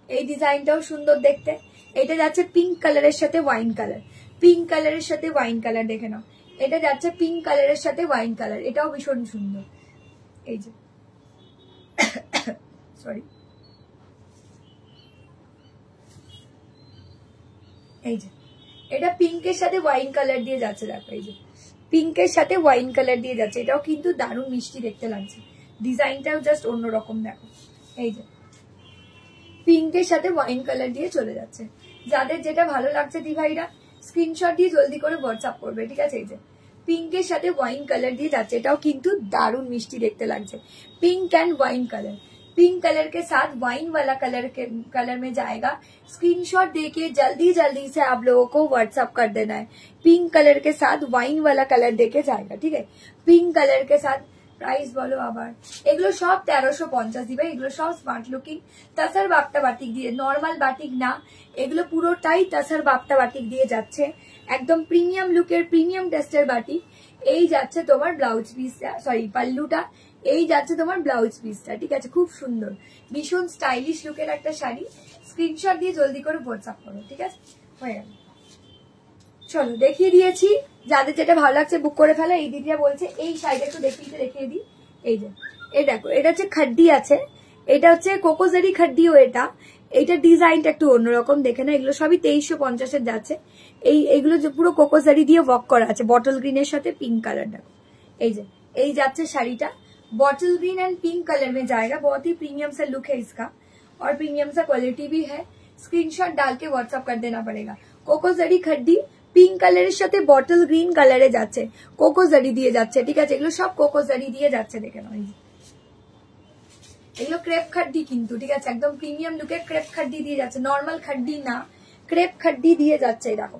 এই ডিজাইনটাও সুন্দর দেখতে। এটা যাচ্ছে পিঙ্ক কালারের সাথে ওয়াইন কালার, পিঙ্ক কালারের সাথে ওয়াইন কালার, দেখে নাও। এটা যাচ্ছে পিঙ্ক কালারের সাথে ওয়াইন কালার, এটাও ভীষণ সুন্দর। এই যে সরি, এই যে এটা পিঙ্কের সাথে ওয়াইন কালার দিয়ে যাচ্ছে, দেখো এই যে পিঙ্কের সাথে ওয়াইন কালার দিয়ে যাচ্ছে। এটাও কিন্তু দারুণ মিষ্টি দেখতে লাগছে, ডিজাইনটাও জাস্ট অন্যরকম, দেখো এই যে পিঙ্কের সাথে ওয়াইন কালার দিয়ে চলে যাচ্ছে। যাদের যেটা ভালো লাগছে দিভাইরা স্ক্রিনশট দিয়ে জলদি করে হোয়াটসঅ্যাপ করবে, ঠিক আছে। এই যে পিঙ্কের সাথে ওয়াইন কালার দিয়ে যাচ্ছে, এটাও কিন্তু দারুণ মিষ্টি দেখতে লাগছে। Pink and wine colour, pink colour के साथ वाइन वाला कलर में जाएगा। स्क्रीनशॉट देके जल्दी जल्दी से आप लोगों को व्हाट्सअप कर देना है। पिंक कलर के साथ वाइन वाला कलर देके जाएगा, ठीक है। पिंक कलर के साथ প্রাইস বলো আবার। এগুলো সব 1350 দিবে, এগুলো সব স্মার্ট লুকিং তাসার বাপটা বাটিক দিয়ে, নর্মাল বাটিক না, এগুলো পুরোটাই তাসার বাপটা বাটিক দিয়ে যাচ্ছে। একদম প্রিমিয়াম লুকের প্রিমিয়াম টেস্টের বাটিক। এই যাচ্ছে তোমার ব্লাউজ পিসটা, সরি পাল্লুটা, এই যাচ্ছে তোমার ব্লাউজ পিসটা, ঠিক আছে। খুব সুন্দর ভীষণ স্টাইলিশ লুকের একটা শাড়ি। স্ক্রিনশট দিয়ে জলদি করে হোয়াটসঅ্যাপ করো, ঠিক আছে। হয়ে গেল, চলো দেখিয়ে দিয়েছি। যাদের যেটা ভালো লাগছে বুক করে ফেলা। এই দিদিরা বলছে এই শাড়িটা একটু দেখিয়ে দিই। এই যে এই দেখো, এটা হচ্ছে খাড্ডি আছে, এটা হচ্ছে কোকোজারি খাড্ডিও। এইটা ডিজাইনটা একটু অন্যরকম, দেখে না। এগুলো সবই 2350 যাচ্ছে। এইগুলো যে পুরো কোকোজারি দিয়ে ওয়ার্ক করা আছে, বটল গ্রিনের সাথে পিঙ্ক কালার। দেখো এই যে এই যাচ্ছে শাড়িটা, bottle green and pink colour में जाएगा। बहुत ही प्रीमियम सा लुक है इसका और प्रीमियम सा क्वालिटी भी है। स्क्रीनशॉट डाल के व्हाट्सअप कर देना पड़ेगा। কোকো জরি খড্ডি পিঙ্ক কালারের সাথে বটল গ্রিন কালারে যাচ্ছে, কোকো জরি দিয়ে যাচ্ছে, ঠিক আছে? এগুলো সব কোকো জরি দিয়ে যাচ্ছে, দেখে নাও। এগুলো ক্রেপ খাড্ডি কিন্তু, ঠিক আছে? একদম প্রিমিয়াম লুকের ক্রেপ খাড্ডি দিয়ে যাচ্ছে, নর্মাল খাড্ডি না, ক্রেপ খাড্ডি দিয়ে যাচ্ছে। এই দেখো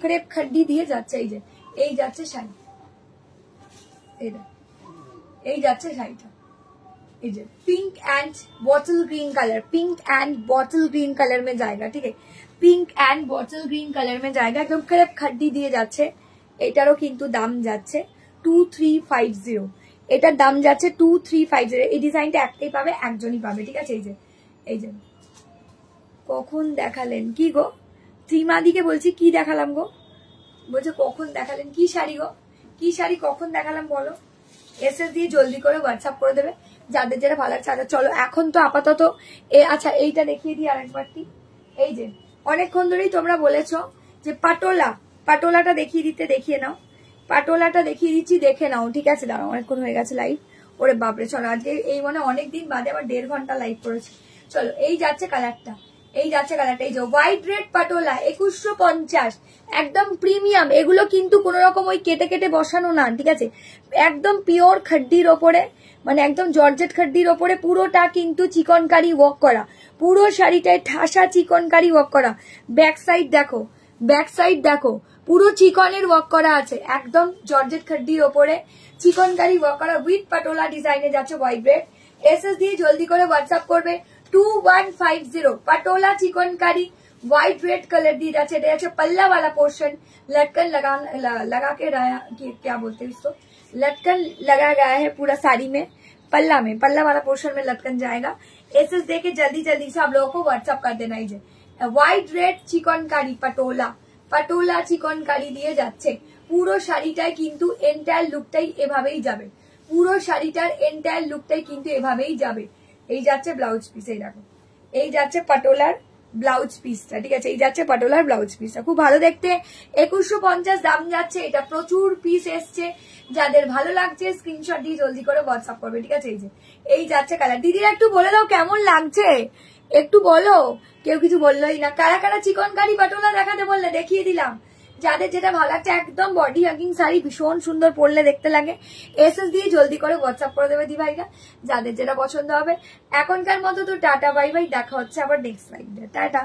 ক্রেপ খাড্ডি দিয়ে যাচ্ছে। এই যে এই যাচ্ছে শাড়ি, এই যাচ্ছে শাড়িটা, এই যে pink and bottle green colour, pink and bottle green colour में जाएगा, ठीक है? Pink and bottle green colour में जाएगा, एकदम ক্রেপ খাড্ডি দিয়ে যাচ্ছে। এটারও কিন্তু দাম যাচ্ছে 2350, এটার দাম যাচ্ছে 2350। এই ডিজাইনটা একটাই পাবে, একজনই পাবে, ঠিক আছে? এই যে কখন দেখালেন কি গো? ত্রিমাদিকে বলছি কি দেখালাম গো, বলছে কখন দেখালেন, কি শাড়ি গো, কি শাড়ি কখন দেখালাম বলো? এসএস দিয়ে জলদি করে হোয়াটসঅ্যাপ করে দেবে যাদের যেটা ভালো লাগছে। আচ্ছা চলো এখন তো আপাতত আচ্ছা এইটা দেখিয়ে দিই আরেকবারটি। এই যে অনেকক্ষণ ধরেই তোমরা বলেছো যে পাটোলা, পাটোলাটা দেখিয়ে দিতে, দেখিয়ে নাও। পাটোলাটা দেখিয়ে দিচ্ছি, দেখে নাও, ঠিক আছে? দাঁড়াও, অনেকক্ষণ হয়ে গেছে লাইভ। ওরে বাপরে, চলো আজকে এই মানে অনেকদিন বাদে আবার 1.5 ঘন্টা লাইভ করেছি। চলো এই যাচ্ছে কালারটা, এই যাচ্ছে কালারটা, এই যে হোয়াইট রেড পাটোলা 2150, একদম প্রিমিয়াম। এগুলো কিন্তু কোন রকম ওই কেটে কেটে বসানো না, ঠিক আছে? একদম পিওর খাড্ডির ওপরে, মানে একদম জর্জেট খাড্ডির ওপরে পুরোটা কিন্তু চিকনকারি ওয়ার্ক করা, পুরো শাড়িটায় ঠাসা চিকনকারি ওয়ার্ক করা। ব্যাক সাইড দেখো, ব্যাক সাইড দেখো, পুরো চিকনের ওয়ার্ক করা আছে, একদম জর্জেট খাড্ডির ওপরে চিকনকারি ওয়ার্ক করা উইথ পাটোলা ডিজাইনে যাচ্ছে হোয়াইট রেড। এসএস দিয়ে জলদি করে হোয়াটসঅ্যাপ করবে 2150। Patola chikankari white red colour दी जाते, এটা আছে पल्ला वाला पोर्शन, लटकन लगा के क्या बोलते हैं इसको, लटकन लगा गया है पूरा साड़ी में, पल्ला में, पल्ला वाला पोर्शन में लटकन जाएगा। एसएस देके जल्दी जल्दी से आप लोगों को व्हाट्सअप कर देना। ही व्हाइट रेड चिकनकारी पटोला, पटोला चिकनकारी দিয়ে যাচ্ছে। পুরো শাড়িটাই কিন্তু এন্টায়ার লুকটাই এভাবেই যাবে, পুরো শাড়িটার এন্টায়ার লুকটাই কিন্তু এভাবেই যাবে। এই যাচ্ছে ব্লাউজ পিস, এই দেখো এই যাচ্ছে পাটোলার ব্লাউজ পিসটা, ঠিক আছে? এই যাচ্ছে পাটোলার ব্লাউজ পিসটা, খুব ভালো দেখতে। 2150 দাম যাচ্ছে। এটা প্রচুর পিস এসছে, যাদের ভালো লাগছে স্ক্রিনশট দিয়ে জলদি করে হোয়াটসঅ্যাপ করবে, ঠিক আছে? এই যে এই যাচ্ছে কালার। দিদিরা একটু বলে দাও কেমন লাগছে, একটু বলো। কেউ কিছু বললোই না। কারা কারা চিকনকারি পাটোলা দেখাতে বললে দেখিয়ে দিলাম। যাদের যেটা ভালো লাগছে, একদম বডি হাগিং শাড়ি, ভীষণ সুন্দর পরলে দেখতে লাগে। এসএস দিয়ে জলদি করে হোয়াটসঅ্যাপ করে দেবে দি ভাইরা, যাদের যেটা পছন্দ হবে। এখনকার মতো তো টাটা বাই বাই, দেখা হচ্ছে আবার নেক্সট লাইভে। টাটা।